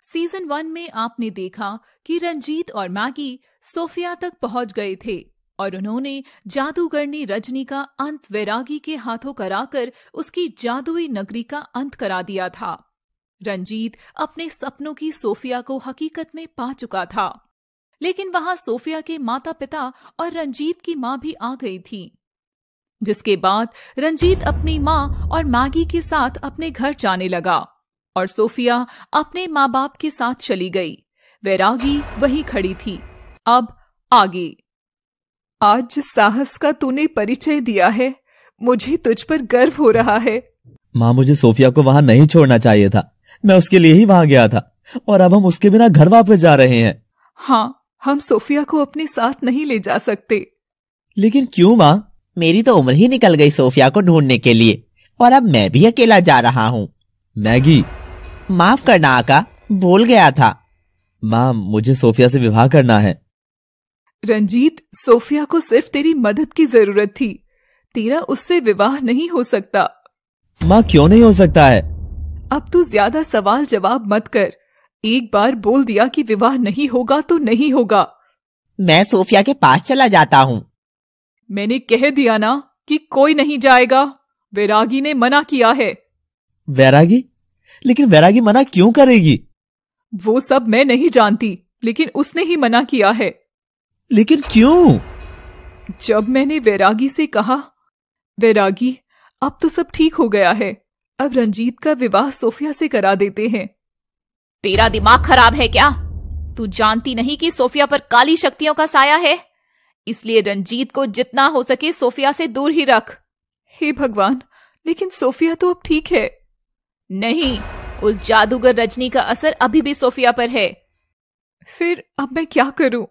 Season 1 में आपने देखा कि रंजीत और मैगी सोफिया तक पहुंच गए थे और उन्होंने जादूगरनी रजनी का अंत वैरागी के हाथों कराकर उसकी जादुई नगरी का अंत करा दिया था। रंजीत अपने सपनों की सोफिया को हकीकत में पा चुका था, लेकिन वहां सोफिया के माता पिता और रंजीत की मां भी आ गई थी। जिसके बाद रंजीत अपनी मां और मैगी के साथ अपने घर जाने लगा और सोफिया अपने माँ बाप के साथ चली गई। वैरागी वहीं खड़ी थी। अब आगे। आज जिस साहस का तूने परिचय दिया है, मुझे तुझ पर गर्व हो रहा है। माँ, मुझे सोफिया को वहां नहीं छोड़ना चाहिए था। मैं उसके लिए ही वहां गया था और अब हम उसके बिना घर वापस जा रहे हैं। हाँ, हम सोफिया को अपने साथ नहीं ले जा सकते। लेकिन क्यों माँ? मेरी तो उम्र ही निकल गई सोफिया को ढूंढने के लिए और अब मैं भी अकेला जा रहा हूँ। मैगी, माफ करना आका, भूल गया था। माँ, मुझे सोफिया से विवाह करना है। रंजीत, सोफिया को सिर्फ तेरी मदद की जरूरत थी। तेरा उससे विवाह नहीं हो सकता। माँ, क्यों नहीं हो सकता है? अब तू ज्यादा सवाल जवाब मत कर। एक बार बोल दिया कि विवाह नहीं होगा तो नहीं होगा। मैं सोफिया के पास चला जाता हूँ। मैंने कह दिया ना कि कोई नहीं जाएगा। वैरागी ने मना किया है। वैरागी? लेकिन वैरागी मना क्यों करेगी? वो सब मैं नहीं जानती, लेकिन उसने ही मना किया है। लेकिन क्यों? जब मैंने वैरागी से कहा, वैरागी, अब तो सब ठीक हो गया है, अब रंजीत का विवाह सोफिया से करा देते हैं। तेरा दिमाग खराब है क्या? तू जानती नहीं कि सोफिया पर काली शक्तियों का साया है, इसलिए रंजीत को जितना हो सके सोफिया से दूर ही रख। हे भगवान, लेकिन सोफिया तो अब ठीक है। नहीं, उस जादूगर रजनी का असर अभी भी सोफिया पर है। फिर अब मैं क्या करूं?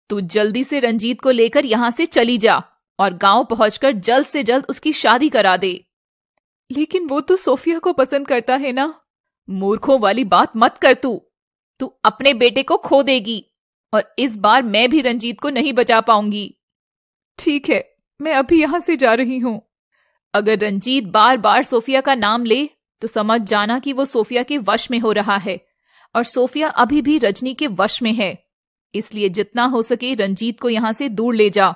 तू जल्दी से रंजीत को लेकर यहां से चली जा और गांव पहुंचकर जल्द से जल्द उसकी शादी करा दे। लेकिन वो तो सोफिया को पसंद करता है ना। मूर्खों वाली बात मत कर। तू अपने बेटे को खो देगी और इस बार मैं भी रंजीत को नहीं बचा पाऊंगी। ठीक है, मैं अभी यहां से जा रही हूं। अगर रंजीत बार बार सोफिया का नाम ले तो समझ जाना कि वो सोफिया के वश में हो रहा है और सोफिया अभी भी रजनी के वश में है, इसलिए जितना हो सके रंजीत को यहां से दूर ले जा।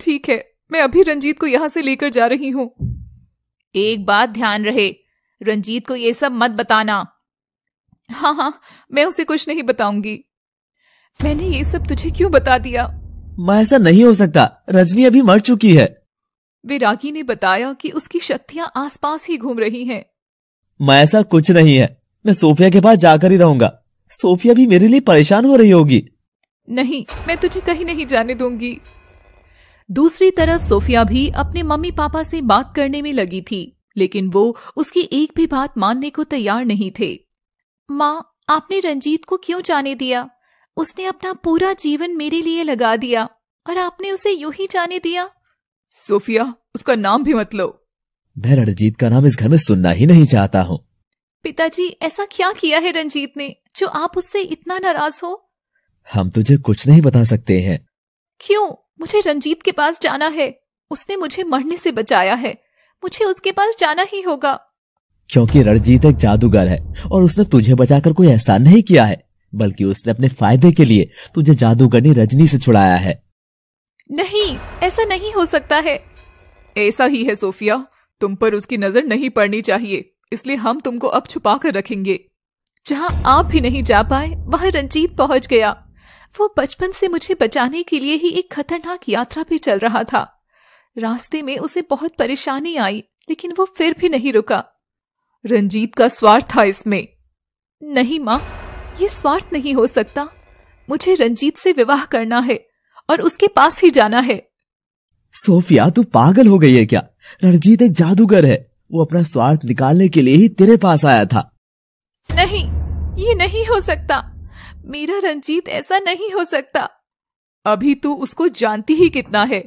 ठीक है, मैं अभी रंजीत को यहां से लेकर जा रही हूं। एक बात ध्यान रहे, रंजीत को ये सब मत बताना। हाँ, मैं उसे कुछ नहीं बताऊंगी। मैंने ये सब तुझे क्यों बता दिया? माँ, ऐसा नहीं हो सकता। रजनी अभी मर चुकी है। वैरागी ने बताया कि उसकी शक्तियां आसपास ही घूम रही हैं। माँ, ऐसा कुछ नहीं है। मैं सोफिया के पास जाकर ही रहूंगा। सोफिया भी मेरे लिए परेशान हो रही होगी। नहीं, मैं तुझे कहीं नहीं जाने दूंगी। दूसरी तरफ सोफिया भी अपने मम्मी पापा से बात करने में लगी थी, लेकिन वो उसकी एक भी बात मानने को तैयार नहीं थे। माँ, आपने रंजीत को क्यों जाने दिया? उसने अपना पूरा जीवन मेरे लिए लगा दिया और आपने उसे यूं ही जाने दिया। सोफिया, उसका नाम भी मत लो। मैं रंजीत का नाम इस घर में सुनना ही नहीं चाहता हूँ। पिताजी, ऐसा क्या किया है रंजीत ने जो आप उससे इतना नाराज हो? हम तुझे कुछ नहीं बता सकते हैं। क्यों? मुझे रंजीत के पास जाना है। उसने मुझे मरने से बचाया है। मुझे उसके पास जाना ही होगा। क्योंकि रंजीत एक जादूगर है और उसने तुझे बचाकर कोई एहसान नहीं किया है, बल्कि उसने अपने फायदे के लिए तुझे जादूगरनी रजनी से छुड़ाया है। नहीं, ऐसा नहीं हो सकता है। ऐसा ही है सोफिया, तुम पर उसकी नजर नहीं पड़नी चाहिए, इसलिए हम तुमको अब छुपा कर रखेंगे। जहां आप भी नहीं जा पाए वहां रंजीत पहुंच गया। वो बचपन से मुझे बचाने के लिए ही एक खतरनाक यात्रा पे चल रहा था। रास्ते में उसे बहुत परेशानी आई, लेकिन वो फिर भी नहीं रुका। रंजीत का स्वार्थ था इसमें। नहीं माँ, ये स्वार्थ नहीं हो सकता। मुझे रंजीत से विवाह करना है और उसके पास ही जाना है। सोफिया, तू पागल हो गई है क्या? रंजीत एक जादूगर है। वो अपना स्वार्थ निकालने के लिए ही तेरे पास आया था। नहीं, ये नहीं हो सकता। मेरा रंजीत ऐसा नहीं हो सकता। अभी तू उसको जानती ही कितना है।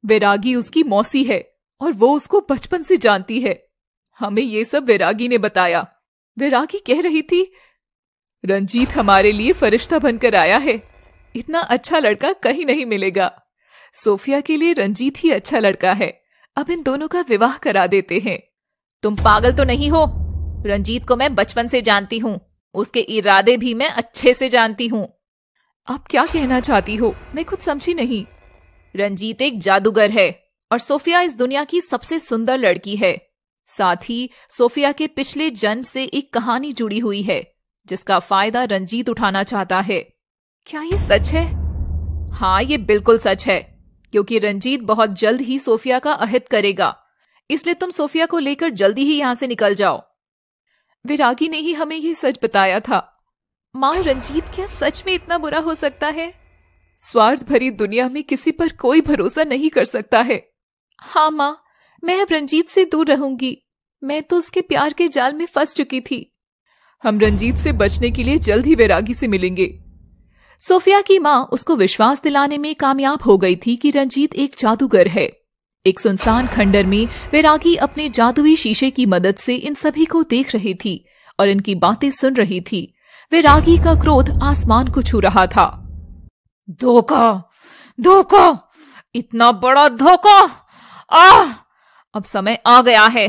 वैरागी उसकी मौसी है और वो उसको बचपन से जानती है। हमें ये सब वैरागी ने बताया। वैरागी कह रही थी, रंजीत हमारे लिए फरिश्ता बनकर आया है। इतना अच्छा लड़का कहीं नहीं मिलेगा। सोफिया के लिए रंजीत ही अच्छा लड़का है। अब इन दोनों का विवाह करा देते हैं। तुम पागल तो नहीं हो? रंजीत को मैं बचपन से जानती हूँ। उसके इरादे भी मैं अच्छे से जानती हूँ। आप क्या कहना चाहती हो? मैं कुछ समझी नहीं। रंजीत एक जादूगर है और सोफिया इस दुनिया की सबसे सुंदर लड़की है। साथ ही सोफिया के पिछले जन्म से एक कहानी जुड़ी हुई है जिसका फायदा रंजीत उठाना चाहता है। क्या ये सच है? हाँ, ये बिल्कुल सच है, क्योंकि रंजीत बहुत जल्द ही सोफिया का अहित करेगा। इसलिए तुम सोफिया को लेकर जल्दी ही यहाँ से निकल जाओ। विरागी ने ही हमें ये सच बताया था। माँ, रंजीत क्या सच में इतना बुरा हो सकता है? स्वार्थ भरी दुनिया में किसी पर कोई भरोसा नहीं कर सकता है। हाँ माँ, मैं अब रंजीत से दूर रहूंगी। मैं तो उसके प्यार के जाल में फंस चुकी थी। हम रंजीत से बचने के लिए जल्द ही वैरागी से मिलेंगे। सोफिया की माँ उसको विश्वास दिलाने में कामयाब हो गई थी कि रंजीत एक जादूगर है। एक सुनसान खंडर में वैरागी अपने जादुई शीशे की मदद से इन सभी को देख रही थी और इनकी बातें सुन रही थी। वैरागी का क्रोध आसमान को छू रहा था। धोखा, धोखा, इतना बड़ा धोखा! अब समय आ गया है,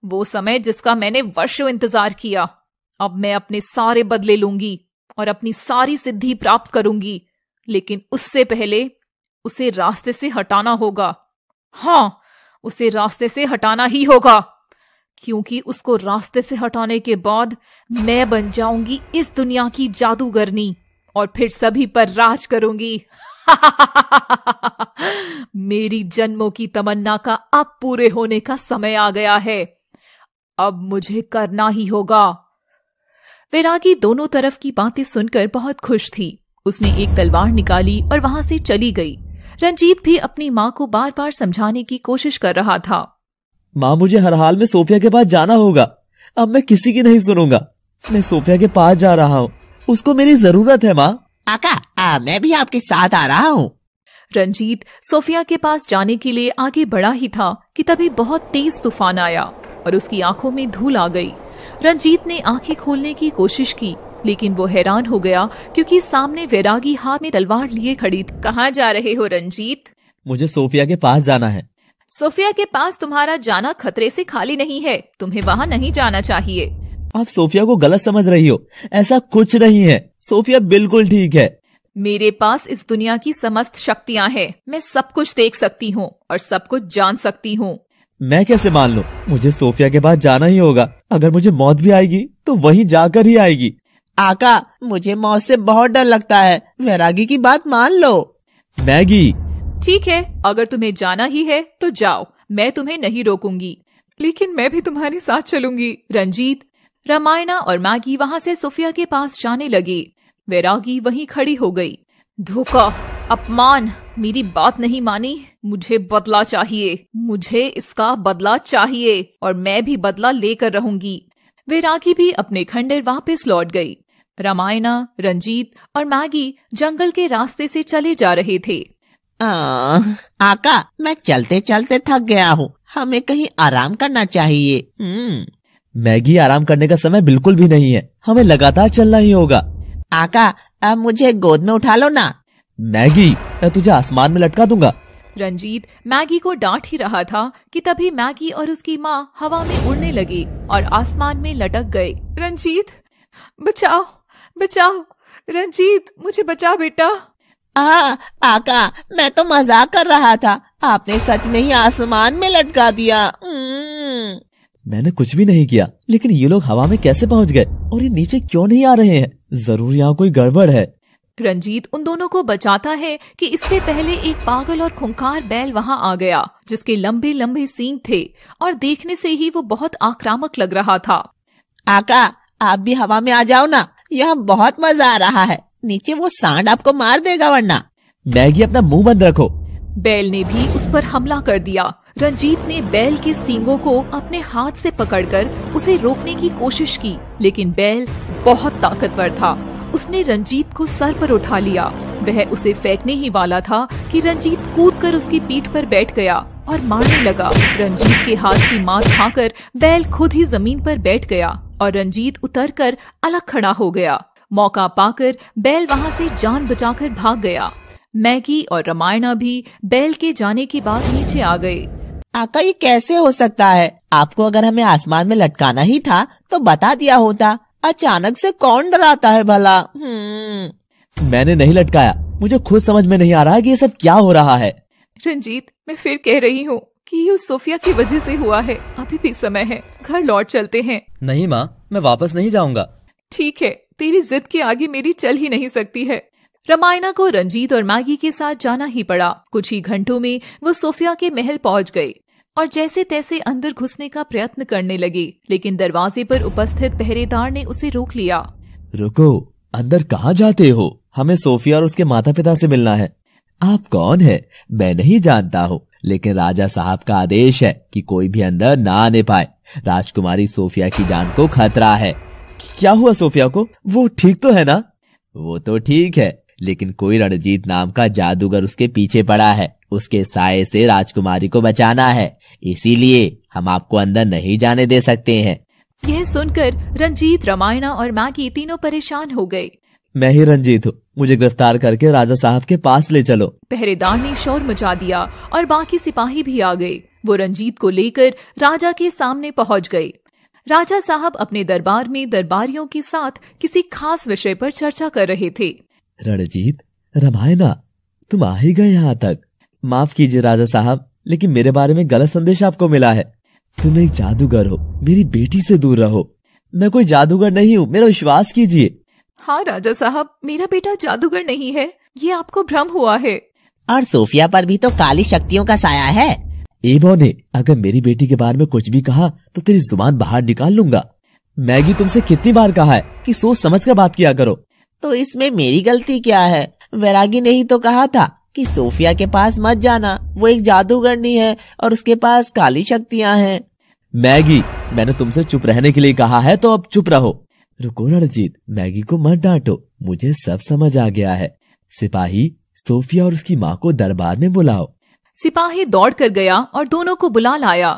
वो समय जिसका मैंने वर्षों इंतजार किया। अब मैं अपने सारे बदले लूंगी और अपनी सारी सिद्धि प्राप्त करूंगी, लेकिन उससे पहले उसे रास्ते से हटाना होगा। हाँ, उसे रास्ते से हटाना ही होगा, क्योंकि उसको रास्ते से हटाने के बाद मैं बन जाऊंगी इस दुनिया की जादूगरनी और फिर सभी पर राज करूंगी। मेरी जन्मों की तमन्ना का अब पूरे होने का समय आ गया है। अब मुझे करना ही होगा। वैरागी दोनों तरफ की बातें सुनकर बहुत खुश थी। उसने एक तलवार निकाली और वहां से चली गई। रंजीत भी अपनी माँ को बार बार समझाने की कोशिश कर रहा था। माँ, मुझे हर हाल में सोफिया के पास जाना होगा। अब मैं किसी की नहीं सुनूंगा। मैं सोफिया के पास जा रहा हूँ, उसको मेरी जरूरत है। माँ, आका, मैं भी आपके साथ आ रहा हूँ। रंजीत सोफिया के पास जाने के लिए आगे बढ़ा ही था कि तभी बहुत तेज तूफान आया और उसकी आंखों में धूल आ गई। रंजीत ने आंखें खोलने की कोशिश की, लेकिन वो हैरान हो गया क्योंकि सामने वैरागी हाथ में तलवार लिए खड़ी थी। कहाँ जा रहे हो रंजीत? मुझे सोफिया के पास जाना है। सोफिया के पास तुम्हारा जाना खतरे से खाली नहीं है। तुम्हें वहाँ नहीं जाना चाहिए। आप सोफिया को गलत समझ रही हो। ऐसा कुछ नहीं है, सोफिया बिल्कुल ठीक है। मेरे पास इस दुनिया की समस्त शक्तियाँ हैं। मैं सब कुछ देख सकती हूँ और सब कुछ जान सकती हूँ। मैं कैसे मान लूं? मुझे सोफिया के पास जाना ही होगा। अगर मुझे मौत भी आएगी तो वहीं जाकर ही आएगी। आका, मुझे मौत से बहुत डर लगता है। वैरागी की बात मान लो। मैगी, ठीक है, अगर तुम्हें जाना ही है तो जाओ, मैं तुम्हें नहीं रोकूंगी। लेकिन मैं भी तुम्हारे साथ चलूंगी। रंजीत, रामायणा और मैगी वहां से सोफिया के पास जाने लगे। वैरागी वहीं खड़ी हो गई। धोखा, अपमान, मेरी बात नहीं मानी। मुझे बदला चाहिए, मुझे इसका बदला चाहिए और मैं भी बदला लेकर रहूंगी। वैरागी भी अपने खंडर वापस लौट गई। रामायणा, रंजीत और मैगी जंगल के रास्ते से चले जा रहे थे। आका, मैं चलते चलते थक गया हूँ। हमें कहीं आराम करना चाहिए। मैगी, आराम करने का समय बिल्कुल भी नहीं है। हमें लगातार चलना ही होगा। आका, अब मुझे गोद में उठा लो ना। मैगी, मैं तुझे आसमान में लटका दूंगा। रंजीत मैगी को डांट ही रहा था कि तभी मैगी और उसकी माँ हवा में उड़ने लगी और आसमान में लटक गए। रंजीत, बचाओ, बचाओ। रंजीत, मुझे बचा बेटा। आका, मैं तो मजाक कर रहा था। आपने सच में ही आसमान में लटका दिया। मैंने कुछ भी नहीं किया, लेकिन ये लोग हवा में कैसे पहुंच गए और ये नीचे क्यों नहीं आ रहे हैं? जरूर यहाँ कोई गड़बड़ है। रंजीत उन दोनों को बचाता है कि इससे पहले एक पागल और खूंखार बैल वहां आ गया जिसके लंबे लंबे सींग थे और देखने से ही वो बहुत आक्रामक लग रहा था। आका, आप भी हवा में आ जाओ ना, यहाँ बहुत मजा आ रहा है। नीचे वो सांड आपको मार देगा वरना। मैगी, अपना मुंह बंद रखो। बैल ने भी उस पर हमला कर दिया। रंजीत ने बैल के सींगों को अपने हाथ से पकड़कर उसे रोकने की कोशिश की, लेकिन बैल बहुत ताकतवर था। उसने रंजीत को सर पर उठा लिया। वह उसे फेंकने ही वाला था कि रंजीत कूदकर उसकी पीठ पर बैठ गया और मारने लगा। रंजीत के हाथ की मार खाकर बैल खुद ही जमीन पर बैठ गया और रंजीत उतरकर अलग खड़ा हो गया। मौका पाकर बैल वहां से जान बचाकर भाग गया। मैगी और रामायणा भी बैल के जाने के बाद नीचे आ गए। आका, ये कैसे हो सकता है? आपको अगर हमें आसमान में लटकाना ही था तो बता दिया होता। अचानक से कौन डराता है भला? मैंने नहीं लटकाया, मुझे खुद समझ में नहीं आ रहा कि ये सब क्या हो रहा है। रंजीत, मैं फिर कह रही हूँ कि ये सोफिया की वजह से हुआ है। अभी भी समय है, घर लौट चलते हैं। नहीं माँ, मैं वापस नहीं जाऊंगा। ठीक है, तेरी जिद के आगे मेरी चल ही नहीं सकती है। रमायना को रंजीत और मैगी के साथ जाना ही पड़ा। कुछ ही घंटों में वो सोफिया के महल पहुंच गए और जैसे तैसे अंदर घुसने का प्रयत्न करने लगे, लेकिन दरवाजे पर उपस्थित पहरेदार ने उसे रोक लिया। रुको, अंदर कहाँ जाते हो? हमें सोफिया और उसके माता पिता से मिलना है। आप कौन है? मैं नहीं जानता हूँ, लेकिन राजा साहब का आदेश है कि कोई भी अंदर ना आने पाए। राजकुमारी सोफिया की जान को खतरा है। क्या हुआ सोफिया को? वो ठीक तो है ना? वो तो ठीक है, लेकिन कोई रणजीत नाम का जादूगर उसके पीछे पड़ा है। उसके साये से राजकुमारी को बचाना है, इसीलिए हम आपको अंदर नहीं जाने दे सकते हैं। यह सुनकर रंजीत, रमायना और मैगी तीनों परेशान हो गए। मैं ही रंजीत हूँ, मुझे गिरफ्तार करके राजा साहब के पास ले चलो। पहरेदार ने शोर मचा दिया और बाकी सिपाही भी आ गए। वो रंजीत को लेकर राजा के सामने पहुंच गए। राजा साहब अपने दरबार में दरबारियों के साथ किसी खास विषय पर चर्चा कर रहे थे। रणजीत, रमायना, तुम आ ही गए यहाँ तक। माफ कीजिए राजा साहब, लेकिन मेरे बारे में गलत संदेश आपको मिला है। तुम एक जादूगर हो, मेरी बेटी से दूर रहो। मैं कोई जादूगर नहीं हूँ, मेरा विश्वास कीजिए। हाँ राजा साहब, मेरा बेटा जादूगर नहीं है, ये आपको भ्रम हुआ है। और सोफिया पर भी तो काली शक्तियों का साया है। एबो ने अगर मेरी बेटी के बारे में कुछ भी कहा तो तेरी जुबान बाहर निकाल लूंगा। मैगी, तुमसे कितनी बार कहा है कि सोच समझ कर बात किया करो। तो इसमें मेरी गलती क्या है? वैरागी ने ही तो कहा था कि सोफिया के पास मत जाना, वो एक जादूगरनी है और उसके पास काली शक्तियाँ हैं। मैगी, मैंने तुमसे चुप रहने के लिए कहा है, तो अब चुप रहो। रुको रणजीत, मैगी को मत डांटो, मुझे सब समझ आ गया है। सिपाही, सोफिया और उसकी माँ को दरबार में बुलाओ। सिपाही दौड़ कर गया और दोनों को बुला लाया।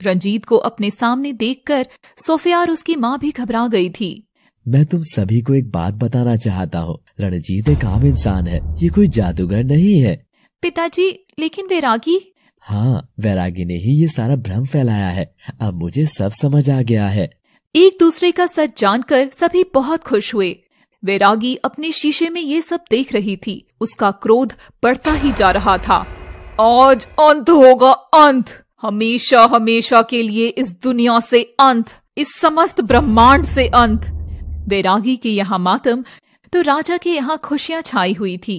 रंजीत को अपने सामने देखकर सोफिया और उसकी माँ भी घबरा गई थी। मैं तुम सभी को एक बात बताना चाहता हूँ, रणजीत एक आम इंसान है, ये कोई जादूगर नहीं है। पिताजी, लेकिन वैरागी? हाँ, वैरागी ने ही ये सारा भ्रम फैलाया है। अब मुझे सब समझ आ गया है। एक दूसरे का सच जानकर सभी बहुत खुश हुए। वैरागी अपने शीशे में ये सब देख रही थी। उसका क्रोध बढ़ता ही जा रहा था। आज अंत होगा, अंत, हमेशा हमेशा के लिए इस दुनिया से अंत, इस समस्त ब्रह्मांड से अंत। वैरागी के यहाँ मातम तो राजा के यहाँ खुशियाँ छाई हुई थी।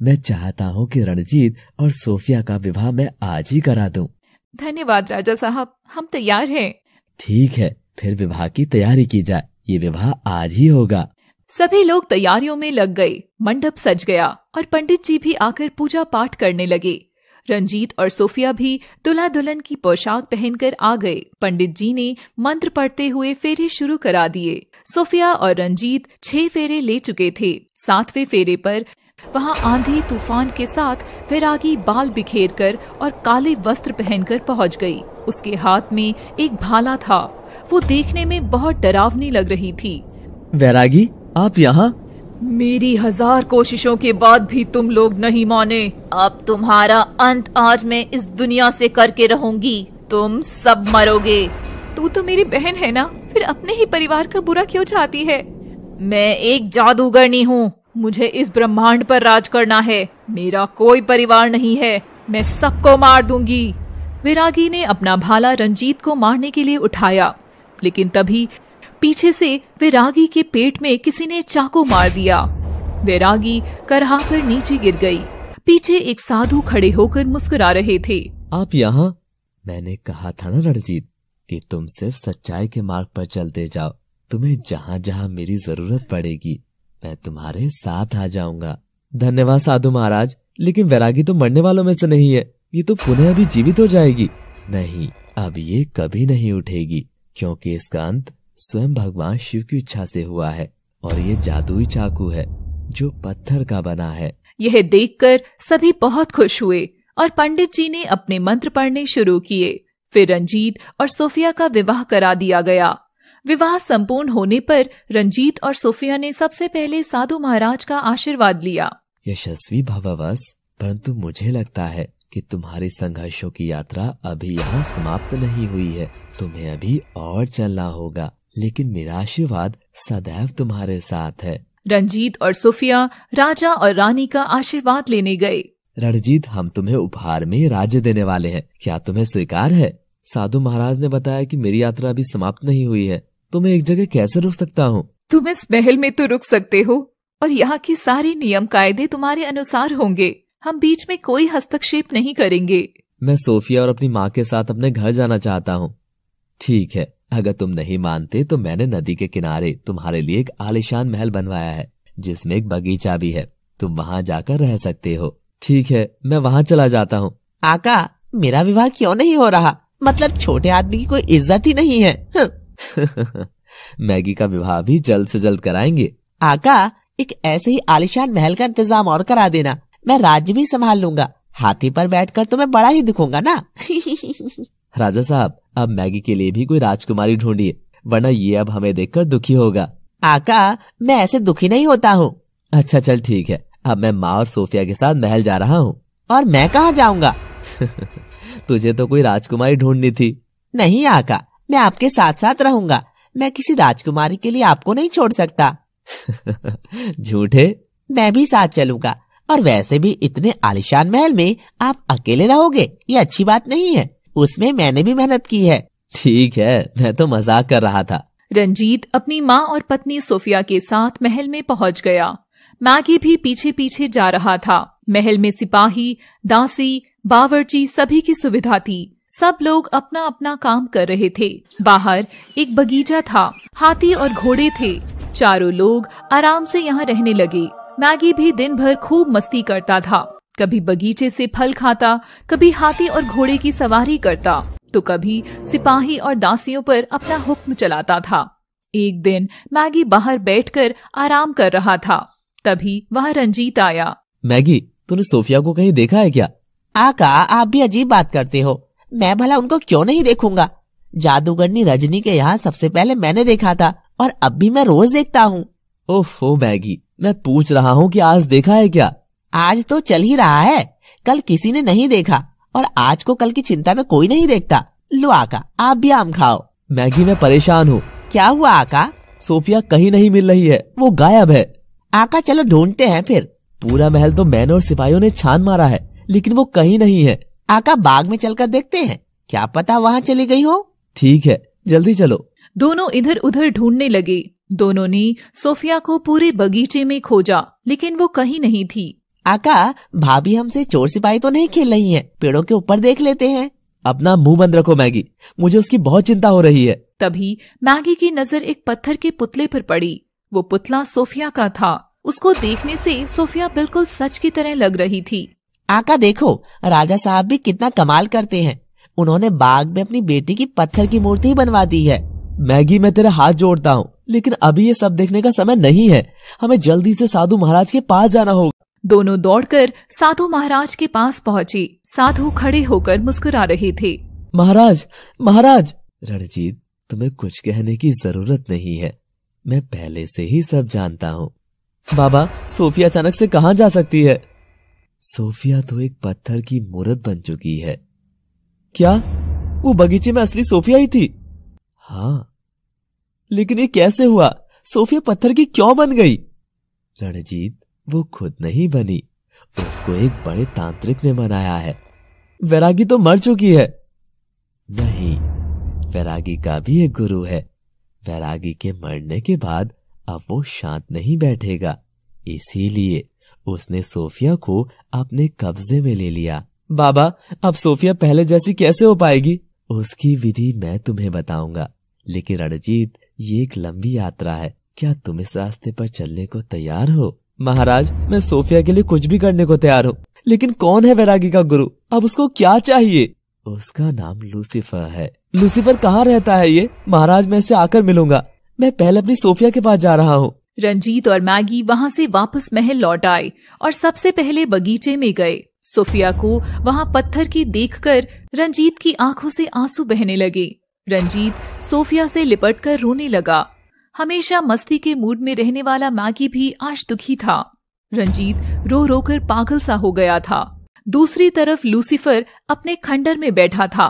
मैं चाहता हूँ कि रणजीत और सोफिया का विवाह मैं आज ही करा दूं। धन्यवाद राजा साहब, हम तैयार हैं। ठीक है, फिर विवाह की तैयारी की जाए। ये विवाह आज ही होगा। सभी लोग तैयारियों में लग गए। मंडप सज गया और पंडित जी भी आकर पूजा पाठ करने लगे। रंजीत और सोफिया भी दुल्हा दुल्हन की पोशाक पहनकर आ गए। पंडित जी ने मंत्र पढ़ते हुए फेरे शुरू करा दिए। सोफिया और रंजीत 6 फेरे ले चुके थे। 7वें फेरे पर वहाँ आंधी तूफान के साथ वैरागी बाल बिखेर कर और काले वस्त्र पहनकर पहुँच गई। उसके हाथ में एक भाला था। वो देखने में बहुत डरावनी लग रही थी। वैरागी, आप यहाँ? मेरी 1000 कोशिशों के बाद भी तुम लोग नहीं माने। अब तुम्हारा अंत आज मैं इस दुनिया से करके रहूंगी। तुम सब मरोगे। तू तो मेरी बहन है ना, फिर अपने ही परिवार का बुरा क्यों चाहती है? मैं एक जादूगरनी हूँ, मुझे इस ब्रह्मांड पर राज करना है। मेरा कोई परिवार नहीं है, मैं सबको मार दूंगी। वैरागी ने अपना भाला रंजीत को मारने के लिए उठाया, लेकिन तभी पीछे से वैरागी के पेट में किसी ने चाकू मार दिया। वैरागी करहाकर नीचे गिर गई। पीछे एक साधु खड़े होकर मुस्कुरा रहे थे। आप यहाँ? मैंने कहा था ना रणजीत कि तुम सिर्फ सच्चाई के मार्ग पर चलते जाओ। तुम्हें जहाँ जहाँ मेरी जरूरत पड़ेगी मैं तुम्हारे साथ आ जाऊंगा। धन्यवाद साधु महाराज, लेकिन वैरागी तो मरने वालों में से नहीं है। ये तो पुनः अभी जीवित हो जाएगी। नहीं, अब ये कभी नहीं उठेगी, क्योंकि इसका अंत स्वयं भगवान शिव की इच्छा से हुआ है और ये जादुई चाकू है जो पत्थर का बना है। यह देखकर सभी बहुत खुश हुए और पंडित जी ने अपने मंत्र पढ़ने शुरू किए। फिर रंजीत और सोफिया का विवाह करा दिया गया। विवाह संपूर्ण होने पर रंजीत और सोफिया ने सबसे पहले साधु महाराज का आशीर्वाद लिया। यशस्वी भववश, परंतु मुझे लगता है कि तुम्हारी संघर्षों की यात्रा अभी यहाँ समाप्त नहीं हुई है। तुम्हें अभी और चलना होगा। लेकिन मेरा आशीर्वाद सदैव तुम्हारे साथ है। रंजीत और सोफिया राजा और रानी का आशीर्वाद लेने गए। रणजीत, हम तुम्हें उपहार में राज्य देने वाले हैं, क्या तुम्हें स्वीकार है? साधु महाराज ने बताया कि मेरी यात्रा अभी समाप्त नहीं हुई है, तो मैं एक जगह कैसे रुक सकता हूँ? तुम इस महल में तो रुक सकते हो और यहाँ की सारी नियम कायदे तुम्हारे अनुसार होंगे। हम बीच में कोई हस्तक्षेप नहीं करेंगे। मैं सोफिया और अपनी माँ के साथ अपने घर जाना चाहता हूँ। ठीक है, अगर तुम नहीं मानते तो मैंने नदी के किनारे तुम्हारे लिए एक आलीशान महल बनवाया है, जिसमें एक बगीचा भी है। तुम वहाँ जाकर रह सकते हो। ठीक है, मैं वहाँ चला जाता हूँ। आका, मेरा विवाह क्यों नहीं हो रहा? मतलब छोटे आदमी की कोई इज्जत ही नहीं है। मैगी का विवाह भी जल्द से जल्द कराएंगे। आका, एक ऐसे ही आलीशान महल का इंतजाम और करा देना, मैं राज्य भी संभाल लूंगा। हाथी पर बैठकर तो मैं बड़ा ही दिखूंगा ना। राजा साहब, अब मैगी के लिए भी कोई राजकुमारी ढूंढिए, वरना ये अब हमें देखकर दुखी होगा। आका, मैं ऐसे दुखी नहीं होता हूँ। अच्छा चल ठीक है, अब मैं माँ और सोफिया के साथ महल जा रहा हूँ। और मैं कहाँ जाऊंगा? तुझे तो कोई राजकुमारी ढूंढनी थी। नहीं आका, मैं आपके साथ साथ रहूंगा। मैं किसी राजकुमारी के लिए आपको नहीं छोड़ सकता। झूठे। मैं भी साथ चलूंगा, और वैसे भी इतने आलीशान महल में आप अकेले रहोगे, ये अच्छी बात नहीं है। उसमें मैंने भी मेहनत की है। ठीक है, मैं तो मजाक कर रहा था। रंजीत अपनी माँ और पत्नी सोफिया के साथ महल में पहुंच गया। मैगी भी पीछे पीछे जा रहा था। महल में सिपाही, दासी, बावर्ची सभी की सुविधा थी। सब लोग अपना अपना काम कर रहे थे। बाहर एक बगीचा था, हाथी और घोड़े थे। चारों लोग आराम से यहाँ रहने लगे। मैगी भी दिन भर खूब मस्ती करता था। कभी बगीचे से फल खाता, कभी हाथी और घोड़े की सवारी करता, तो कभी सिपाही और दासियों पर अपना हुक्म चलाता था। एक दिन मैगी बाहर बैठकर आराम कर रहा था, तभी वहाँ रंजीत आया। मैगी, तूने सोफिया को कहीं देखा है क्या? आका, आप भी अजीब बात करते हो। मैं भला उनको क्यों नहीं देखूंगा? जादूगरनी रजनी के यहाँ सबसे पहले मैंने देखा था, और अब भी मैं रोज देखता हूँ। ओफो मैगी, मैं पूछ रहा हूँ कि आज देखा है क्या? आज तो चल ही रहा है, कल किसी ने नहीं देखा, और आज को कल की चिंता में कोई नहीं देखता। लो आका, आप भी आम खाओ। मैगी, मैं परेशान हूँ। क्या हुआ आका? सोफिया कहीं नहीं मिल रही है, वो गायब है। आका, चलो ढूंढते हैं फिर। पूरा महल तो मैंने और सिपाहियों ने छान मारा है, लेकिन वो कहीं नहीं है। आका, बाग में चलकर देखते हैं, क्या पता वहाँ चली गई हो। ठीक है, जल्दी चलो। दोनों इधर उधर ढूंढने लगे। दोनों ने सोफिया को पूरे बगीचे में खोजा, लेकिन वो कहीं नहीं थी। आका, भाभी हमसे चोर सिपाही तो नहीं खेल रही हैं, पेड़ों के ऊपर देख लेते हैं। अपना मुंह बंद रखो मैगी, मुझे उसकी बहुत चिंता हो रही है। तभी मैगी की नजर एक पत्थर के पुतले पर पड़ी। वो पुतला सोफिया का था। उसको देखने से सोफिया बिल्कुल सच की तरह लग रही थी। आका देखो, राजा साहब भी कितना कमाल करते हैं। उन्होंने बाग में अपनी बेटी की पत्थर की मूर्ति बनवा दी है। मैगी, मैं तेरा हाथ जोड़ता हूँ, लेकिन अभी ये सब देखने का समय नहीं है। हमें जल्दी से साधु महाराज के पास जाना होगा। दोनों दौड़कर साधु महाराज के पास पहुँचे। साधु खड़े होकर मुस्कुरा रहे थे। महाराज, महाराज। रणजीत, तुम्हें कुछ कहने की जरूरत नहीं है, मैं पहले से ही सब जानता हूँ। बाबा, सोफिया अचानक से कहाँ जा सकती है? सोफिया तो एक पत्थर की मूर्त बन चुकी है। क्या वो बगीचे में असली सोफिया ही थी? हाँ, लेकिन ये कैसे हुआ? सोफिया पत्थर की क्यों बन गई? रणजीत, वो खुद नहीं बनी, उसको एक बड़े तांत्रिक ने बनाया है। वैरागी तो मर चुकी है। नहीं, वैरागी का भी एक गुरु है। वैरागी के मरने के बाद अब वो शांत नहीं बैठेगा, इसीलिए उसने सोफिया को अपने कब्जे में ले लिया। बाबा, अब सोफिया पहले जैसी कैसे हो पाएगी? उसकी विधि मैं तुम्हें बताऊंगा, लेकिन रणजीत, ये एक लंबी यात्रा है। क्या तुम इस रास्ते पर चलने को तैयार हो? महाराज, मैं सोफिया के लिए कुछ भी करने को तैयार हूँ, लेकिन कौन है वैरागी का गुरु? अब उसको क्या चाहिए? उसका नाम लूसीफर है। लूसीफर कहाँ रहता है ये? महाराज, मैं इससे आकर मिलूंगा। मैं पहले अपनी सोफिया के पास जा रहा हूँ। रंजीत और मैगी वहाँ से वापस महल लौट आए और सबसे पहले बगीचे में गए। सोफिया को वहाँ पत्थर की देखकर रंजीत की आंखों से आंसू बहने लगे। रंजीत सोफिया से लिपटकर रोने लगा। हमेशा मस्ती के मूड में रहने वाला मैगी भी आज दुखी था। रंजीत रो रो कर पागल सा हो गया था। दूसरी तरफ लूसीफर अपने खंडर में बैठा था।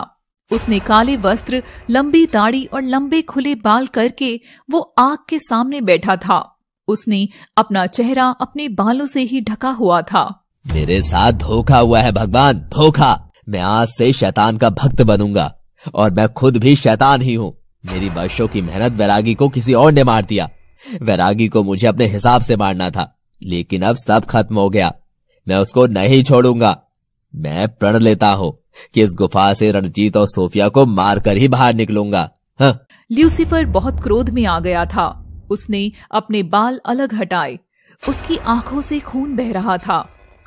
उसने काले वस्त्र, लंबी दाढ़ी और लंबे खुले बाल करके वो आग के सामने बैठा था। उसने अपना चेहरा अपने बालों से ही ढका हुआ था। मेरे साथ धोखा हुआ है भगवान, धोखा। मैं आज से शैतान का भक्त बनूंगा और मैं खुद भी शैतान ही हूँ। मेरी वर्षों की मेहनत वैरागी को किसी और ने मार दिया। वैरागी को मुझे अपने हिसाब से मारना था, लेकिन अब सब खत्म हो गया। मैं उसको नहीं छोड़ूंगा। मैं प्रण लेता हूँ कि इस गुफा से रणजीत और सोफिया को मारकर ही बाहर निकलूंगा। हाँ। ल्यूसीफर बहुत क्रोध में आ गया था। उसने अपने बाल अलग हटाए। उसकी आंखों से खून बह रहा था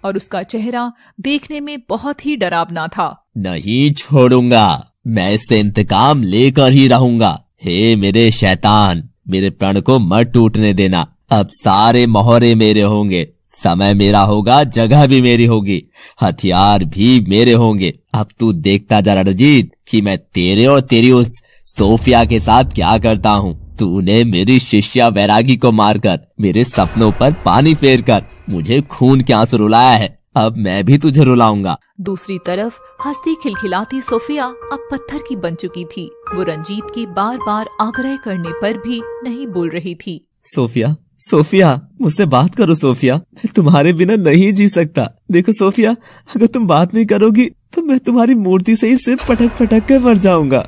और उसका चेहरा देखने में बहुत ही डरावना था। नहीं छोड़ूंगा, मैं इससे इंतकाम लेकर ही रहूंगा। हे मेरे शैतान, मेरे प्रण को मत टूटने देना। अब सारे मोहरे मेरे होंगे, समय मेरा होगा, जगह भी मेरी होगी, हथियार भी मेरे होंगे। अब तू देखता जा रणजीत कि मैं तेरे और तेरी उस सोफिया के साथ क्या करता हूँ। तूने मेरी शिष्या वैरागी को मारकर मेरे सपनों पर पानी फेरकर मुझे खून के आंसू रुलाया है। अब मैं भी तुझे रुलाऊंगा। दूसरी तरफ हंसती खिलखिलाती सोफिया अब पत्थर की बन चुकी थी। वो रंजीत के बार बार आग्रह करने पर भी नहीं बोल रही थी। सोफिया, सोफिया, मुझसे बात करो सोफिया, मैं तुम्हारे बिना नहीं जी सकता। देखो सोफिया, अगर तुम बात नहीं करोगी तो मैं तुम्हारी मूर्ति से ही सिर्फ पटक पटक कर मर जाऊंगा।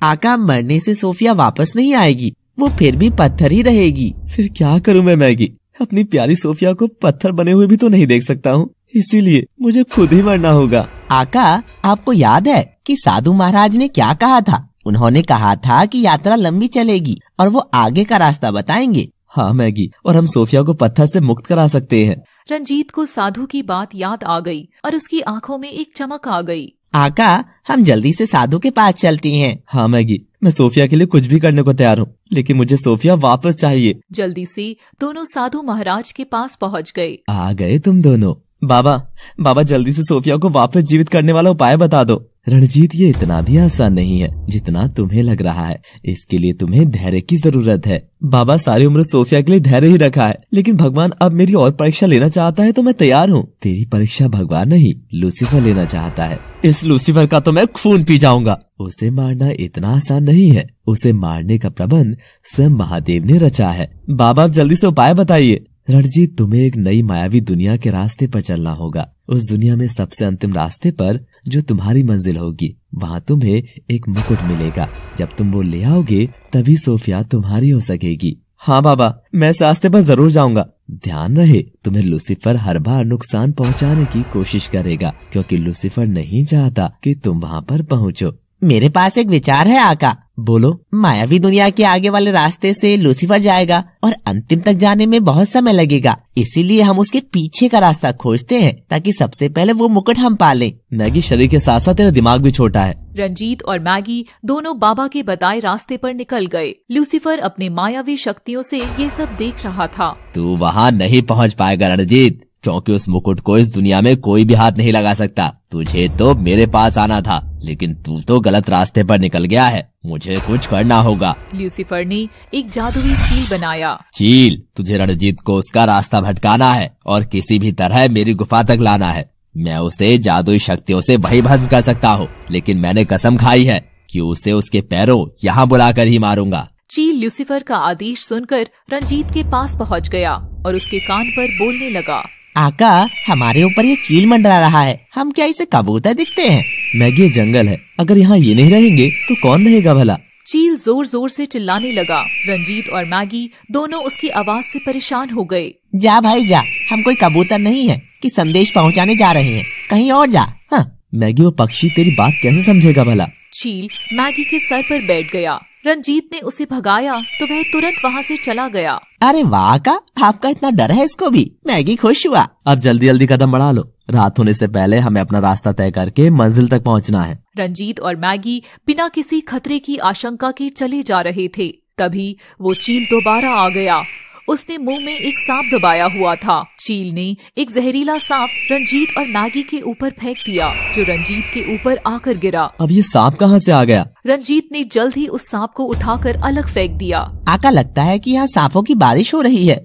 आका, मरने से सोफिया वापस नहीं आएगी, वो फिर भी पत्थर ही रहेगी। फिर क्या करूं मैं मैगी? अपनी प्यारी सोफिया को पत्थर बने हुए भी तो नहीं देख सकता हूँ, इसीलिए मुझे खुद ही मरना होगा। आका, आपको याद है कि साधु महाराज ने क्या कहा था? उन्होंने कहा था कि यात्रा लंबी चलेगी और वो आगे का रास्ता बताएंगे। हाँ मैगी, और हम सोफिया को पत्थर से मुक्त करा सकते हैं। रंजीत को साधु की बात याद आ गई और उसकी आंखों में एक चमक आ गई। आका, हम जल्दी से साधु के पास चलती हैं। हाँ मैगी, मैं सोफिया के लिए कुछ भी करने को तैयार हूँ, लेकिन मुझे सोफिया वापस चाहिए। जल्दी से दोनों साधु महाराज के पास पहुँच गए। आ गए तुम दोनों। बाबा जल्दी से सोफिया को वापस जीवित करने वाला उपाय बता दो। रणजीत, ये इतना भी आसान नहीं है जितना तुम्हें लग रहा है। इसके लिए तुम्हें धैर्य की जरूरत है। बाबा, सारी उम्र सोफिया के लिए धैर्य ही रखा है, लेकिन भगवान अब मेरी और परीक्षा लेना चाहता है तो मैं तैयार हूँ। तेरी परीक्षा भगवान नहीं, लूसीफर लेना चाहता है। इस लूसीफर का तो मैं खून पी जाऊंगा। उसे मारना इतना आसान नहीं है। उसे मारने का प्रबंध स्वयं महादेव ने रचा है। बाबा, आप जल्दी से उपाय बताइए। रणजीत, तुम्हें एक नई मायावी दुनिया के रास्ते पर चलना होगा। उस दुनिया में सबसे अंतिम रास्ते पर जो तुम्हारी मंजिल होगी, वहाँ तुम्हें एक मुकुट मिलेगा। जब तुम वो ले आओगे तभी सोफिया तुम्हारी हो सकेगी। हाँ बाबा, मैं इस रास्ते पर जरूर जाऊंगा। ध्यान रहे, तुम्हें लूसीफर हर बार नुकसान पहुँचाने की कोशिश करेगा, क्योंकि लूसीफर नहीं चाहता कि तुम वहाँ पर पहुँचो। मेरे पास एक विचार है आका। बोलो। मायावी दुनिया के आगे वाले रास्ते से लूसीफर जाएगा और अंतिम तक जाने में बहुत समय लगेगा, इसीलिए हम उसके पीछे का रास्ता खोजते हैं ताकि सबसे पहले वो मुकुट हम पालें। मैगी, शरीर के साथ साथ तेरा दिमाग भी छोटा है। रंजीत और मैगी दोनों बाबा के बताए रास्ते पर निकल गए। लूसीफर अपने मायावी शक्तियों से ये सब देख रहा था। तू वहाँ नहीं पहुँच पाएगा रणजीत, क्योंकि उस मुकुट को इस दुनिया में कोई भी हाथ नहीं लगा सकता। तुझे तो मेरे पास आना था, लेकिन तू तो गलत रास्ते पर निकल गया है। मुझे कुछ करना होगा। लूसीफर ने एक जादुई चील बनाया। चील, तुझे रणजीत को उसका रास्ता भटकाना है और किसी भी तरह मेरी गुफा तक लाना है। मैं उसे जादुई शक्तियों से वही भस्म कर सकता हूँ, लेकिन मैंने कसम खाई है कि उसे उसके पैरों यहाँ बुलाकर ही मारूंगा। चील लूसीफर का आदेश सुनकर रंजीत के पास पहुँच गया और उसके कान पर बोलने लगा। आका, हमारे ऊपर ये चील मंडरा रहा है, हम क्या इसे कबूतर दिखते हैं? मैगी, ये जंगल है, अगर यहाँ ये नहीं रहेंगे तो कौन रहेगा भला? चील जोर जोर से चिल्लाने लगा। रंजीत और मैगी दोनों उसकी आवाज से परेशान हो गए। जा भाई जा, हम कोई कबूतर नहीं है कि संदेश पहुँचाने जा रहे हैं, कहीं और जा। हाँ। मैगी, वो पक्षी तेरी बात कैसे समझेगा भला? चील मैगी के सर पर बैठ गया। रंजीत ने उसे भगाया तो वह तुरंत वहाँ से चला गया। अरे वाह का, आपका इतना डर है इसको भी। मैगी खुश हुआ। अब जल्दी जल्दी कदम बढ़ा लो, रात होने से पहले हमें अपना रास्ता तय करके मंजिल तक पहुँचना है। रंजीत और मैगी बिना किसी खतरे की आशंका के चले जा रहे थे। तभी वो चील दोबारा आ गया। उसने मुंह में एक सांप दबाया हुआ था। चील ने एक जहरीला सांप रंजीत और मैगी के ऊपर फेंक दिया, जो रंजीत के ऊपर आकर गिरा। अब ये सांप कहाँ से आ गया? रंजीत ने जल्द ही उस सांप को उठाकर अलग फेंक दिया। आका, लगता है कि यहाँ सांपों की बारिश हो रही है।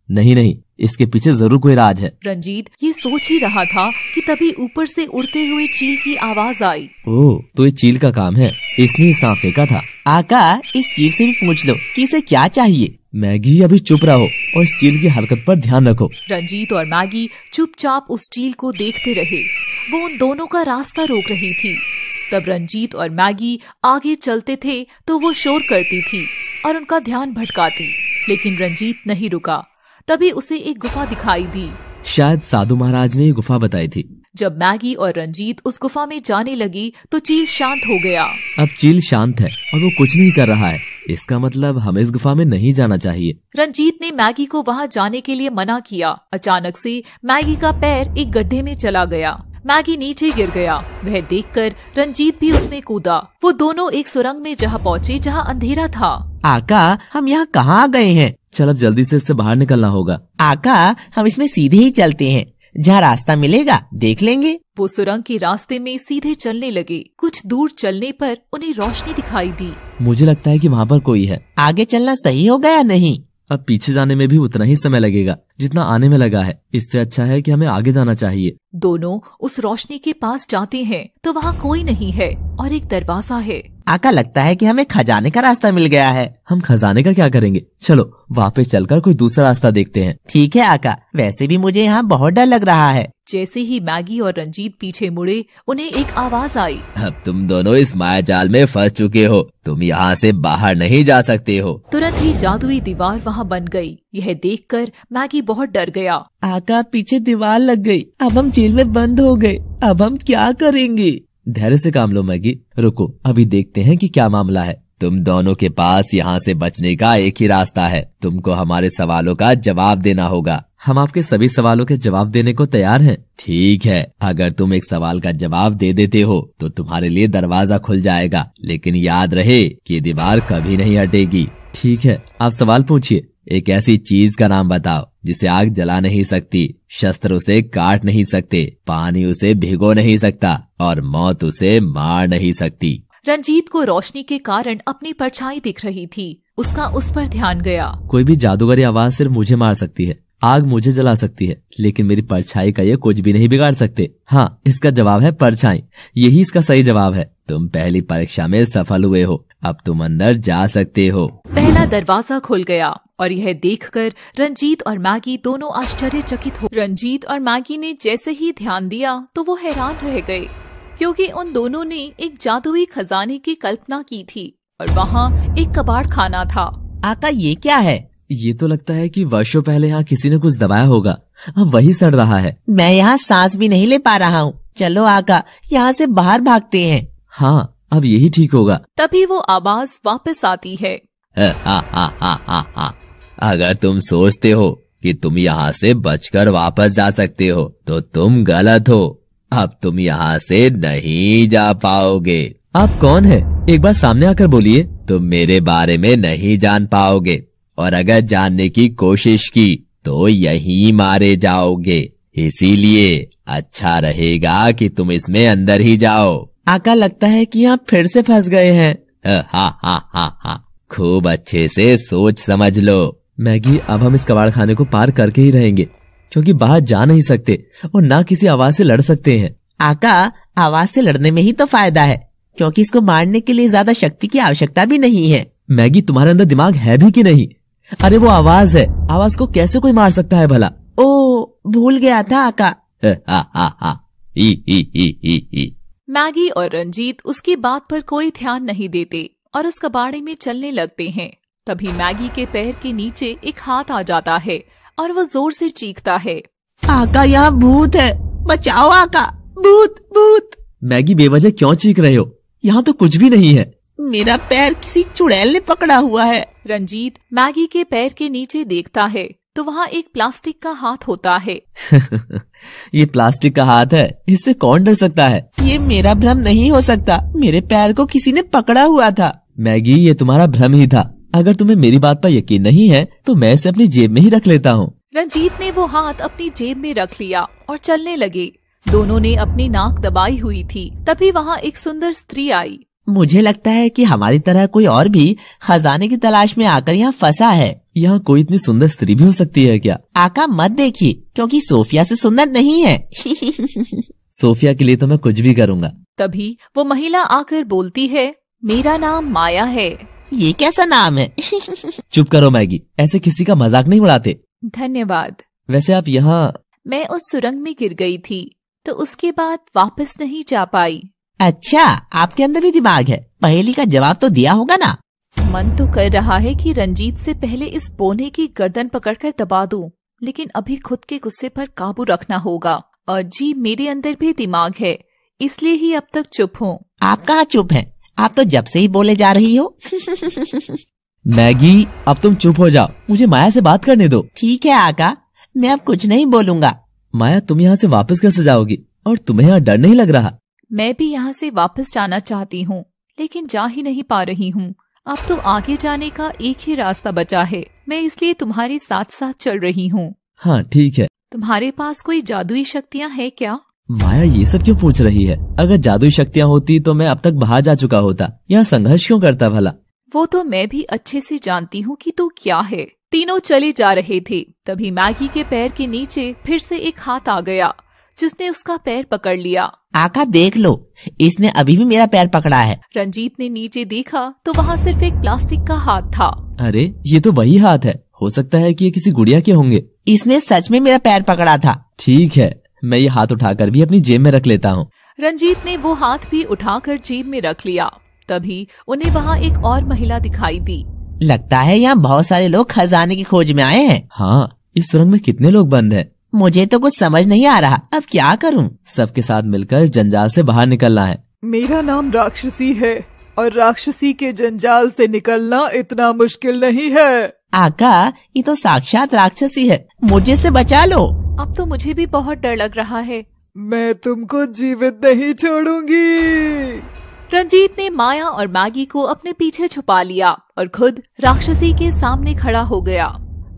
नहीं, इसके पीछे जरूर कोई राज है। रंजीत ये सोच ही रहा था कि तभी ऊपर से उड़ते हुए चील की आवाज आई। ओह, तो ये चील का काम है, इसने ही सांप फेंका था। आका, इस चील से भी पूछ लो कि इसे क्या चाहिए। मैगी अभी चुप रहो और इस चील की हरकत पर ध्यान रखो। रंजीत और मैगी चुपचाप उस चील को देखते रहे। वो उन दोनों का रास्ता रोक रही थी। तब रंजीत और मैगी आगे चलते थे तो वो शोर करती थी और उनका ध्यान भटकाती, लेकिन रंजीत नहीं रुका। तभी उसे एक गुफा दिखाई दी। शायद साधु महाराज ने ये गुफा बताई थी। जब मैगी और रंजीत उस गुफा में जाने लगी तो चील शांत हो गया। अब चील शांत है और वो कुछ नहीं कर रहा है, इसका मतलब हमें इस गुफा में नहीं जाना चाहिए। रंजीत ने मैगी को वहाँ जाने के लिए मना किया। अचानक से मैगी का पैर एक गड्ढे में चला गया। मैगी नीचे गिर गया। वह देखकर रंजीत भी उसमें कूदा। वो दोनों एक सुरंग में जहाँ पहुँचे जहाँ अंधेरा था। आका, हम यहाँ कहाँ आ गए हैं? चल अब जल्दी से इससे बाहर निकलना होगा। आका, हम इसमें सीधे ही चलते हैं, जहाँ रास्ता मिलेगा देख लेंगे। वो सुरंग के रास्ते में सीधे चलने लगे। कुछ दूर चलने पर उन्हें रोशनी दिखाई दी। मुझे लगता है कि वहाँ पर कोई है। आगे चलना सही होगा या नहीं? अब पीछे जाने में भी उतना ही समय लगेगा जितना आने में लगा है। इससे अच्छा है कि हमें आगे जाना चाहिए। दोनों उस रोशनी के पास जाते हैं तो वहाँ कोई नहीं है और एक दरवाजा है। आका, लगता है कि हमें खजाने का रास्ता मिल गया है। हम खजाने का क्या करेंगे? चलो वापस चलकर कोई दूसरा रास्ता देखते हैं। ठीक है आका, वैसे भी मुझे यहाँ बहुत डर लग रहा है। जैसे ही मैगी और रंजीत पीछे मुड़े, उन्हें एक आवाज आई। अब तुम दोनों इस माया जाल में फंस चुके हो, तुम यहाँ से बाहर नहीं जा सकते हो। तुरंत ही जादुई दीवार वहाँ बन गई। यह देखकर मैगी बहुत डर गया। आका, पीछे दीवार लग गई, अब हम जेल में बंद हो गए, अब हम क्या करेंगे? धैर्य से काम लो मैगी, रुको अभी देखते हैं कि क्या मामला है। तुम दोनों के पास यहाँ से बचने का एक ही रास्ता है। तुमको हमारे सवालों का जवाब देना होगा। हम आपके सभी सवालों के जवाब देने को तैयार हैं। ठीक है, अगर तुम एक सवाल का जवाब दे देते हो तो तुम्हारे लिए दरवाजा खुल जाएगा, लेकिन याद रहे कि ये दीवार कभी नहीं हटेगी। ठीक है, आप सवाल पूछिए। एक ऐसी चीज का नाम बताओ जिसे आग जला नहीं सकती, शस्त्र उसे काट नहीं सकते, पानी उसे भिगो नहीं सकता और मौत उसे मार नहीं सकती। रंजीत को रोशनी के कारण अपनी परछाई दिख रही थी। उसका उस पर ध्यान गया। कोई भी जादूगरी आवाज सिर्फ मुझे मार सकती है, आग मुझे जला सकती है, लेकिन मेरी परछाई का ये कुछ भी नहीं बिगाड़ सकते। हाँ, इसका जवाब है परछाई। यही इसका सही जवाब है। तुम पहली परीक्षा में सफल हुए हो, अब तुम अंदर जा सकते हो। पहला दरवाजा खुल गया और यह देखकर रंजीत और मैगी दोनों आश्चर्यचकित हो। रंजीत और मैगी ने जैसे ही ध्यान दिया तो वो हैरान रह गए, क्योंकि उन दोनों ने एक जादुई खजाने की कल्पना की थी और वहाँ एक कबाड़ खाना था। आका, ये क्या है? ये तो लगता है कि वर्षों पहले यहाँ किसी ने कुछ दबाया होगा, अब वही सड़ रहा है। मैं यहाँ सांस भी नहीं ले पा रहा हूँ। चलो आका, यहाँ से बाहर भागते हैं। हाँ, अब यही ठीक होगा। तभी वो आवाज वापस आती है। अगर तुम सोचते हो कि तुम यहाँ से बचकर वापस जा सकते हो तो तुम गलत हो। अब तुम यहाँ से नहीं जा पाओगे। आप कौन है? एक बार सामने आकर बोलिए। तुम मेरे बारे में नहीं जान पाओगे और अगर जानने की कोशिश की तो यहीं मारे जाओगे। इसीलिए अच्छा रहेगा कि तुम इसमें अंदर ही जाओ। आका, लगता है कि यहाँ फिर से फंस गए हैं। हा, खूब अच्छे से सोच समझ लो। मैगी, अब हम इस कबाड़ खाने को पार करके ही रहेंगे, क्योंकि बाहर जा नहीं सकते और ना किसी आवाज से लड़ सकते हैं। आका, आवाज से लड़ने में ही तो फायदा है, क्योंकि इसको मारने के लिए ज्यादा शक्ति की आवश्यकता भी नहीं है। मैगी, तुम्हारे अंदर दिमाग है भी कि नहीं? अरे वो आवाज है, आवाज को कैसे कोई मार सकता है भला? ओ, भूल गया था आका। मैगी और रंजीत उसकी बात पर कोई ध्यान नहीं देते और उस कबाड़े में चलने लगते हैं। तभी मैगी के पैर के नीचे एक हाथ आ जाता है और वो जोर से चीखता है। आका, यहाँ भूत है, बचाओ आका, भूत भूत। मैगी, बेवजह क्यों चीख रहे हो? यहाँ तो कुछ भी नहीं है। मेरा पैर किसी चुड़ैल ने पकड़ा हुआ है। रंजीत मैगी के पैर के नीचे देखता है तो वहाँ एक प्लास्टिक का हाथ होता है। ये प्लास्टिक का हाथ है, इससे कौन डर सकता है? ये मेरा भ्रम नहीं हो सकता, मेरे पैर को किसी ने पकड़ा हुआ था। मैगी, ये तुम्हारा भ्रम ही था। अगर तुम्हें मेरी बात पर यकीन नहीं है तो मैं इसे अपनी जेब में ही रख लेता हूँ। रंजीत ने वो हाथ अपनी जेब में रख लिया और चलने लगे। दोनों ने अपनी नाक दबाई हुई थी। तभी वहाँ एक सुंदर स्त्री आई। मुझे लगता है कि हमारी तरह कोई और भी खजाने की तलाश में आकर यहाँ फंसा है। यहाँ कोई इतनी सुंदर स्त्री भी हो सकती है क्या? आका मत देखिए, क्योंकि सोफिया से सुंदर नहीं है। सोफिया के लिए तो मैं कुछ भी करूँगा। तभी वो महिला आकर बोलती है, मेरा नाम माया है। ये कैसा नाम है? चुप करो मैगी, ऐसे किसी का मजाक नहीं उड़ाते। धन्यवाद। वैसे आप यहाँ? मैं उस सुरंग में गिर गई थी, तो उसके बाद वापस नहीं जा पाई। अच्छा, आपके अंदर भी दिमाग है। पहेली का जवाब तो दिया होगा ना? मन तो कर रहा है कि रंजीत से पहले इस बोने की गर्दन पकड़कर दबा दूं, लेकिन अभी खुद के गुस्से पर काबू रखना होगा। और जी, मेरे अंदर भी दिमाग है, इसलिए ही अब तक चुप हूँ। आप कहाँ चुप हैं? आप तो जब से ही बोले जा रही हो। मैगी, अब तुम चुप हो जाओ, मुझे माया से बात करने दो। ठीक है आका, मैं अब कुछ नहीं बोलूँगा। माया, तुम यहाँ से वापस कैसे जाओगी? और तुम्हें यहाँ डर नहीं लग रहा? मैं भी यहाँ से वापस जाना चाहती हूँ, लेकिन जा ही नहीं पा रही हूँ। अब तो आगे जाने का एक ही रास्ता बचा है, मैं इसलिए तुम्हारे साथ साथ चल रही हूँ। हाँ ठीक है। तुम्हारे पास कोई जादुई शक्तियाँ है क्या? माया ये सब क्यों पूछ रही है? अगर जादुई शक्तियाँ होती तो मैं अब तक बाहर जा चुका होता। यहाँ संघर्ष क्यों करता भला? वो तो मैं भी अच्छे से जानती हूँ कि तू क्या है। तीनों चले जा रहे थे, तभी मैगी के पैर के नीचे फिर से एक हाथ आ गया, जिसने उसका पैर पकड़ लिया। आका देख लो, इसने अभी भी मेरा पैर पकड़ा है। रंजीत ने नीचे देखा तो वहाँ सिर्फ एक प्लास्टिक का हाथ था। अरे ये तो वही हाथ है, हो सकता है कि ये किसी गुड़िया के होंगे। इसने सच में मेरा पैर पकड़ा था। ठीक है, मैं ये हाथ उठाकर भी अपनी जेब में रख लेता हूँ। रंजीत ने वो हाथ भी उठाकर जेब में रख लिया। तभी उन्हें वहाँ एक और महिला दिखाई दी। लगता है यहाँ बहुत सारे लोग खजाने की खोज में आए हैं। हाँ, इस सुरंग में कितने लोग बंद हैं? मुझे तो कुछ समझ नहीं आ रहा, अब क्या करूं? सबके साथ मिलकर जंजाल से बाहर निकलना है। मेरा नाम राक्षसी है और राक्षसी के जंजाल से निकलना इतना मुश्किल नहीं है। आका, ये तो साक्षात राक्षसी है, मुझे से बचा लो। अब तो मुझे भी बहुत डर लग रहा है। मैं तुमको जीवित नहीं छोड़ूंगी। रंजीत ने माया और मैगी को अपने पीछे छुपा लिया और खुद राक्षसी के सामने खड़ा हो गया।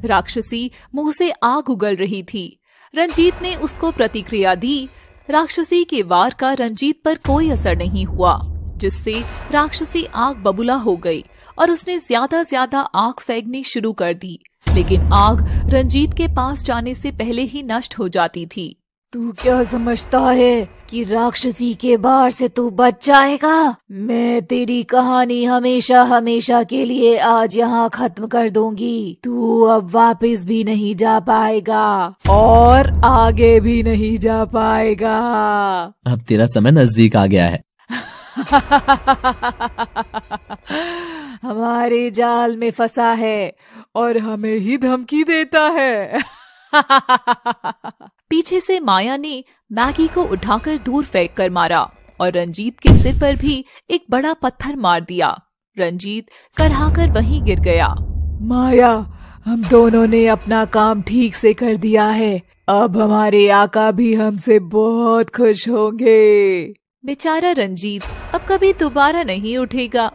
राक्षसी मुंह से आग उगल रही थी। रंजीत ने उसको प्रतिक्रिया दी। राक्षसी के वार का रंजीत पर कोई असर नहीं हुआ, जिससे राक्षसी आग बबूला हो गई और उसने ज्यादा आग फेंकनी शुरू कर दी, लेकिन आग रंजीत के पास जाने से पहले ही नष्ट हो जाती थी। तू क्या समझता है कि राक्षसी के वार से तू बच जाएगा? मैं तेरी कहानी हमेशा हमेशा के लिए आज यहाँ खत्म कर दूंगी। तू अब वापस भी नहीं जा पाएगा और आगे भी नहीं जा पाएगा। अब तेरा समय नजदीक आ गया है। हमारे जाल में फंसा है और हमें ही धमकी देता है। पीछे से माया ने मैगी को उठाकर दूर फेंक कर मारा और रंजीत के सिर पर भी एक बड़ा पत्थर मार दिया। रंजीत करहाकर वहीं गिर गया। माया, हम दोनों ने अपना काम ठीक से कर दिया है। अब हमारे आका भी हमसे बहुत खुश होंगे। बेचारा रंजीत अब कभी दोबारा नहीं उठेगा।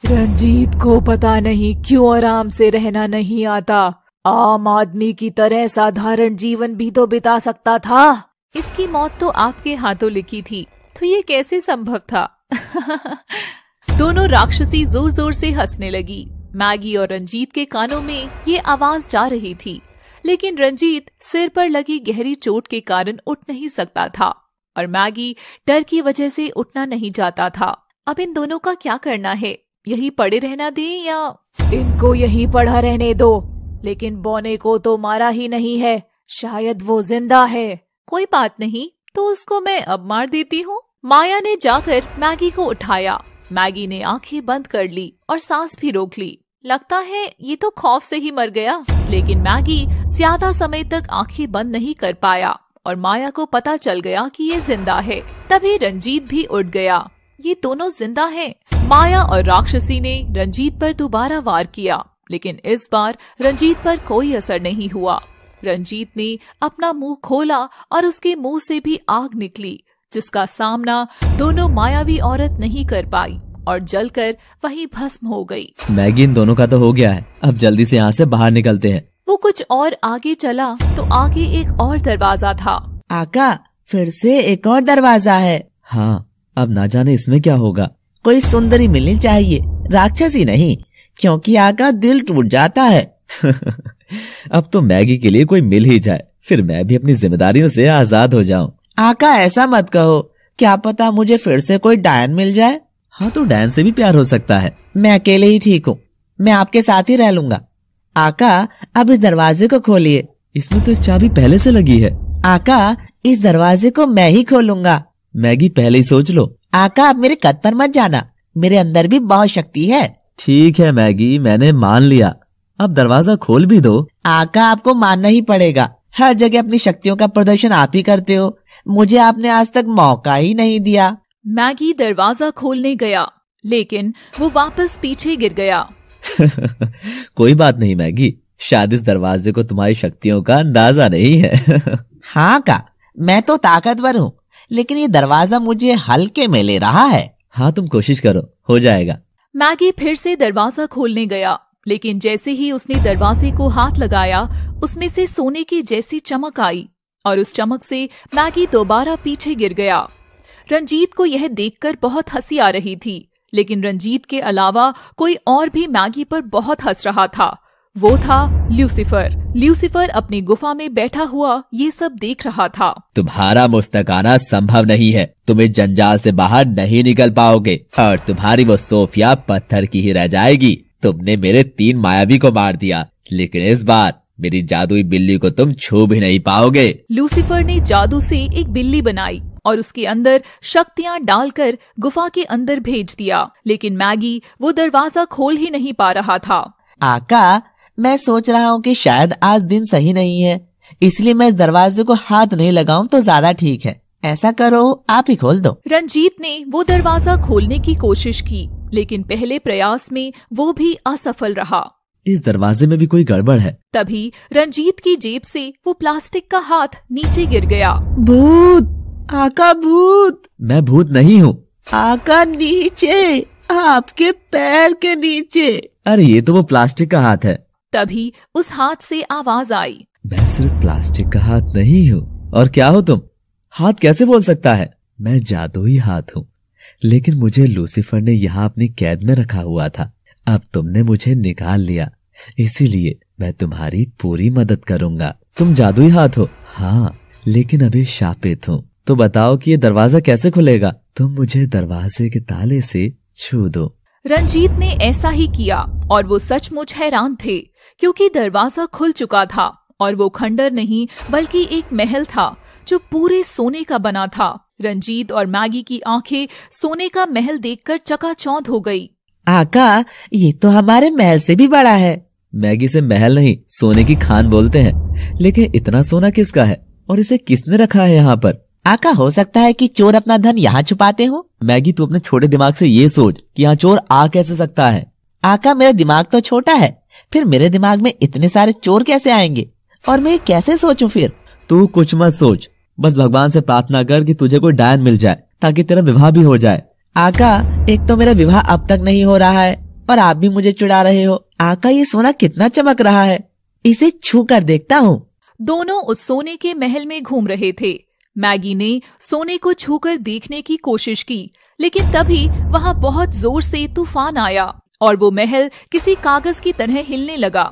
रंजीत को पता नहीं क्यों आराम से रहना नहीं आता। आम आदमी की तरह साधारण जीवन भी तो बिता सकता था। इसकी मौत तो आपके हाथों लिखी थी, तो ये कैसे संभव था? दोनों राक्षसी जोर जोर से हंसने लगी। मैगी और रंजीत के कानों में ये आवाज जा रही थी, लेकिन रंजीत सिर पर लगी गहरी चोट के कारण उठ नहीं सकता था और मैगी डर की वजह से उठना नहीं चाहता था। अब इन दोनों का क्या करना है? यही पड़े रहना दें या इनको यही पड़ा रहने दो? लेकिन बोने को तो मारा ही नहीं है, शायद वो जिंदा है। कोई बात नहीं, तो उसको मैं अब मार देती हूँ। माया ने जाकर मैगी को उठाया। मैगी ने आंखें बंद कर ली और सांस भी रोक ली। लगता है ये तो खौफ से ही मर गया, लेकिन मैगी ज्यादा समय तक आंखें बंद नहीं कर पाया और माया को पता चल गया कि ये जिंदा है। तभी रंजीत भी उठ गया। ये दोनों जिंदा हैं। माया और राक्षसी ने रंजीत पर दोबारा वार किया, लेकिन इस बार रंजीत पर कोई असर नहीं हुआ। रंजीत ने अपना मुंह खोला और उसके मुंह से भी आग निकली, जिसका सामना दोनों मायावी औरत नहीं कर पाई और जलकर वहीं भस्म हो गई। मैगी, इन दोनों का तो हो गया है, अब जल्दी से यहाँ से बाहर निकलते हैं। वो कुछ और आगे चला तो आगे एक और दरवाजा था। आका, फिर से एक और दरवाजा है। हाँ, अब ना जाने इसमें क्या होगा। कोई सुंदरी मिलनी चाहिए, राक्षसी नहीं। क्योंकि आका दिल टूट जाता है। अब तो मैगी के लिए कोई मिल ही जाए, फिर मैं भी अपनी जिम्मेदारियों से आजाद हो जाऊं। आका ऐसा मत कहो, क्या पता मुझे फिर से कोई डायन मिल जाए। हाँ, तो डायन से भी प्यार हो सकता है। मैं अकेले ही ठीक हूँ, मैं आपके साथ ही रह लूंगा। आका अब इस दरवाजे को खोलिए। इसमें तो एक चाबी पहले से लगी है। आका इस दरवाजे को मैं ही खोलूंगा। मैगी पहले ही सोच लो। आका आप मेरे कद पर मत जाना, मेरे अंदर भी बहुत शक्ति है। ठीक है मैगी, मैंने मान लिया, अब दरवाजा खोल भी दो। आका आपको मानना ही पड़ेगा, हर जगह अपनी शक्तियों का प्रदर्शन आप ही करते हो, मुझे आपने आज तक मौका ही नहीं दिया। मैगी दरवाजा खोलने गया, लेकिन वो वापस पीछे गिर गया। कोई बात नहीं मैगी, शायद इस दरवाजे को तुम्हारी शक्तियों का अंदाजा नहीं है। हाँ का, मैं तो ताकतवर हूँ, लेकिन ये दरवाजा मुझे हल्के में ले रहा है। हाँ, तुम कोशिश करो, हो जाएगा। मैगी फिर से दरवाजा खोलने गया, लेकिन जैसे ही उसने दरवाजे को हाथ लगाया, उसमें से सोने की जैसी चमक आई और उस चमक से मैगी दोबारा पीछे गिर गया। रंजीत को यह देखकर बहुत हंसी आ रही थी, लेकिन रंजीत के अलावा कोई और भी मैगी पर बहुत हंस रहा था। वो था ल्यूसीफर। ल्यूसीफर अपनी गुफा में बैठा हुआ ये सब देख रहा था। तुम्हारा मुस्तक आना संभव नहीं है, तुम इस जंजाल से बाहर नहीं निकल पाओगे और तुम्हारी वो सोफिया पत्थर की ही रह जाएगी। तुमने मेरे 3 मायावी को मार दिया, लेकिन इस बार मेरी जादुई बिल्ली को तुम छू भी नहीं पाओगे। लूसीफर ने जादू से एक बिल्ली बनाई और उसके अंदर शक्तियां डालकर गुफा के अंदर भेज दिया, लेकिन मैगी वो दरवाजा खोल ही नहीं पा रहा था। आका, मैं सोच रहा हूँ कि शायद आज दिन सही नहीं है, इसलिए मैं इस दरवाजे को हाथ नहीं लगाऊं तो ज्यादा ठीक है। ऐसा करो, आप ही खोल दो। रंजीत ने वो दरवाजा खोलने की कोशिश की, लेकिन पहले प्रयास में वो भी असफल रहा। इस दरवाजे में भी कोई गड़बड़ है। तभी रंजीत की जेब से वो प्लास्टिक का हाथ नीचे गिर गया। भूत! आका भूत! मैं भूत नहीं हूँ। आका नीचे, आपके पैर के नीचे। अरे ये तो वो प्लास्टिक का हाथ है। तभी उस हाथ से आवाज आई, मैं सिर्फ प्लास्टिक का हाथ नहीं हूँ। और क्या हो तुम? हाथ कैसे बोल सकता है? मैं जादुई हाथ हूँ, लेकिन मुझे लूसीफर ने यहाँ अपनी कैद में रखा हुआ था। अब तुमने मुझे निकाल लिया, इसीलिए मैं तुम्हारी पूरी मदद करूंगा। तुम जादुई हाथ हो? हाँ, लेकिन अभी शापित हूँ। तो बताओ कि ये दरवाजा कैसे खुलेगा? तुम मुझे दरवाजे के ताले से छू दो। रंजीत ने ऐसा ही किया और वो सचमुच हैरान थे, क्योंकि दरवाजा खुल चुका था और वो खंडर नहीं बल्कि एक महल था जो पूरे सोने का बना था। रंजीत और मैगी की आंखें सोने का महल देखकर चकाचौंध हो गई। आका, ये तो हमारे महल से भी बड़ा है। मैगी से महल नहीं, सोने की खान बोलते हैं। लेकिन इतना सोना किसका है और इसे किसने रखा है यहाँ पर? आका, हो सकता है कि चोर अपना धन यहाँ छुपाते हो। मैगी, तू अपने छोटे दिमाग से ये सोच कि यहाँ चोर आ कैसे सकता है। आका, मेरा दिमाग तो छोटा है, फिर मेरे दिमाग में इतने सारे चोर कैसे आएंगे और मैं कैसे सोचूं फिर? तू कुछ मत सोच, बस भगवान से प्रार्थना कर कि तुझे कोई डायन मिल जाए ताकि तेरा विवाह भी हो जाए। आका, एक तो मेरा विवाह अब तक नहीं हो रहा है और आप भी मुझे चिढ़ा रहे हो। आका, ये सोना कितना चमक रहा है, इसे छू कर देखता हूँ। दोनों उस सोने के महल में घूम रहे थे। मैगी ने सोने को छूकर देखने की कोशिश की, लेकिन तभी वहाँ बहुत जोर से तूफान आया और वो महल किसी कागज की तरह हिलने लगा।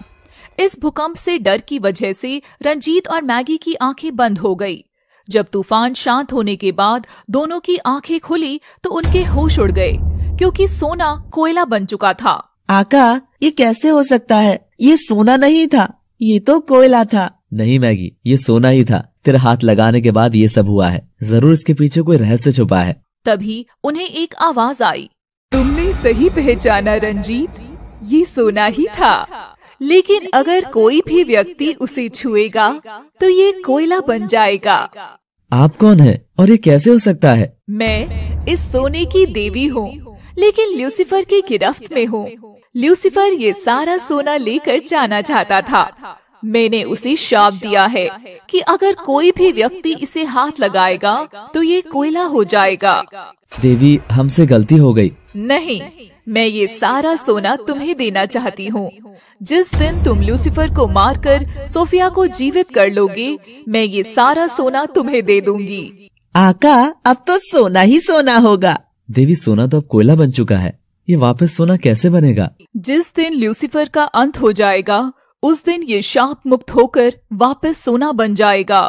इस भूकंप से डर की वजह से रंजीत और मैगी की आंखें बंद हो गई। जब तूफान शांत होने के बाद दोनों की आंखें खुली तो उनके होश उड़ गए, क्योंकि सोना कोयला बन चुका था। आका, ये कैसे हो सकता है? ये सोना नहीं था, ये तो कोयला था। नहीं मैगी, ये सोना ही था। तेरे हाथ लगाने के बाद ये सब हुआ है। जरूर इसके पीछे कोई रहस्य छुपा है। तभी उन्हें एक आवाज आई, तुमने सही पहचाना रंजीत, ये सोना ही था, लेकिन अगर कोई भी व्यक्ति उसे छुएगा तो ये कोयला बन जाएगा। आप कौन है और ये कैसे हो सकता है? मैं इस सोने की देवी हूँ, लेकिन ल्यूसीफर की गिरफ्त में हूँ। ल्यूसीफर ये सारा सोना लेकर जाना चाहता था। मैंने उसे श्राप दिया है कि अगर कोई भी व्यक्ति इसे हाथ लगाएगा तो ये कोयला हो जाएगा। देवी, हमसे गलती हो गई। नहीं, मैं ये सारा सोना तुम्हें देना चाहती हूँ। जिस दिन तुम लूसीफर को मारकर सोफिया को जीवित कर लोगे, मैं ये सारा सोना तुम्हें दे दूंगी। आका, अब तो सोना ही सोना होगा। देवी, सोना तो अब कोयला बन चुका है, ये वापस सोना कैसे बनेगा? जिस दिन ल्यूसीफर का अंत हो जाएगा उस दिन ये शाप मुक्त होकर वापस सोना बन जाएगा।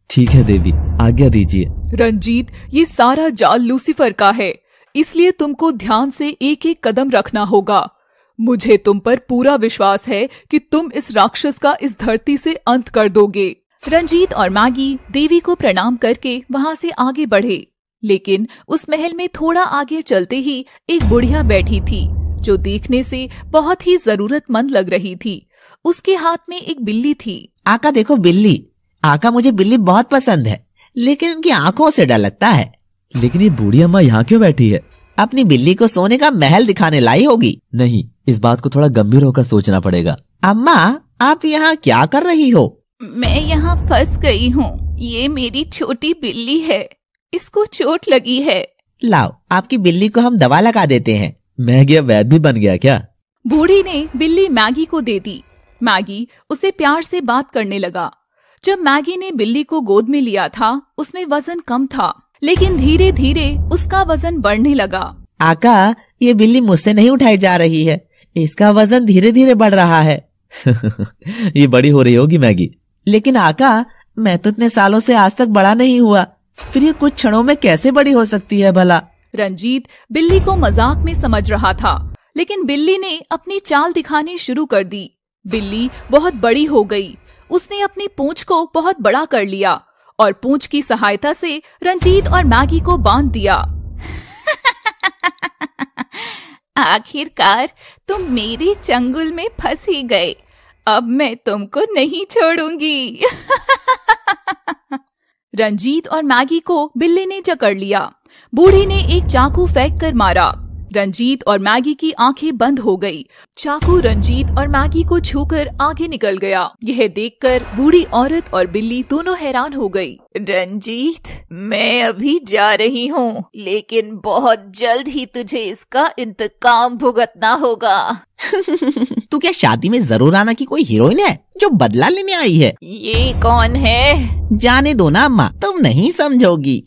ठीक है देवी, आज्ञा दीजिए। रंजीत, ये सारा जाल लूसीफर का है, इसलिए तुमको ध्यान से एक एक कदम रखना होगा। मुझे तुम पर पूरा विश्वास है कि तुम इस राक्षस का इस धरती से अंत कर दोगे। रंजीत और मैगी देवी को प्रणाम करके वहाँ से आगे बढ़े, लेकिन उस महल में थोड़ा आगे चलते ही एक बुढ़िया बैठी थी जो देखने से बहुत ही जरूरतमंद लग रही थी। उसके हाथ में एक बिल्ली थी। आका देखो बिल्ली। आका मुझे बिल्ली बहुत पसंद है, लेकिन इनकी आंखों से डर लगता है। लेकिन ये बूढ़ी अम्मा यहाँ क्यों बैठी है? अपनी बिल्ली को सोने का महल दिखाने लाई होगी। नहीं, इस बात को थोड़ा गंभीर होकर सोचना पड़ेगा। अम्मा, आप यहाँ क्या कर रही हो? मैं यहाँ फंस गई हूँ। ये मेरी छोटी बिल्ली है, इसको चोट लगी है। लाओ, आपकी बिल्ली को हम दवा लगा देते हैं। मैगी अब वैद्य भी बन गया क्या? बूढ़ी ने बिल्ली मैगी को दे दी। मैगी उसे प्यार से बात करने लगा। जब मैगी ने बिल्ली को गोद में लिया था उसमें वजन कम था, लेकिन धीरे धीरे उसका वजन बढ़ने लगा। आका, ये बिल्ली मुझसे नहीं उठाई जा रही है, इसका वजन धीरे धीरे बढ़ रहा है। ये बड़ी हो रही होगी मैगी। लेकिन आका, मैं तो इतने सालों से आज तक बड़ा नहीं हुआ, फिर ये कुछ क्षणों में कैसे बड़ी हो सकती है भला? रंजीत बिल्ली को मजाक में समझ रहा था, लेकिन बिल्ली ने अपनी चाल दिखानी शुरू कर दी। बिल्ली बहुत बड़ी हो गई। उसने अपनी पूंछ को बहुत बड़ा कर लिया और पूंछ की सहायता से रंजीत और मैगी को बांध दिया। आखिरकार तुम मेरे चंगुल में फंस ही गए। अब मैं तुमको नहीं छोड़ूंगी। रंजीत और मैगी को बिल्ली ने जकड़ लिया। बूढ़ी ने एक चाकू फेंक कर मारा। रंजीत और मैगी की आंखें बंद हो गई। चाकू रंजीत और मैगी को छूकर आगे निकल गया। यह देखकर बूढ़ी औरत और बिल्ली दोनों हैरान हो गई। रंजीत, मैं अभी जा रही हूँ, लेकिन बहुत जल्द ही तुझे इसका इंतकाम भुगतना होगा। तू क्या शादी में जरूर आना की कोई हीरोइन है जो बदला लेने आई है? ये कौन है? जाने दो ना अम्मा, तुम नहीं समझोगी।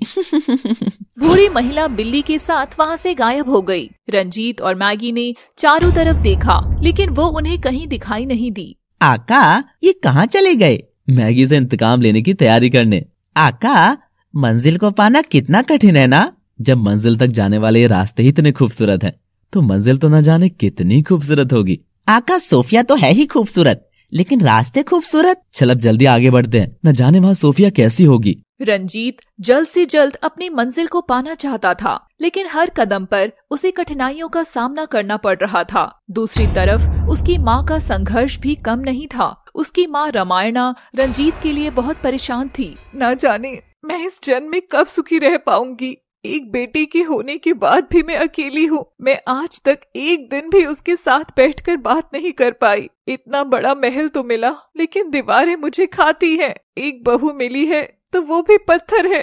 बूढ़ी महिला बिल्ली के साथ वहाँ से गायब हो गई। रंजीत और मैगी ने चारों तरफ देखा, लेकिन वो उन्हें कहीं दिखाई नहीं दी। आका, ये कहाँ चले गए? मैगी से इंतकाम लेने की तैयारी करने। आका, मंजिल को पाना कितना कठिन है ना? जब मंजिल तक जाने वाले ये रास्ते ही इतने खूबसूरत हैं, तो मंजिल तो न जाने कितनी खूबसूरत होगी। आका, सोफिया तो है ही खूबसूरत, लेकिन रास्ते खूबसूरत। चल अब जल्दी आगे बढ़ते हैं, न जाने वहाँ सोफिया कैसी होगी। रंजीत जल्द से जल्द अपनी मंजिल को पाना चाहता था, लेकिन हर कदम पर उसे कठिनाइयों का सामना करना पड़ रहा था। दूसरी तरफ उसकी माँ का संघर्ष भी कम नहीं था। उसकी माँ रामायणा रंजीत के लिए बहुत परेशान थी। न जाने मैं इस जन्म में कब सुखी रह पाऊंगी। एक बेटे के होने के बाद भी मैं अकेली हूँ। मैं आज तक एक दिन भी उसके साथ बैठकर बात नहीं कर पाई। इतना बड़ा महल तो मिला, लेकिन दीवारें मुझे खाती हैं। एक बहू मिली है तो वो भी पत्थर है।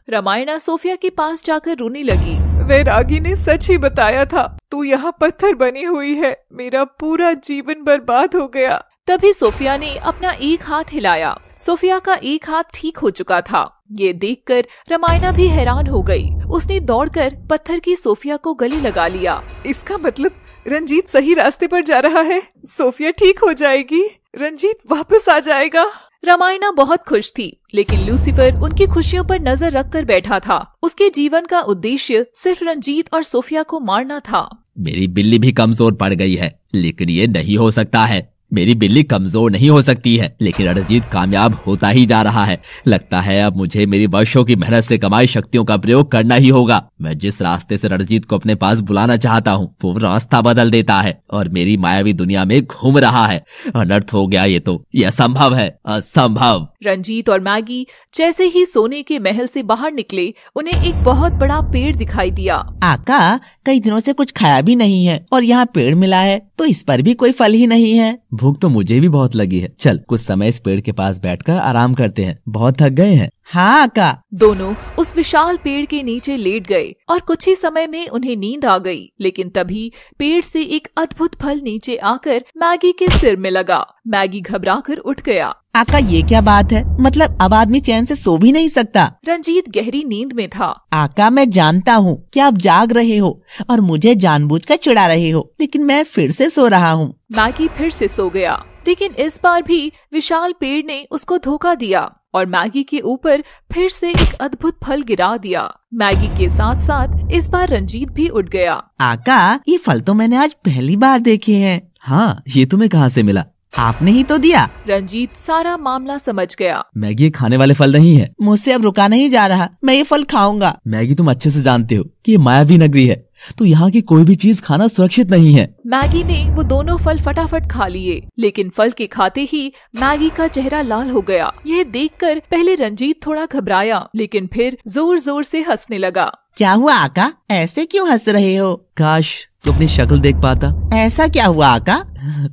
रामायणा सोफिया के पास जाकर रोने लगी। वैरागी ने सच ही बताया था, तू यहाँ पत्थर बनी हुई है। मेरा पूरा जीवन बर्बाद हो गया। तभी सोफिया ने अपना एक हाथ हिलाया। सोफिया का एक हाथ ठीक हो चुका था। ये देखकर रामायणा भी हैरान हो गई। उसने दौड़कर पत्थर की सोफिया को गले लगा लिया। इसका मतलब रंजीत सही रास्ते पर जा रहा है। सोफिया ठीक हो जाएगी, रंजीत वापस आ जाएगा। रामायणा बहुत खुश थी, लेकिन लूसीफर उनकी खुशियों पर नजर रखकर बैठा था। उसके जीवन का उद्देश्य सिर्फ रंजीत और सोफिया को मारना था। मेरी बिल्ली भी कमजोर पड़ गई है, लेकिन ये नहीं हो सकता है। मेरी बिल्ली कमजोर नहीं हो सकती है, लेकिन रणजीत कामयाब होता ही जा रहा है। लगता है अब मुझे मेरी वर्षों की मेहनत से कमाई शक्तियों का प्रयोग करना ही होगा। मैं जिस रास्ते से रणजीत को अपने पास बुलाना चाहता हूँ, वो रास्ता बदल देता है और मेरी मायावी दुनिया में घूम रहा है। अनर्थ हो गया ये तो। ये असंभव है, असंभव। रंजीत और मैगी जैसे ही सोने के महल से बाहर निकले, उन्हें एक बहुत बड़ा पेड़ दिखाई दिया। आका, कई दिनों से कुछ खाया भी नहीं है और यहाँ पेड़ मिला है तो इस पर भी कोई फल ही नहीं है। भूख तो मुझे भी बहुत लगी है। चल कुछ समय इस पेड़ के पास बैठकर आराम करते हैं, बहुत थक गए हैं। हाँ आका। दोनों उस विशाल पेड़ के नीचे लेट गए और कुछ ही समय में उन्हें नींद आ गई। लेकिन तभी पेड़ से एक अद्भुत फल नीचे आकर मैगी के सिर में लगा। मैगी घबराकर उठ गया। आका ये क्या बात है, मतलब अब आदमी चैन से सो भी नहीं सकता। रंजीत गहरी नींद में था। आका मैं जानता हूँ कि आप जाग रहे हो और मुझे जानबूझकर चिढ़ा रहे हो, लेकिन मैं फिर से सो रहा हूँ। मैगी फिर से सो गया, लेकिन इस बार भी विशाल पेड़ ने उसको धोखा दिया और मैगी के ऊपर फिर से एक अद्भुत फल गिरा दिया। मैगी के साथ साथ इस बार रंजीत भी उठ गया। आका ये फल तो मैंने आज पहली बार देखे हैं। हाँ, ये तुम्हें कहाँ से मिला? आपने ही तो दिया। रंजीत सारा मामला समझ गया। मैगी खाने वाले फल नहीं है। मुझसे अब रुका नहीं जा रहा, मैं ये फल खाऊंगा। मैगी तुम अच्छे से जानते हो कि ये मायावी नगरी है, तो यहाँ की कोई भी चीज खाना सुरक्षित नहीं है। मैगी ने वो दोनों फल फटाफट खा लिए, लेकिन फल के खाते ही मैगी का चेहरा लाल हो गया। यह देखकर पहले रंजीत थोड़ा घबराया, लेकिन फिर जोर जोर से हंसने लगा। क्या हुआ आका, ऐसे क्यों हंस रहे हो? काश तो अपनी शक्ल देख पाता। ऐसा क्या हुआ आका?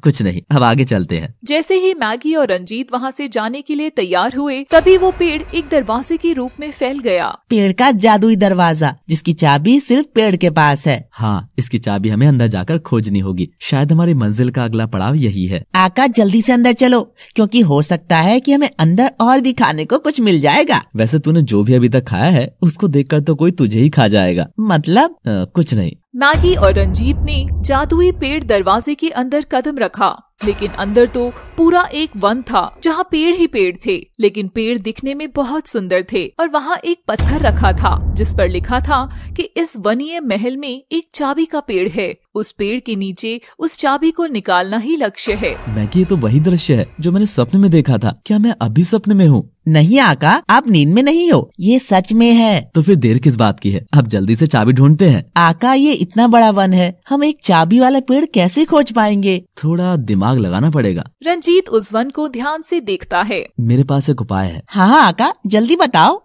कुछ नहीं, अब आगे चलते हैं। जैसे ही मैगी और रंजीत वहाँ से जाने के लिए तैयार हुए, तभी वो पेड़ एक दरवाजे के रूप में फैल गया। पेड़ का जादुई दरवाजा, जिसकी चाबी सिर्फ पेड़ के पास है। हाँ, इसकी चाबी हमें अंदर जाकर खोजनी होगी। शायद हमारी मंजिल का अगला पड़ाव यही है। आका जल्दी से अंदर चलो, क्योंकि हो सकता है कि हमें अंदर और भी खाने को कुछ मिल जाएगा। वैसे तूने जो भी अभी तक खाया है उसको देखकर तो कोई तुझे ही खा जाएगा। मतलब? कुछ नहीं। मैगी और रंजीत ने जादुई पेड़ दरवाजे के अंदर कदम रखा, लेकिन अंदर तो पूरा एक वन था जहाँ पेड़ ही पेड़ थे, लेकिन पेड़ दिखने में बहुत सुंदर थे। और वहाँ एक पत्थर रखा था जिस पर लिखा था कि इस वनीय महल में एक चाबी का पेड़ है। उस पेड़ के नीचे उस चाबी को निकालना ही लक्ष्य है। मैगी, ये तो वही दृश्य है जो मैंने सपने में देखा था। क्या मैं अभी सपने में हूँ? नहीं आका, आप नींद में नहीं हो, ये सच में है। तो फिर देर किस बात की है? अब जल्दी से चाबी ढूंढते हैं। आका ये इतना बड़ा वन है, हम एक चाबी वाला पेड़ कैसे खोज पाएंगे? थोड़ा दिमाग लगाना पड़ेगा। रंजीत उस वन को ध्यान से देखता है। मेरे पास एक उपाय है। हाँ आका जल्दी बताओ।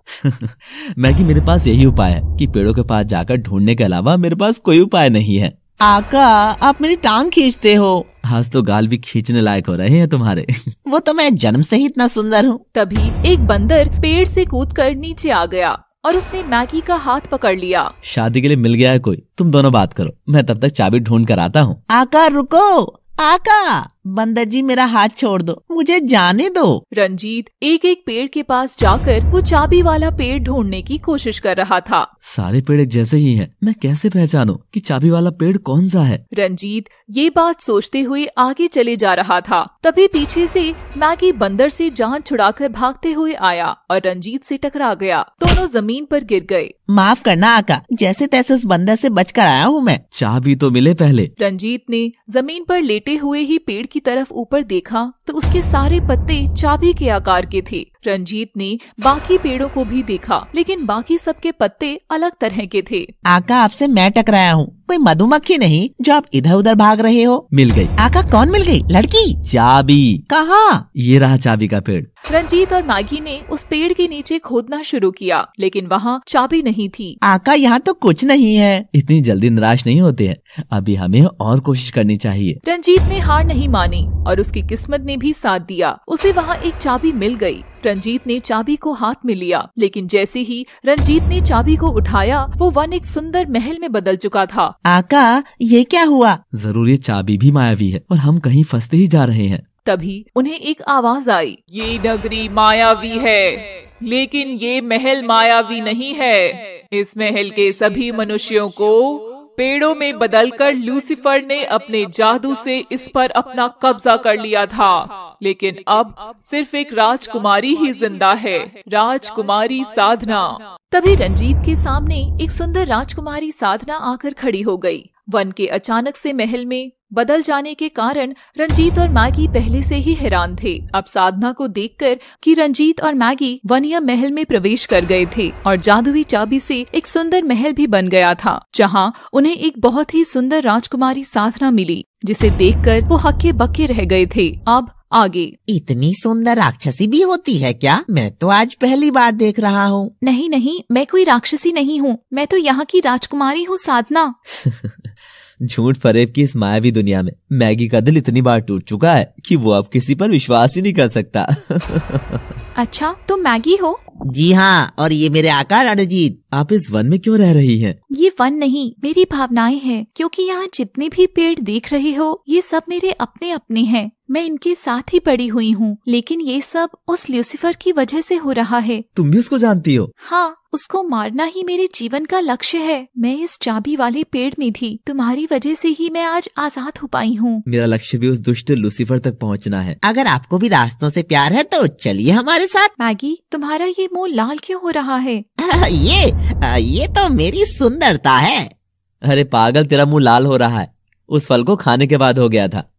मैगी, मेरे पास यही उपाय है कि पेड़ों के पास जाकर ढूंढने के अलावा मेरे पास कोई उपाय नहीं है। आका आप मेरी टांग खींचते हो। आज तो गाल भी खींचने लायक हो रहे हैं तुम्हारे। वो तो मैं जन्म से ही इतना सुंदर हूँ। तभी एक बंदर पेड़ से कूदकर नीचे आ गया और उसने मैगी का हाथ पकड़ लिया। शादी के लिए मिल गया है कोई, तुम दोनों बात करो, मैं तब तक चाबी ढूंढ कर आता हूँ। आका रुको, आका बंदर जी मेरा हाथ छोड़ दो, मुझे जाने दो। रंजीत एक एक पेड़ के पास जाकर वो चाबी वाला पेड़ ढूंढने की कोशिश कर रहा था। सारे पेड़ एक जैसे ही हैं, मैं कैसे पहचानूं कि चाबी वाला पेड़ कौन सा है? रंजीत ये बात सोचते हुए आगे चले जा रहा था। तभी पीछे से मैगी बंदर से जान छुड़ाकर भागते हुए आया और रंजीत से टकरा गया। दोनों जमीन पर गिर गए। माफ करना आका, जैसे तैसे उस बंदर से बचकर आया हूँ मैं। चाबी तो मिले पहले। रंजीत ने जमीन पर लेटे हुए ही पेड़ की तरफ ऊपर देखा तो उसके सारे पत्ते चाबी के आकार के थे। रंजीत ने बाकी पेड़ों को भी देखा, लेकिन बाकी सबके पत्ते अलग तरह के थे। आका आपसे मैं टकराया हूँ, कोई मधुमक्खी नहीं जो आप इधर उधर भाग रहे हो। मिल गई। आका कौन मिल गई? लड़की? चाबी। कहाँ? ये रहा चाबी का पेड़। रंजीत और मैगी ने उस पेड़ के नीचे खोदना शुरू किया, लेकिन वहाँ चाबी नहीं थी। आका यहाँ तो कुछ नहीं है। इतनी जल्दी निराश नहीं होते हैं, अभी हमें और कोशिश करनी चाहिए। रंजीत ने हार नहीं मानी और उसकी किस्मत ने भी साथ दिया। उसे वहाँ एक चाबी मिल गई। रंजीत ने चाबी को हाथ में लिया, लेकिन जैसे ही रंजीत ने चाबी को उठाया वो वन एक सुंदर महल में बदल चुका था। आका ये क्या हुआ? जरूर ये चाबी भी मायावी है और हम कहीं फंसते ही जा रहे हैं। तभी उन्हें एक आवाज आई। ये नगरी मायावी है, लेकिन ये महल मायावी नहीं है। इस महल के सभी मनुष्यों को पेड़ों में बदलकर लूसीफर ने अपने जादू से इस पर अपना कब्जा कर लिया था, लेकिन अब सिर्फ एक राजकुमारी ही जिंदा है, राजकुमारी साधना। तभी रंजीत के सामने एक सुंदर राजकुमारी साधना आकर खड़ी हो गई। वन के अचानक से महल में बदल जाने के कारण रंजीत और मैगी पहले से ही हैरान थे। अब साधना को देखकर कि रंजीत और मैगी वनीय महल में प्रवेश कर गए थे और जादुई चाबी से एक सुंदर महल भी बन गया था, जहां उन्हें एक बहुत ही सुंदर राजकुमारी साधना मिली, जिसे देखकर वो हक्के बक्के रह गए थे। अब आगे। इतनी सुंदर राक्षसी भी होती है क्या? मैं तो आज पहली बार देख रहा हूँ। नहीं नहीं, मैं कोई राक्षसी नहीं हूँ, मैं तो यहाँ की राजकुमारी हूँ साधना। झूठ फरेब की इस मायावी दुनिया में मैगी का दिल इतनी बार टूट चुका है कि वो अब किसी पर विश्वास ही नहीं कर सकता। अच्छा, तुम मैगी हो? जी हाँ, और ये मेरे आका रणजीत। आप इस वन में क्यों रह रही हैं? ये वन नहीं, मेरी भावनाएं हैं, क्योंकि यहाँ जितने भी पेड़ देख रहे हो ये सब मेरे अपने अपने हैं। मैं इनके साथ ही बड़ी हुई हूँ, लेकिन ये सब उस ल्यूसीफर की वजह से हो रहा है। तुम भी उसको जानती हो? हाँ, उसको मारना ही मेरे जीवन का लक्ष्य है। मैं इस चाबी वाले पेड़ में थी, तुम्हारी वजह से ही मैं आज आजाद हो पाई हूँ। मेरा लक्ष्य भी उस दुष्ट लूसीफर तक पहुँचना है। अगर आपको भी रास्तों से प्यार है तो चलिए हमारे साथ। मैगी, तुम्हारा ये मुंह लाल क्यों हो रहा है? ये तो मेरी सुंदरता है। अरे पागल, तेरा मुंह लाल हो रहा है, उस फल को खाने के बाद हो गया था।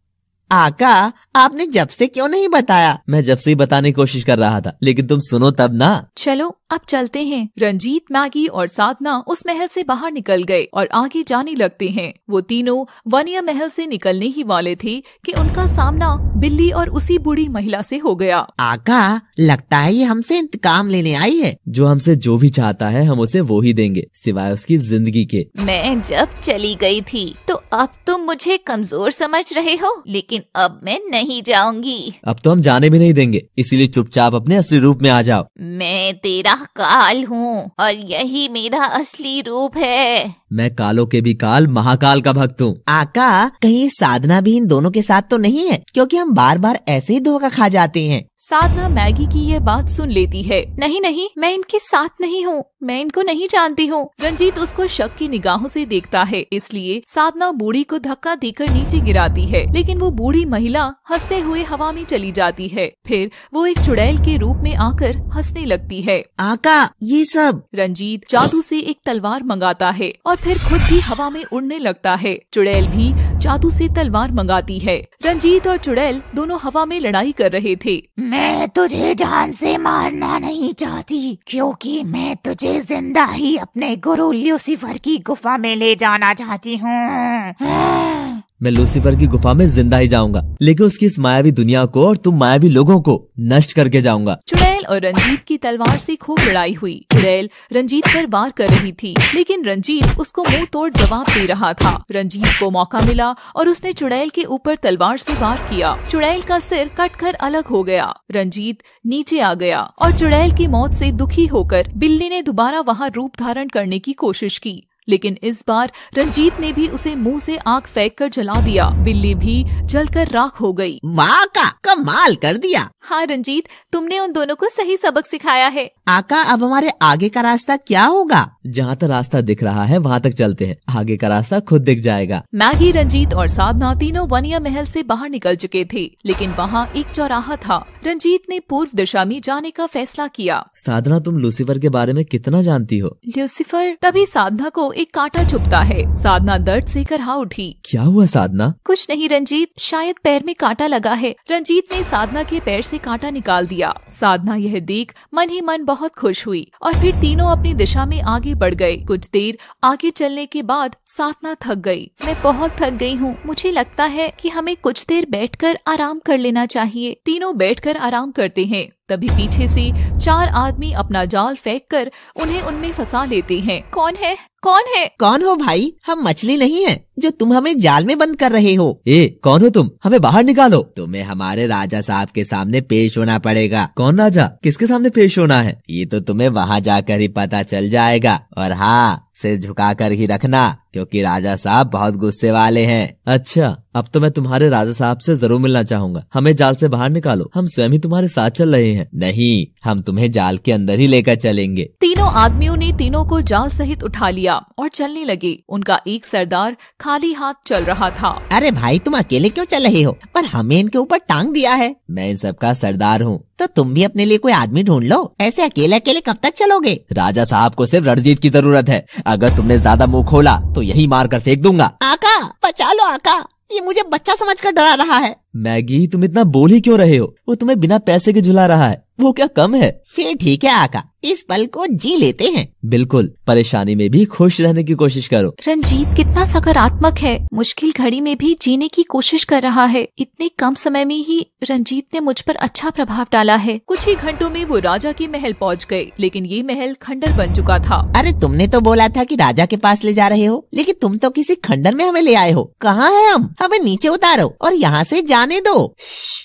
आका, आपने जब से क्यों नहीं बताया? मैं जब से ही बताने की कोशिश कर रहा था, लेकिन तुम सुनो तब ना। चलो अब चलते हैं। रंजीत, मैगी और साधना उस महल से बाहर निकल गए और आगे जाने लगते हैं। वो तीनों वनिया महल से निकलने ही वाले थे कि उनका सामना बिल्ली और उसी बूढ़ी महिला से हो गया। आका, लगता है ये हमसे इंतकाम लेने आई है। जो हमसे जो भी चाहता है हम उसे वो ही देंगे, सिवाय उसकी जिंदगी के। मैं जब चली गई थी तो अब तुम मुझे कमजोर समझ रहे हो, लेकिन अब मैं नहीं जाऊंगी। अब तो हम जाने भी नहीं देंगे, इसीलिए चुपचाप अपने असली रूप में आ जाओ। मैं तेरा काल हूँ और यही मेरा असली रूप है। मैं कालों के भी काल, महाकाल का भक्त हूँ। आका, कहीं साधना भी इन दोनों के साथ तो नहीं है, क्योंकि हम बार बार ऐसे ही धोखा खा जाते हैं। साधना मैगी की यह बात सुन लेती है। नहीं नहीं, मैं इनके साथ नहीं हूँ, मैं इनको नहीं जानती हूँ। रंजीत उसको शक की निगाहों से देखता है, इसलिए साधना बूढ़ी को धक्का देकर नीचे गिराती है, लेकिन वो बूढ़ी महिला हंसते हुए हवा में चली जाती है। फिर वो एक चुड़ैल के रूप में आकर हंसने लगती है। आका, ये सब? रंजीत जादू से एक तलवार मंगाता है और फिर खुद भी हवा में उड़ने लगता है। चुड़ैल भी जादू से तलवार मंगाती है। रंजीत और चुड़ैल दोनों हवा में लड़ाई कर रहे थे। मैं तुझे जान से मारना नहीं चाहती, क्योंकि मैं तुझे जिंदा ही अपने गुरु ल्यूसीफर की गुफा में ले जाना चाहती हूँ। मैं लूसीफर की गुफा में जिंदा ही जाऊंगा, लेकिन उसकी इस मायावी दुनिया को और तुम मायावी लोगों को नष्ट करके जाऊंगा। चुड़ैल और रंजीत की तलवार से खूब लड़ाई हुई। चुड़ैल रंजीत पर वार कर रही थी, लेकिन रंजीत उसको मुंह तोड़ जवाब दे रहा था। रंजीत को मौका मिला और उसने चुड़ैल के ऊपर तलवार से वार किया। चुड़ैल का सिर कटकर अलग हो गया। रंजीत नीचे आ गया और चुड़ैल की मौत से दुखी होकर बिल्ली ने दोबारा वहाँ रूप धारण करने की कोशिश की, लेकिन इस बार रंजीत ने भी उसे मुंह से आग फेंक कर जला दिया। बिल्ली भी जलकर राख हो गई। वाह का कमाल कर दिया। हाँ रंजीत, तुमने उन दोनों को सही सबक सिखाया है। आका, अब हमारे आगे का रास्ता क्या होगा? जहाँ तक रास्ता दिख रहा है वहाँ तक चलते हैं, आगे का रास्ता खुद दिख जाएगा। मैगी, रंजीत और साधना तीनों वनिया महल से बाहर निकल चुके थे, लेकिन वहाँ एक चौराहा था। रंजीत ने पूर्व दिशा में जाने का फैसला किया। साधना, तुम लूसीफर के बारे में कितना जानती हो? लूसीफर? तभी साधना को एक कांटा चुभता है। साधना दर्द से करहा उठी। क्या हुआ साधना? कुछ नहीं रंजीत, शायद पैर में कांटा लगा है। रंजीत ने साधना के पैर से कांटा निकाल दिया। साधना यह देख मन ही मन बहुत खुश हुई और फिर तीनों अपनी दिशा में आगे बढ़ गए। कुछ देर आगे चलने के बाद साधना थक गई। मैं बहुत थक गई हूँ, मुझे लगता है कि हमें कुछ देर बैठकर आराम कर लेना चाहिए। तीनों बैठकर आराम करते हैं। तभी पीछे से 4 आदमी अपना जाल फेंककर उन्हें उनमें फंसा लेते हैं। कौन है? कौन है? कौन हो भाई? हम मछली नहीं है जो तुम हमें जाल में बंद कर रहे हो। कौन हो तुम? हमें बाहर निकालो। तुम्हें हमारे राजा साहब के सामने पेश होना पड़ेगा। कौन राजा? किसके सामने पेश होना है? ये तो तुम्हें वहाँ जाकर ही पता चल जाएगा। और हाँ, सिर झुकाकर ही रखना, क्योंकि राजा साहब बहुत गुस्से वाले हैं। अच्छा, अब तो मैं तुम्हारे राजा साहब से जरूर मिलना चाहूंगा। हमें जाल से बाहर निकालो, हम स्वयं ही तुम्हारे साथ चल रहे हैं। नहीं, हम तुम्हें जाल के अंदर ही लेकर चलेंगे। तीनों आदमियों ने तीनों को जाल सहित उठा लिया और चलने लगे। उनका एक सरदार खाली हाथ चल रहा था। अरे भाई, तुम अकेले क्यों चल रहे हो? पर हमें इनके ऊपर टांग दिया है। मैं इन सबका सरदार हूँ, तो तुम भी अपने लिए कोई आदमी ढूंढ लो। ऐसे अकेले अकेले कब तक चलोगे? राजा साहब को सिर्फ रणजीत की जरूरत है। अगर तुमने ज्यादा मुंह खोला तो यही मार कर फेंक दूंगा। आका, बचा लो आका, ये मुझे बच्चा समझकर डरा रहा है। मैगी, तुम इतना बोल ही क्यों रहे हो? वो तुम्हें बिना पैसे के झुला रहा है, वो क्या कम है? फिर ठीक है आका, इस पल को जी लेते हैं। बिल्कुल, परेशानी में भी खुश रहने की कोशिश करो। रंजीत कितना सकारात्मक है, मुश्किल घड़ी में भी जीने की कोशिश कर रहा है। इतने कम समय में ही रंजीत ने मुझ पर अच्छा प्रभाव डाला है। कुछ ही घंटों में वो राजा के महल पहुंच गए, लेकिन ये महल खंडर बन चुका था। अरे तुमने तो बोला था कि राजा के पास ले जा रहे हो, लेकिन तुम तो किसी खंडर में हमें ले आए हो। कहाँ है हम? हमें नीचे उतारो और यहाँ से जाने दो।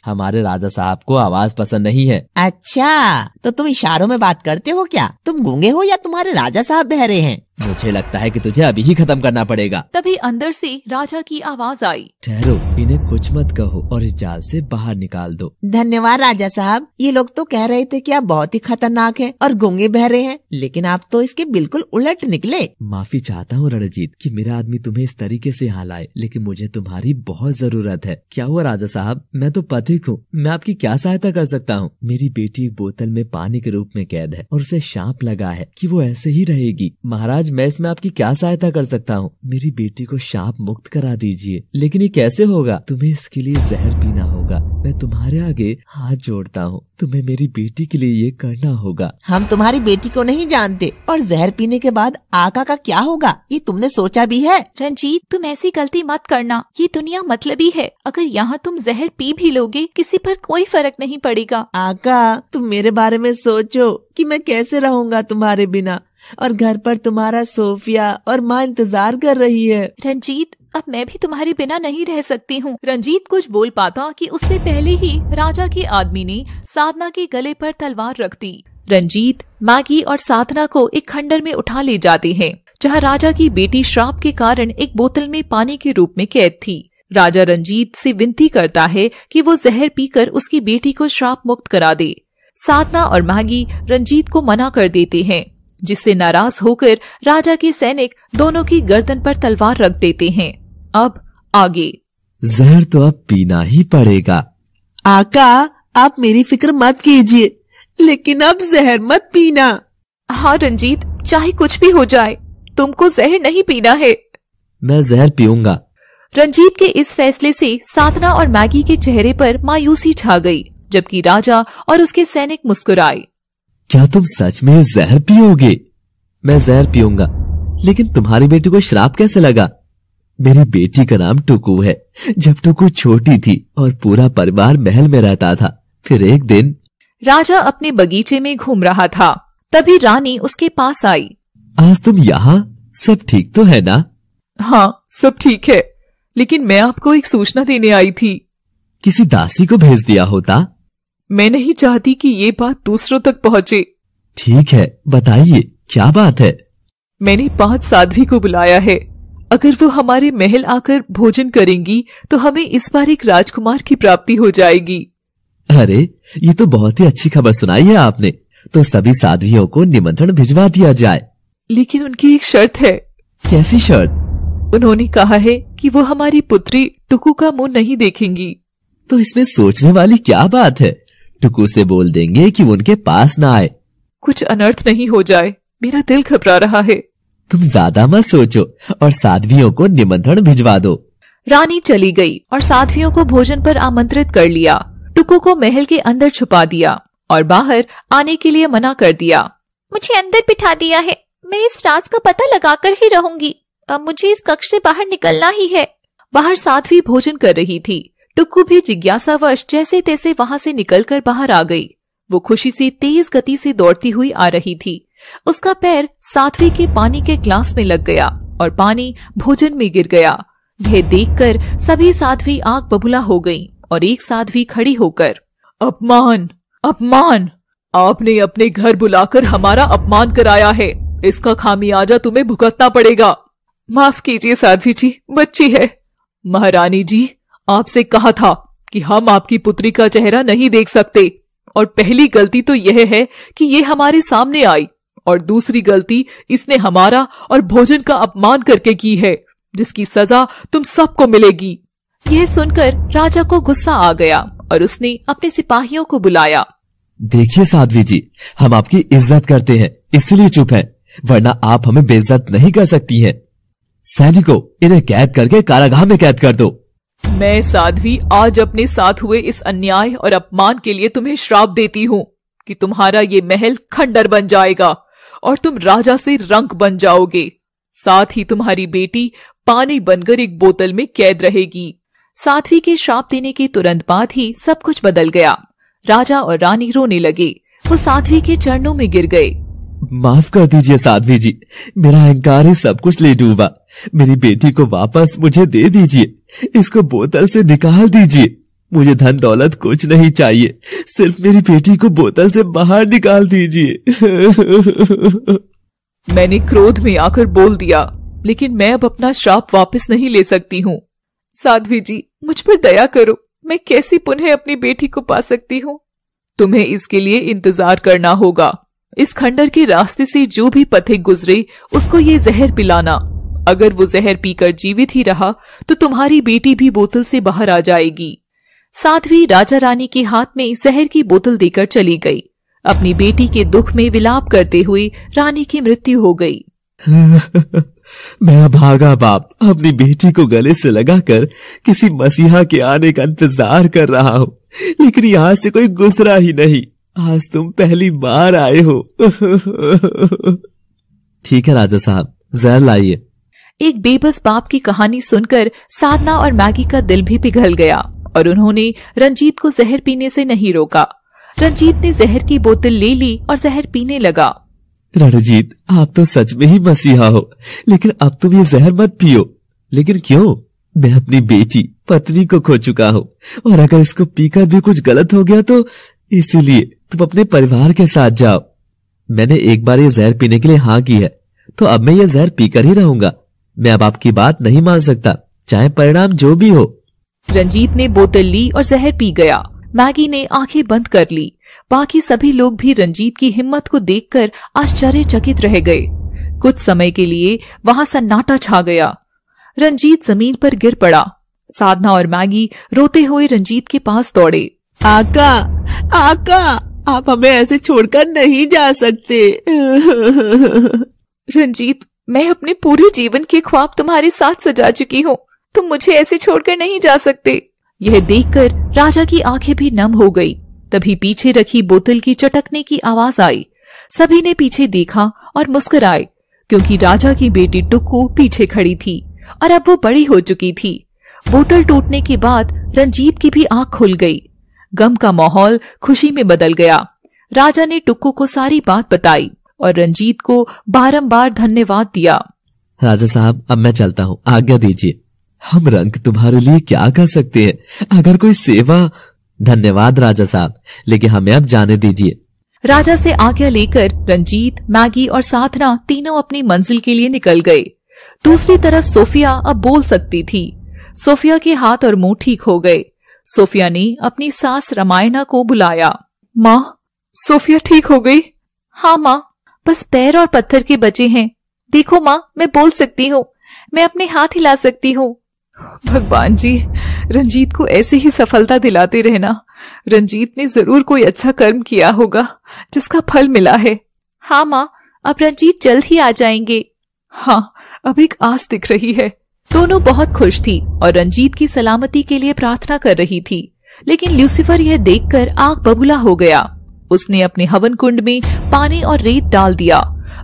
हमारे राजा साहब को आवाज पसंद नहीं है। अच्छा, तो तुम इशारों में बात करते हो क्या? तुम गूंगे हो या तुम्हारे राजा साहब बहरे हैं? मुझे लगता है कि तुझे अभी ही खत्म करना पड़ेगा। तभी अंदर से राजा की आवाज आई, ठहरो, इन्हें कुछ मत कहो और इस जाल से बाहर निकाल दो। धन्यवाद राजा साहब। ये लोग तो कह रहे थे कि आप बहुत ही खतरनाक हैं और गूंगे बहरे हैं, लेकिन आप तो इसके बिल्कुल उलट निकले। माफी चाहता हूँ रणजीत कि मेरा आदमी तुम्हें इस तरीके से यहाँ लाए, लेकिन मुझे तुम्हारी बहुत जरूरत है। क्या हुआ राजा साहब? मैं तो पथिक हूँ, मैं आपकी क्या सहायता कर सकता हूँ? मेरी बेटी एक बोतल में पानी के रूप में कैद है और उसे सांप लगा है कि वो ऐसे ही रहेगी। महाराज, मैं इसमें आपकी क्या सहायता कर सकता हूँ? मेरी बेटी को सांप मुक्त करा दीजिए। लेकिन ये कैसे होगा? तुम्हें इसके लिए जहर पीना होगा। मैं तुम्हारे आगे हाथ जोड़ता हूँ, तुम्हें मेरी बेटी के लिए ये करना होगा। हम तुम्हारी बेटी को नहीं जानते, और जहर पीने के बाद आका का क्या होगा ये तुमने सोचा भी है? रंजीत, तुम ऐसी गलती मत करना। ये दुनिया मतलबी है। अगर यहाँ तुम जहर पी भी लोगे, किसी पर कोई फर्क नहीं पड़ेगा। आका, तुम मेरे बारे में सोचो कि मैं कैसे रहूँगा तुम्हारे बिना, और घर पर तुम्हारा सोफिया और माँ इंतजार कर रही है। रंजीत, अब मैं भी तुम्हारे बिना नहीं रह सकती हूँ। रंजीत कुछ बोल पाता कि उससे पहले ही राजा के आदमी ने साधना के गले पर तलवार रख दी। रंजीत मैगी और साधना को एक खंडर में उठा ले जाते हैं, जहाँ राजा की बेटी श्राप के कारण एक बोतल में पानी के रूप में कैद थी। राजा रंजीत से विनती करता है कि वो जहर पीकर उसकी बेटी को श्राप मुक्त करा दे। साधना और मैगी रंजीत को मना कर देते हैं, जिससे नाराज होकर राजा के सैनिक दोनों की गर्दन पर तलवार रख देते हैं। अब आगे। जहर तो अब पीना ही पड़ेगा। आका, आप मेरी फिक्र मत कीजिए, लेकिन अब जहर मत पीना। हाँ रंजीत, चाहे कुछ भी हो जाए, तुमको जहर नहीं पीना है। मैं जहर पीऊंगा। रंजीत के इस फैसले से साधना और मैगी के चेहरे पर मायूसी छा गई, जबकि राजा और उसके सैनिक मुस्कुराए। क्या तुम सच में जहर पियोगे? मैं जहर पीऊंगा, लेकिन तुम्हारी बेटी को श्राप कैसे लगा? मेरी बेटी का नाम टुकू है। जब टुकू छोटी थी और पूरा परिवार महल में रहता था, फिर एक दिन राजा अपने बगीचे में घूम रहा था, तभी रानी उसके पास आई। आज तुम यहाँ? सब ठीक तो है ना? हाँ, सब ठीक है, लेकिन मैं आपको एक सूचना देने आई थी। किसी दासी को भेज दिया होता। मैं नहीं चाहती कि ये बात दूसरों तक पहुँचे। ठीक है, बताइए क्या बात है? मैंने 5 साध्वी को बुलाया है। अगर वो हमारे महल आकर भोजन करेंगी तो हमें इस बार एक राजकुमार की प्राप्ति हो जाएगी। अरे, ये तो बहुत ही अच्छी खबर सुनाई है आपने। तो सभी साध्वियों को निमंत्रण भिजवा दिया जाए। लेकिन उनकी एक शर्त है। कैसी शर्त? उन्होंने कहा है कि वो हमारी पुत्री टुकू का मुंह नहीं देखेंगी। तो इसमें सोचने वाली क्या बात है? टुकू से बोल देंगे कि वो उनके पास ना आए। कुछ अनर्थ नहीं हो जाए, मेरा दिल घबरा रहा है। तुम ज्यादा मत सोचो और साध्वियों को निमंत्रण भिजवा दो। रानी चली गई और साध्वियों को भोजन पर आमंत्रित कर लिया। टुकू को महल के अंदर छुपा दिया और बाहर आने के लिए मना कर दिया। मुझे अंदर बिठा दिया है, मैं इस राज का पता लगाकर ही रहूंगी। अब मुझे इस कक्ष से बाहर निकलना ही है। बाहर साध्वी भोजन कर रही थी। टुकू भी जिज्ञासावश जैसे तैसे वहां से निकलकर बाहर आ गई। वो खुशी से तेज गति से दौड़ती हुई आ रही थी। उसका पैर साध्वी के पानी के ग्लास में लग गया और पानी भोजन में गिर गया। यह देखकर सभी साध्वी आग बबूला हो गईं और एक साध्वी खड़ी होकर, अपमान, अपमान! आपने अपने घर बुलाकर हमारा अपमान कराया है। इसका खामियाजा तुम्हें भुगतना पड़ेगा। माफ कीजिए साध्वी जी, बच्ची है। महारानी जी, आपसे कहा था कि हम आपकी पुत्री का चेहरा नहीं देख सकते, और पहली गलती तो यह है कि ये हमारे सामने आई, और दूसरी गलती इसने हमारा और भोजन का अपमान करके की है, जिसकी सजा तुम सबको मिलेगी। यह सुनकर राजा को गुस्सा आ गया और उसने अपने सिपाहियों को बुलाया। देखिए साध्वी जी, हम आपकी इज्जत करते हैं, इसलिए चुप है, वरना आप हमें बेइज्जत नहीं कर सकती हैं। सैनिकों, इन्हें कैद करके कारागाह में कैद कर दो। मैं साध्वी आज अपने साथ हुए इस अन्याय और अपमान के लिए तुम्हें श्राप देती हूँ कि तुम्हारा ये महल खंडर बन जाएगा और तुम राजा से रंक बन जाओगे। साथ ही तुम्हारी बेटी पानी बनकर एक बोतल में कैद रहेगी। साध्वी के श्राप देने के तुरंत बाद ही सब कुछ बदल गया। राजा और रानी रोने लगे। वो साध्वी के चरणों में गिर गए। माफ कर दीजिए साध्वी जी, मेरा अहंकार ही सब कुछ ले डूबा। मेरी बेटी को वापस मुझे दे दीजिए, इसको बोतल से निकाल दीजिए। मुझे धन दौलत कुछ नहीं चाहिए, सिर्फ मेरी बेटी को बोतल से बाहर निकाल दीजिए। मैंने क्रोध में आकर बोल दिया, लेकिन मैं अब अपना श्राप वापस नहीं ले सकती हूँ। साध्वी जी, मुझ पर दया करो, मैं कैसे पुनः अपनी बेटी को पा सकती हूँ? तुम्हें इसके लिए इंतजार करना होगा। इस खंडर के रास्ते से जो भी पथिक गुजरे उसको ये जहर पिलाना। अगर वो जहर पीकर जीवित ही रहा तो तुम्हारी बेटी भी बोतल से बाहर आ जाएगी। साध्वी राजा रानी के हाथ में जहर की बोतल देकर चली गई। अपनी बेटी के दुख में विलाप करते हुए रानी की मृत्यु हो गई। मैं भागा बाप अपनी बेटी को गले से लगाकर किसी मसीहा के आने का इंतजार कर रहा हूँ, लेकिन यहाँ से कोई गुजरा ही नहीं। आज तुम पहली बार आए हो। ठीक है राजा साहब, जहर लाइए। एक बेबस बाप की कहानी सुनकर साधना और मैगी का दिल भी पिघल गया और उन्होंने रंजीत को जहर पीने से नहीं रोका। रंजीत ने जहर की बोतल ले ली और जहर पीने लगा। रणजीत, आप तो सच में ही मसीहा हो, लेकिन अब तुम ये जहर मत पियो। लेकिन क्यों? मैं अपनी बेटी पत्नी को खो चुका हूँ, और अगर इसको पीकर भी कुछ गलत हो गया तो इसीलिए तुम अपने परिवार के साथ जाओ। मैंने एक बार ये जहर पीने के लिए हाँ की है, तो अब मैं ये जहर पीकर ही रहूंगा। मैं अब आपकी बात नहीं मान सकता, चाहे परिणाम जो भी हो। रंजीत ने बोतल ली और जहर पी गया। मैगी ने आंखें बंद कर ली। बाकी सभी लोग भी रंजीत की हिम्मत को देखकर आश्चर्यचकित रह गए। कुछ समय के लिए वहां सन्नाटा छा गया। रंजीत जमीन पर गिर पड़ा। साधना और मैगी रोते हुए रंजीत के पास दौड़े। आका, आका, आप हमें ऐसे छोड़कर नहीं जा सकते। रंजीत, मैं अपने पूरे जीवन के ख्वाब तुम्हारे साथ सजा चुकी हूँ। तुम मुझे ऐसे छोड़कर नहीं जा सकते। यह देखकर राजा की आंखें भी नम हो गई। तभी पीछे रखी बोतल की चटकने की आवाज आई। सभी ने पीछे देखा और मुस्कुराए, क्योंकि राजा की बेटी टुक्कू पीछे खड़ी थी और अब वो बड़ी हो चुकी थी। बोतल टूटने के बाद रंजीत की भी आंख खुल गई। गम का माहौल खुशी में बदल गया। राजा ने टुक्कू को सारी बात बताई और रंजीत को बारंबार धन्यवाद दिया। राजा साहब, अब मैं चलता हूँ, आज्ञा दीजिए। हम रंग तुम्हारे लिए क्या कर सकते हैं, अगर कोई सेवा। धन्यवाद राजा साहब, लेकिन हमें अब जाने दीजिए। राजा से आज्ञा लेकर रंजीत, मैगी और साधना तीनों अपनी मंजिल के लिए निकल गए। दूसरी तरफ सोफिया अब बोल सकती थी। सोफिया के हाथ और मुंह ठीक हो गए। सोफिया ने अपनी सास रामायणा को बुलाया। माँ, सोफिया ठीक हो गई? हाँ माँ, बस पैर और पत्थर के बचे हैं। देखो माँ, मैं बोल सकती हूँ, मैं अपने हाथ हिला सकती हूँ। भगवान जी, रंजीत को ऐसे ही सफलता दिलाते रहना। रंजीत ने जरूर कोई अच्छा कर्म किया होगा जिसका फल मिला है। हाँ माँ, अब रंजीत जल्द ही आ जाएंगे। हाँ, अब एक आस दिख रही है। दोनों बहुत खुश थी और रंजीत की सलामती के लिए प्रार्थना कर रही थी। लेकिन ल्यूसीफर यह देखकर आग बबूला हो गया। उसने अपने हवन कुंड में पानी और रेत डाल दिया।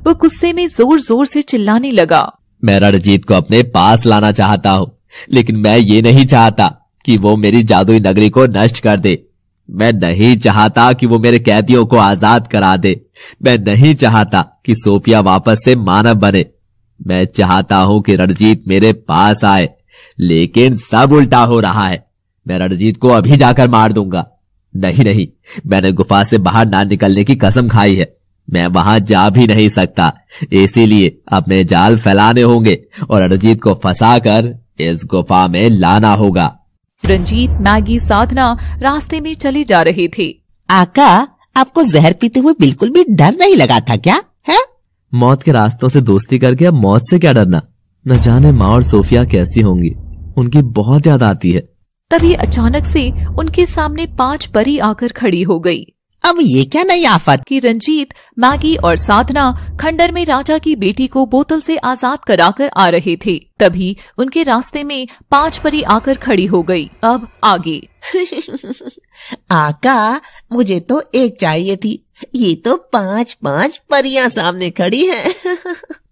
वो गुस्से में जोर जोर से चिल्लाने लगा। मैं रणजीत को अपने पास लाना चाहता हूँ, लेकिन मैं ये नहीं चाहता कि वो मेरी जादुई नगरी को नष्ट कर दे। मैं नहीं चाहता कि वो मेरे कैदियों को आजाद करा दे। मैं नहीं चाहता कि सोफिया वापस से मानव बने। मैं चाहता हूँ कि रणजीत मेरे पास आए, लेकिन सब उल्टा हो रहा है। मैं रणजीत को अभी जाकर मार दूंगा। नहीं, मैंने गुफा से बाहर ना निकलने की कसम खाई है। मैं वहां जा भी नहीं सकता, इसीलिए अपने जाल फैलाने होंगे और रणजीत को फंसाकर इस गुफा में लाना होगा। रंजीत, मैगी, साधना रास्ते में चले जा रहे थे। आका, आपको जहर पीते हुए बिल्कुल भी डर नहीं लगा था क्या? है? मौत के रास्तों से दोस्ती करके अब मौत से क्या डरना। न जाने माँ और सोफिया कैसी होंगी, उनकी बहुत याद आती है। तभी अचानक से उनके सामने 5 परी आकर खड़ी हो गई। अब ये क्या नई आफत? कि रंजीत, मैगी और साधना खंडर में राजा की बेटी को बोतल से आजाद कराकर आ रहे थे। तभी उनके रास्ते में 5 परी आकर खड़ी हो गई। अब आगे। आका, मुझे तो एक चाहिए थी, ये तो 5-5 परियां सामने खड़ी हैं।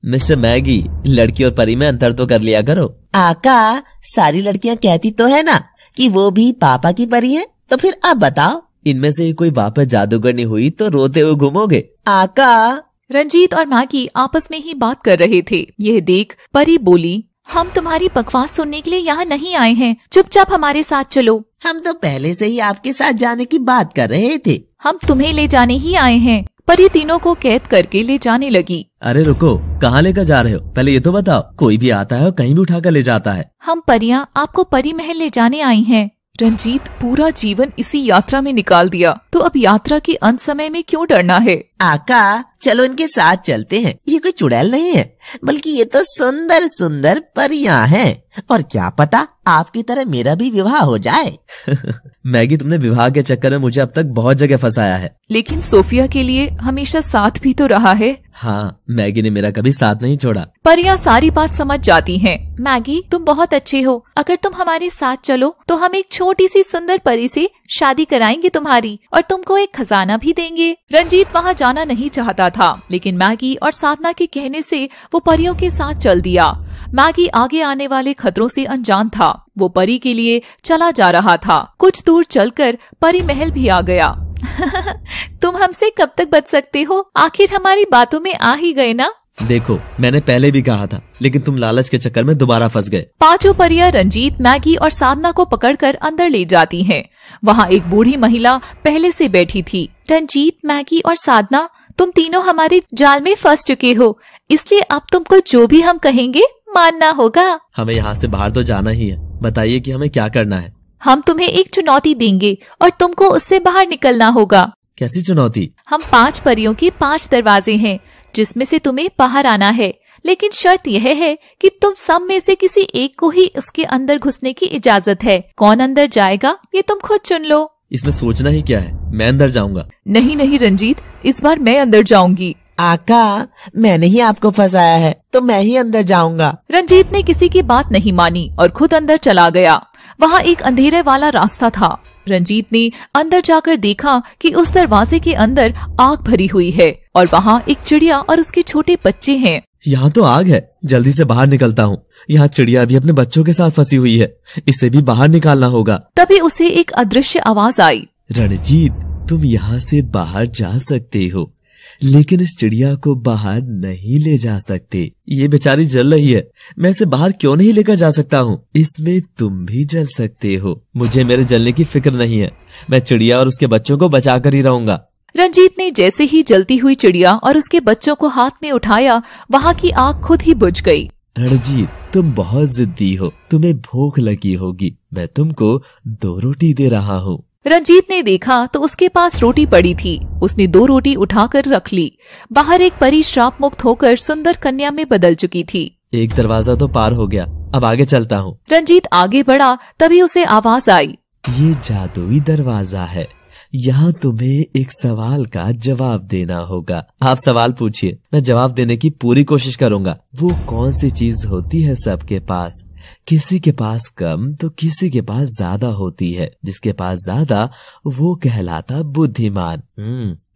मिस्टर मैगी, लड़की और परी में अंतर तो कर लिया करो। आका, सारी लड़कियां कहती तो है ना कि वो भी पापा की परी है, तो फिर अब बताओ इनमें से कोई वापस जादूगरनी हुई तो रोते हुए घूमोगे। आका। रंजीत और मैगी आपस में ही बात कर रहे थे। यह देख परी बोली, हम तुम्हारी बकवास सुनने के लिए यहाँ नहीं आए हैं, चुपचाप हमारे साथ चलो। हम तो पहले से ही आपके साथ जाने की बात कर रहे थे। हम तुम्हें ले जाने ही आए हैं। परी तीनों को कैद करके ले जाने लगी। अरे रुको, कहाँ लेकर जा रहे हो? पहले ये तो बताओ। कोई भी आता है और कहीं भी उठाकर ले जाता है। हम परियां आपको परी महल ले जाने आई हैं। रंजीत पूरा जीवन इसी यात्रा में निकाल दिया, तो अब यात्रा के अंत समय में क्यों डरना है? आका, चलो इनके साथ चलते हैं। ये कोई चुड़ैल नहीं है, बल्कि ये तो सुंदर सुंदर परियां हैं। और क्या पता आपकी तरह मेरा भी विवाह हो जाए। मैगी, तुमने विवाह के चक्कर में मुझे अब तक बहुत जगह फंसाया है। लेकिन सोफिया के लिए हमेशा साथ भी तो रहा है। हाँ, मैगी ने मेरा कभी साथ नहीं छोड़ा। परियां सारी बात समझ जाती हैं। मैगी, तुम बहुत अच्छे हो। अगर तुम हमारे साथ चलो तो हम एक छोटी सी सुंदर परी से शादी कराएंगे तुम्हारी, और तुमको एक खजाना भी देंगे। रंजीत वहाँ जाना नहीं चाहता था, लेकिन मैगी और साधना के कहने से वो परियों के साथ चल दिया। मैगी आगे आने वाले खतरों से अनजान था। वो परी के लिए चला जा रहा था। कुछ दूर चलकर परी महल भी आ गया। तुम हमसे कब तक बच सकते हो? आखिर हमारी बातों में आ ही गए ना। देखो, मैंने पहले भी कहा था, लेकिन तुम लालच के चक्कर में दोबारा फंस गए। पांचों परियां रंजीत, मैगी और साधना को पकड़कर अंदर ले जाती हैं। वहाँ एक बूढ़ी महिला पहले से बैठी थी। रंजीत, मैगी और साधना, तुम तीनों हमारे जाल में फंस चुके हो, इसलिए अब तुमको जो भी हम कहेंगे मानना होगा। हमें यहाँ से बाहर तो जाना ही है। बताइए कि हमें क्या करना है। हम तुम्हें एक चुनौती देंगे और तुमको उससे बाहर निकलना होगा। कैसी चुनौती? हम 5 परियों के 5 दरवाजे हैं, जिसमें से तुम्हें बाहर आना है, लेकिन शर्त यह है कि तुम सब में से किसी एक को ही उसके अंदर घुसने की इजाजत है। कौन अंदर जाएगा ये तुम खुद चुन लो। इसमें सोचना ही क्या है, मैं अंदर जाऊंगा। नहीं नहीं रंजीत, इस बार मैं अंदर जाऊंगी। आका, मैंने ही आपको फंसाया है, तो मैं ही अंदर जाऊंगा। रंजीत ने किसी की बात नहीं मानी और खुद अंदर चला गया। वहाँ एक अंधेरे वाला रास्ता था। रंजीत ने अंदर जाकर देखा कि उस दरवाजे के अंदर आग भरी हुई है और वहाँ एक चिड़िया और उसके छोटे बच्चे हैं। यहाँ तो आग है, जल्दी से बाहर निकलता हूँ। यहाँ चिड़िया भी अपने बच्चों के साथ फंसी हुई है, इसे भी बाहर निकालना होगा। तभी उसे एक अदृश्य आवाज आई। रणजीत, तुम यहाँ से बाहर जा सकते हो, लेकिन इस चिड़िया को बाहर नहीं ले जा सकते। ये बेचारी जल रही है, मैं इसे बाहर क्यों नहीं लेकर जा सकता हूँ? इसमें तुम भी जल सकते हो। मुझे मेरे जलने की फिक्र नहीं है, मैं चिड़िया और उसके बच्चों को बचा कर ही रहूंगा। रंजीत ने जैसे ही जलती हुई चिड़िया और उसके बच्चों को हाथ में उठाया, वहाँ की आग खुद ही बुझ गई। रणजीत, तुम बहुत जिद्दी हो, तुम्हें भूख लगी होगी, मैं तुमको 2 रोटी दे रहा हूँ। रंजीत ने देखा तो उसके पास रोटी पड़ी थी। उसने 2 रोटी उठाकर रख ली। बाहर एक परी श्राप मुक्त होकर सुंदर कन्या में बदल चुकी थी। एक दरवाजा तो पार हो गया, अब आगे चलता हूँ। रंजीत आगे बढ़ा, तभी उसे आवाज आई। ये जादुई दरवाजा है, यहाँ तुम्हें एक सवाल का जवाब देना होगा। आप सवाल पूछिए, मैं जवाब देने की पूरी कोशिश करूंगा। वो कौन सी चीज होती है सबके पास? किसी के पास कम तो किसी के पास ज्यादा होती है। जिसके पास ज्यादा वो कहलाता बुद्धिमान।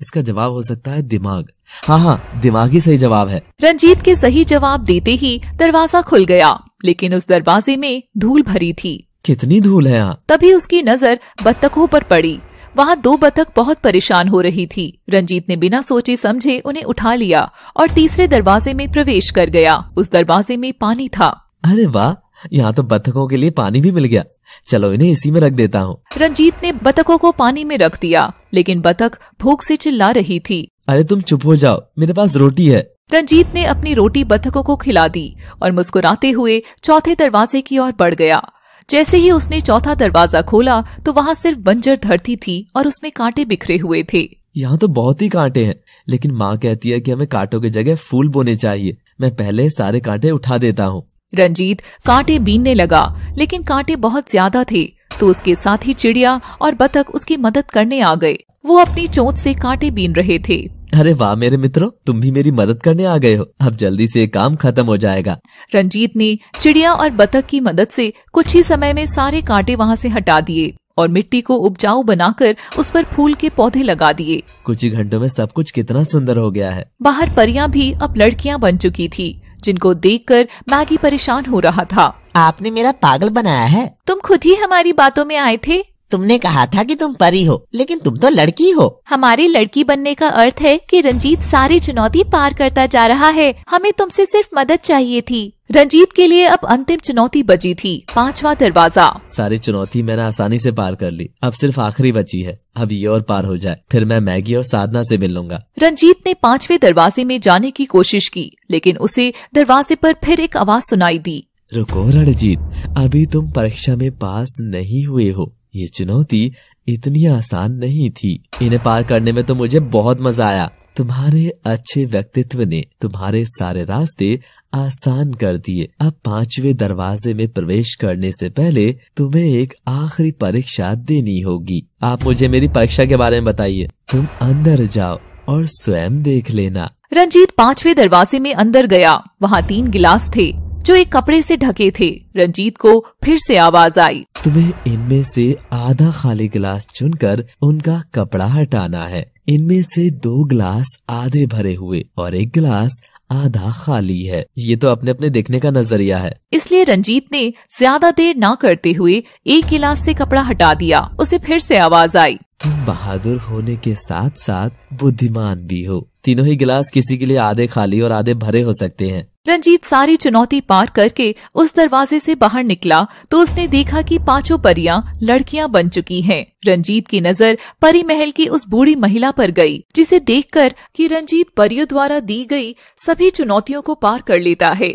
इसका जवाब हो सकता है दिमाग। हाँ, दिमाग ही सही जवाब है। रंजीत के सही जवाब देते ही दरवाजा खुल गया, लेकिन उस दरवाजे में धूल भरी थी। कितनी धूल है यहाँ? तभी उसकी नजर बत्तखों पर पड़ी। वहाँ 2 बतख बहुत परेशान हो रही थी। रंजीत ने बिना सोचे समझे उन्हें उठा लिया और तीसरे दरवाजे में प्रवेश कर गया। उस दरवाजे में पानी था। अरे वाह, यहाँ तो बतखों के लिए पानी भी मिल गया। चलो इन्हें इसी में रख देता हूँ। रंजीत ने बतखों को पानी में रख दिया, लेकिन बतख भूख से चिल्ला रही थी। अरे तुम चुप हो जाओ, मेरे पास रोटी है। रंजीत ने अपनी रोटी बतखों को खिला दी और मुस्कुराते हुए चौथे दरवाजे की ओर बढ़ गया। जैसे ही उसने चौथा दरवाजा खोला तो वहाँ सिर्फ बंजर धरती थी और उसमें कांटे बिखरे हुए थे। यहाँ तो बहुत ही कांटे हैं, लेकिन माँ कहती है कि हमें कांटों की जगह फूल बोने चाहिए। मैं पहले सारे कांटे उठा देता हूँ। रंजीत कांटे बीनने लगा, लेकिन कांटे बहुत ज्यादा थे, तो उसके साथ ही चिड़िया और बतख उसकी मदद करने आ गए। वो अपनी चोंच से कांटे बीन रहे थे। अरे वाह मेरे मित्रों, तुम भी मेरी मदद करने आ गए हो। अब जल्दी से काम खत्म हो जाएगा। रंजीत ने चिड़िया और बतख की मदद से कुछ ही समय में सारे कांटे वहाँ से हटा दिए और मिट्टी को उपजाऊ बनाकर उस पर फूल के पौधे लगा दिए। कुछ ही घंटों में सब कुछ कितना सुंदर हो गया है। बाहर परियां भी अब लड़कियां बन चुकी थी, जिनको देखकर मैगी परेशान हो रहा था। आपने मेरा पागल बनाया है। तुम खुद ही हमारी बातों में आए थे। तुमने कहा था कि तुम परी हो, लेकिन तुम तो लड़की हो। हमारे लड़की बनने का अर्थ है कि रंजीत सारी चुनौती पार करता जा रहा है। हमें तुमसे सिर्फ मदद चाहिए थी। रंजीत के लिए अब अंतिम चुनौती बची थी, 5वां दरवाजा। सारी चुनौती मैंने आसानी से पार कर ली, अब सिर्फ आखिरी बची है। अब ये और पार हो जाए, फिर मैं मैगी और साधना से मिल लूंगा। रंजीत ने 5वें दरवाजे में जाने की कोशिश की, लेकिन उसे दरवाजे पर फिर एक आवाज सुनाई दी। रुको रणजीत, अभी तुम परीक्षा में पास नहीं हुए हो। ये चुनौती इतनी आसान नहीं थी। इन्हें पार करने में तो मुझे बहुत मजा आया। तुम्हारे अच्छे व्यक्तित्व ने तुम्हारे सारे रास्ते आसान कर दिए। अब 5वें दरवाजे में प्रवेश करने से पहले तुम्हें एक आखिरी परीक्षा देनी होगी। आप मुझे मेरी परीक्षा के बारे में बताइए। तुम अंदर जाओ और स्वयं देख लेना। रंजीत 5वें दरवाजे में अंदर गया। वहाँ 3 गिलास थे जो एक कपड़े से ढके थे। रंजीत को फिर से आवाज आई, तुम्हें इनमें से आधा खाली गिलास चुनकर उनका कपड़ा हटाना है। इनमें से 2 गिलास आधे भरे हुए और 1 गिलास आधा खाली है। ये तो अपने अपने देखने का नजरिया है। इसलिए रंजीत ने ज्यादा देर ना करते हुए 1 गिलास से कपड़ा हटा दिया। उसे फिर से आवाज आई, तुम बहादुर होने के साथ साथ बुद्धिमान भी हो। तीनों ही गिलास किसी के लिए आधे खाली और आधे भरे हो सकते हैं। रंजीत सारी चुनौती पार करके उस दरवाजे से बाहर निकला तो उसने देखा कि 5 परियां लड़कियां बन चुकी हैं। रंजीत की नजर परी महल की उस बूढ़ी महिला पर गई, जिसे देखकर कि रंजीत परियों द्वारा दी गई सभी चुनौतियों को पार कर लेता है।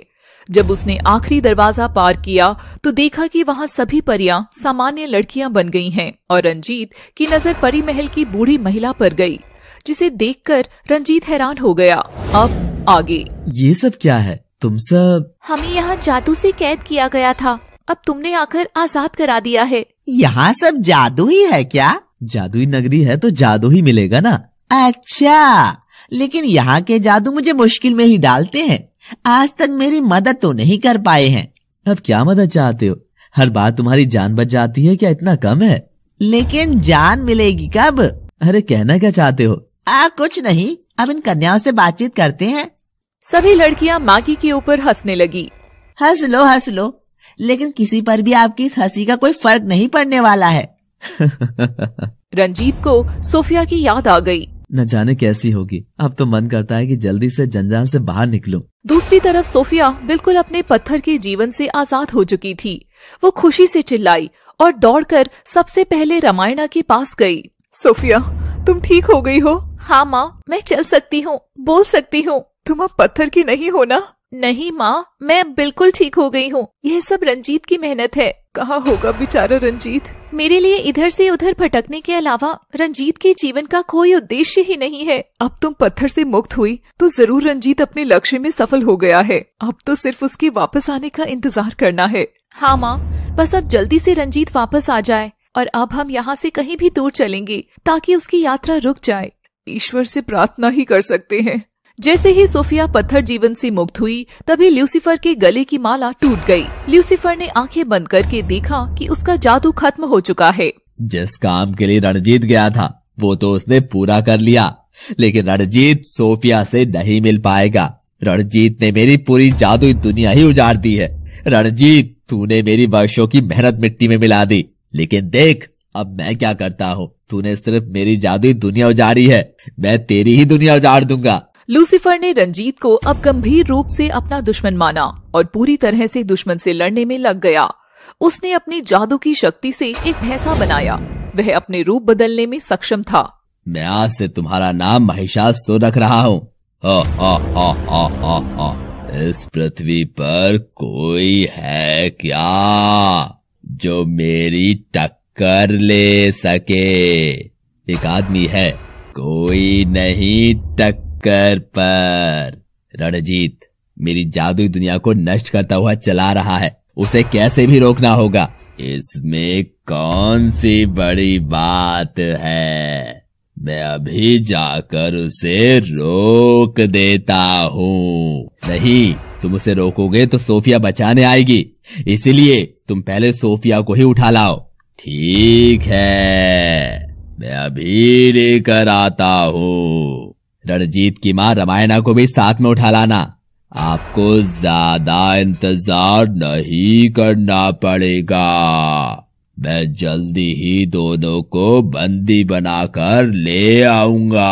जब उसने आखिरी दरवाजा पार किया तो देखा कि वहाँ सभी परियां सामान्य लड़कियां बन गई हैं और रंजीत की नजर परी महल की बूढ़ी महिला पर गई, जिसे देखकर रंजीत हैरान हो गया। अब आगे ये सब क्या है? तुम सब? हमें यहाँ जादू से कैद किया गया था, अब तुमने आकर आजाद करा दिया है। यहाँ सब जादू ही है क्या? जादुई नगरी है तो जादू ही मिलेगा ना। अच्छा, लेकिन यहाँ के जादू मुझे मुश्किल में ही डालते हैं। आज तक मेरी मदद तो नहीं कर पाए हैं। अब क्या मदद चाहते हो? हर बार तुम्हारी जान बच जाती है क्या? इतना कम है? लेकिन जान मिलेगी कब? अरे कहना क्या चाहते हो? कुछ नहीं, अब इन कन्याओं से बातचीत करते हैं। सभी लड़कियां मैगी के ऊपर हंसने लगी। हंस लो, लेकिन किसी पर भी आपकी इस हंसी का कोई फर्क नहीं पड़ने वाला है। रंजीत को सोफिया की याद आ गई। न जाने कैसी होगी। अब तो मन करता है कि जल्दी से जंजाल से बाहर निकलूं। दूसरी तरफ सोफिया बिल्कुल अपने पत्थर के जीवन से आजाद हो चुकी थी। वो खुशी से चिल्लाई और दौड़कर सबसे पहले रामायणा के पास गई। सोफिया, तुम ठीक हो गई हो? हाँ माँ, मैं चल सकती हूँ, बोल सकती हूँ। तुम अब पत्थर की नहीं हो ना? नहीं माँ, मैं बिल्कुल ठीक हो गई हूँ। यह सब रंजीत की मेहनत है। कहाँ होगा बेचारा रंजीत? मेरे लिए इधर से उधर भटकने के अलावा रंजीत के जीवन का कोई उद्देश्य ही नहीं है। अब तुम पत्थर से मुक्त हुई तो जरूर रंजीत अपने लक्ष्य में सफल हो गया है। अब तो सिर्फ उसके वापस आने का इंतजार करना है। हाँ माँ, बस अब जल्दी से रंजीत वापस आ जाए और अब हम यहाँ से कहीं भी दूर चलेंगे ताकि उसकी यात्रा रुक जाए। ईश्वर से प्रार्थना ही कर सकते हैं। जैसे ही सोफिया पत्थर जीवन से मुक्त हुई, तभी ल्यूसीफर के गले की माला टूट गई। ल्यूसीफर ने आंखें बंद करके देखा कि उसका जादू खत्म हो चुका है। जिस काम के लिए रणजीत गया था वो तो उसने पूरा कर लिया, लेकिन रणजीत सोफिया से नहीं मिल पाएगा। रणजीत ने मेरी पूरी जादुई दुनिया ही उजाड़ दी है। रणजीत, तूने मेरी वर्षों की मेहनत मिट्टी में मिला दी, लेकिन देख अब मैं क्या करता हूँ। तूने सिर्फ मेरी जादुई दुनिया उजाड़ी है, मैं तेरी ही दुनिया उजाड़ दूंगा। लूसीफर ने रंजीत को अब गंभीर रूप से अपना दुश्मन माना और पूरी तरह से दुश्मन से लड़ने में लग गया। उसने अपनी जादू की शक्ति से एक भैंसा बनाया। वह अपने रूप बदलने में सक्षम था। मैं आज से तुम्हारा नाम महिषासुर रख रहा हूँ। इस पृथ्वी पर कोई है क्या जो मेरी टक्कर ले सके? एक आदमी है, कोई नहीं टक्कर पर। रणजीत मेरी जादुई दुनिया को नष्ट करता हुआ चला रहा है, उसे कैसे भी रोकना होगा। इसमें कौन सी बड़ी बात है, मैं अभी जाकर उसे रोक देता हूँ। नहीं, तुम उसे रोकोगे तो सोफिया बचाने आएगी, इसलिए तुम पहले सोफिया को ही उठा लाओ। ठीक है, मैं अभी लेकर आता हूँ। रणजीत की माँ रामायणा को भी साथ में उठा लाना। आपको ज्यादा इंतजार नहीं करना पड़ेगा। मैं जल्दी ही दोनों को बंदी बनाकर ले आऊंगा।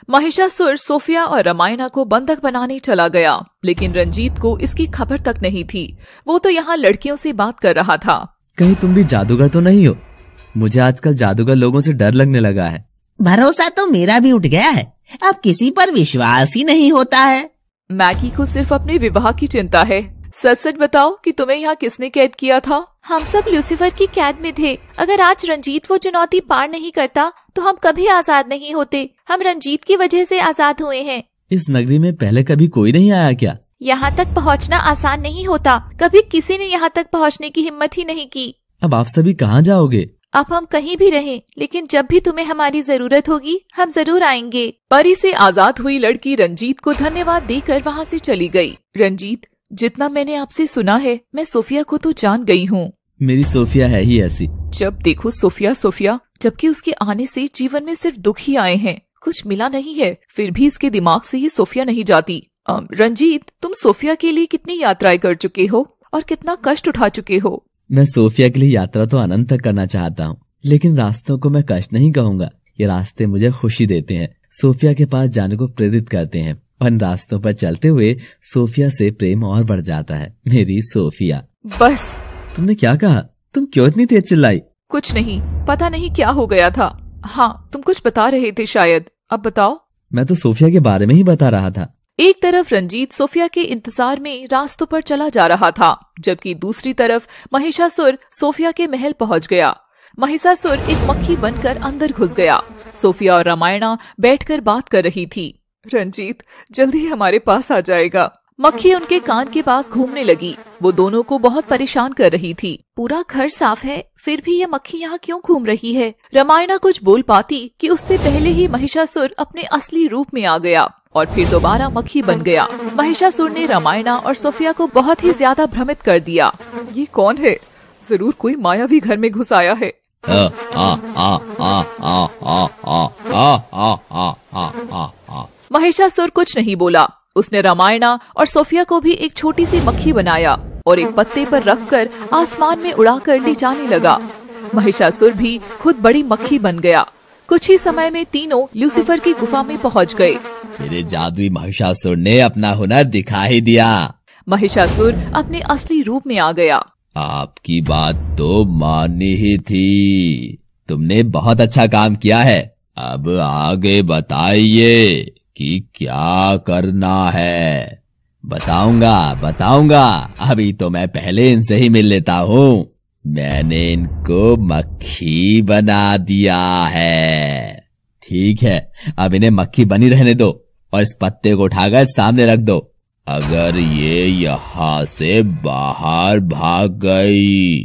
महिषासुर सोफिया और रामायणा को बंधक बनाने चला गया, लेकिन रंजीत को इसकी खबर तक नहीं थी। वो तो यहाँ लड़कियों से बात कर रहा था। कहीं तुम भी जादूगर तो नहीं हो? मुझे आजकल जादूगर लोगों से डर लगने लगा है। भरोसा तो मेरा भी उठ गया है, अब किसी पर विश्वास ही नहीं होता है। मैगी को सिर्फ अपने विवाह की चिंता है। सच सच बताओ कि तुम्हें यहाँ किसने कैद किया था? हम सब लूसीफर की कैद में थे। अगर आज रंजीत वो चुनौती पार नहीं करता तो हम कभी आजाद नहीं होते। हम रंजीत की वजह से आजाद हुए हैं। इस नगरी में पहले कभी कोई नहीं आया क्या? यहाँ तक पहुँचना आसान नहीं होता। कभी किसी ने यहाँ तक पहुँचने की हिम्मत ही नहीं की। अब आप सभी कहाँ जाओगे? अब हम कहीं भी रहें, लेकिन जब भी तुम्हें हमारी जरूरत होगी हम जरूर आएंगे। परी से आजाद हुई लड़की रंजीत को धन्यवाद देकर वहाँ से चली गई। रंजीत, जितना मैंने आपसे सुना है, मैं सोफिया को तो जान गई हूँ। मेरी सोफिया है ही ऐसी। जब देखो सोफिया सोफिया, जबकि उसके आने से जीवन में सिर्फ दुख ही आए हैं, कुछ मिला नहीं है। फिर भी इसके दिमाग से ये सोफिया नहीं जाती। रंजीत, तुम सोफिया के लिए कितनी यात्राएं कर चुके हो और कितना कष्ट उठा चुके हो? मैं सोफिया के लिए यात्रा तो अनंत तक करना चाहता हूँ, लेकिन रास्तों को मैं कष्ट नहीं कहूँगा। ये रास्ते मुझे खुशी देते हैं, सोफिया के पास जाने को प्रेरित करते हैं, और इन रास्तों पर चलते हुए सोफिया से प्रेम और बढ़ जाता है। मेरी सोफिया। बस। तुमने क्या कहा? तुम क्यों इतनी तेज चिल्लाई? कुछ नहीं, पता नहीं क्या हो गया था। हाँ, तुम कुछ बता रहे थे शायद, अब बताओ। मैं तो सोफिया के बारे में ही बता रहा था। एक तरफ रंजीत सोफिया के इंतजार में रास्तों पर चला जा रहा था, जबकि दूसरी तरफ महिषासुर सोफिया के महल पहुंच गया। महिषासुर एक मक्खी बनकर अंदर घुस गया। सोफिया और रामायणा बैठकर बात कर रही थी। रंजीत जल्दी हमारे पास आ जाएगा। मक्खी उनके कान के पास घूमने लगी। वो दोनों को बहुत परेशान कर रही थी। पूरा घर साफ है, फिर भी ये मक्खी यहाँ क्यों घूम रही है? रामायणा कुछ बोल पाती कि उससे पहले ही महिषासुर अपने असली रूप में आ गया और फिर दोबारा मक्खी बन गया। महिषासुर ने रामायणा और सोफिया को बहुत ही ज्यादा भ्रमित कर दिया। ये कौन है? जरूर कोई मायावी घर में घुस आया है। महिषासुर कुछ नहीं बोला। उसने रामायणा और सोफिया को भी एक छोटी सी मक्खी बनाया और एक पत्ते पर रखकर आसमान में उड़ाकर ले जाने लगा। महिषासुर भी खुद बड़ी मक्खी बन गया। कुछ ही समय में तीनों लूसीफर की गुफा में पहुंच गए। मेरे जादुई महिषासुर ने अपना हुनर दिखा ही दिया। महिषासुर अपने असली रूप में आ गया। आपकी बात तो मानी ही थी। तुमने बहुत अच्छा काम किया है। अब आगे बताइए कि क्या करना है। बताऊंगा। अभी तो मैं पहले इनसे ही मिल लेता हूँ। मैंने इनको मक्खी बना दिया है। ठीक है, अब इन्हें मक्खी बनी रहने दो और इस पत्ते को उठाकर सामने रख दो। अगर ये यहाँ से बाहर भाग गई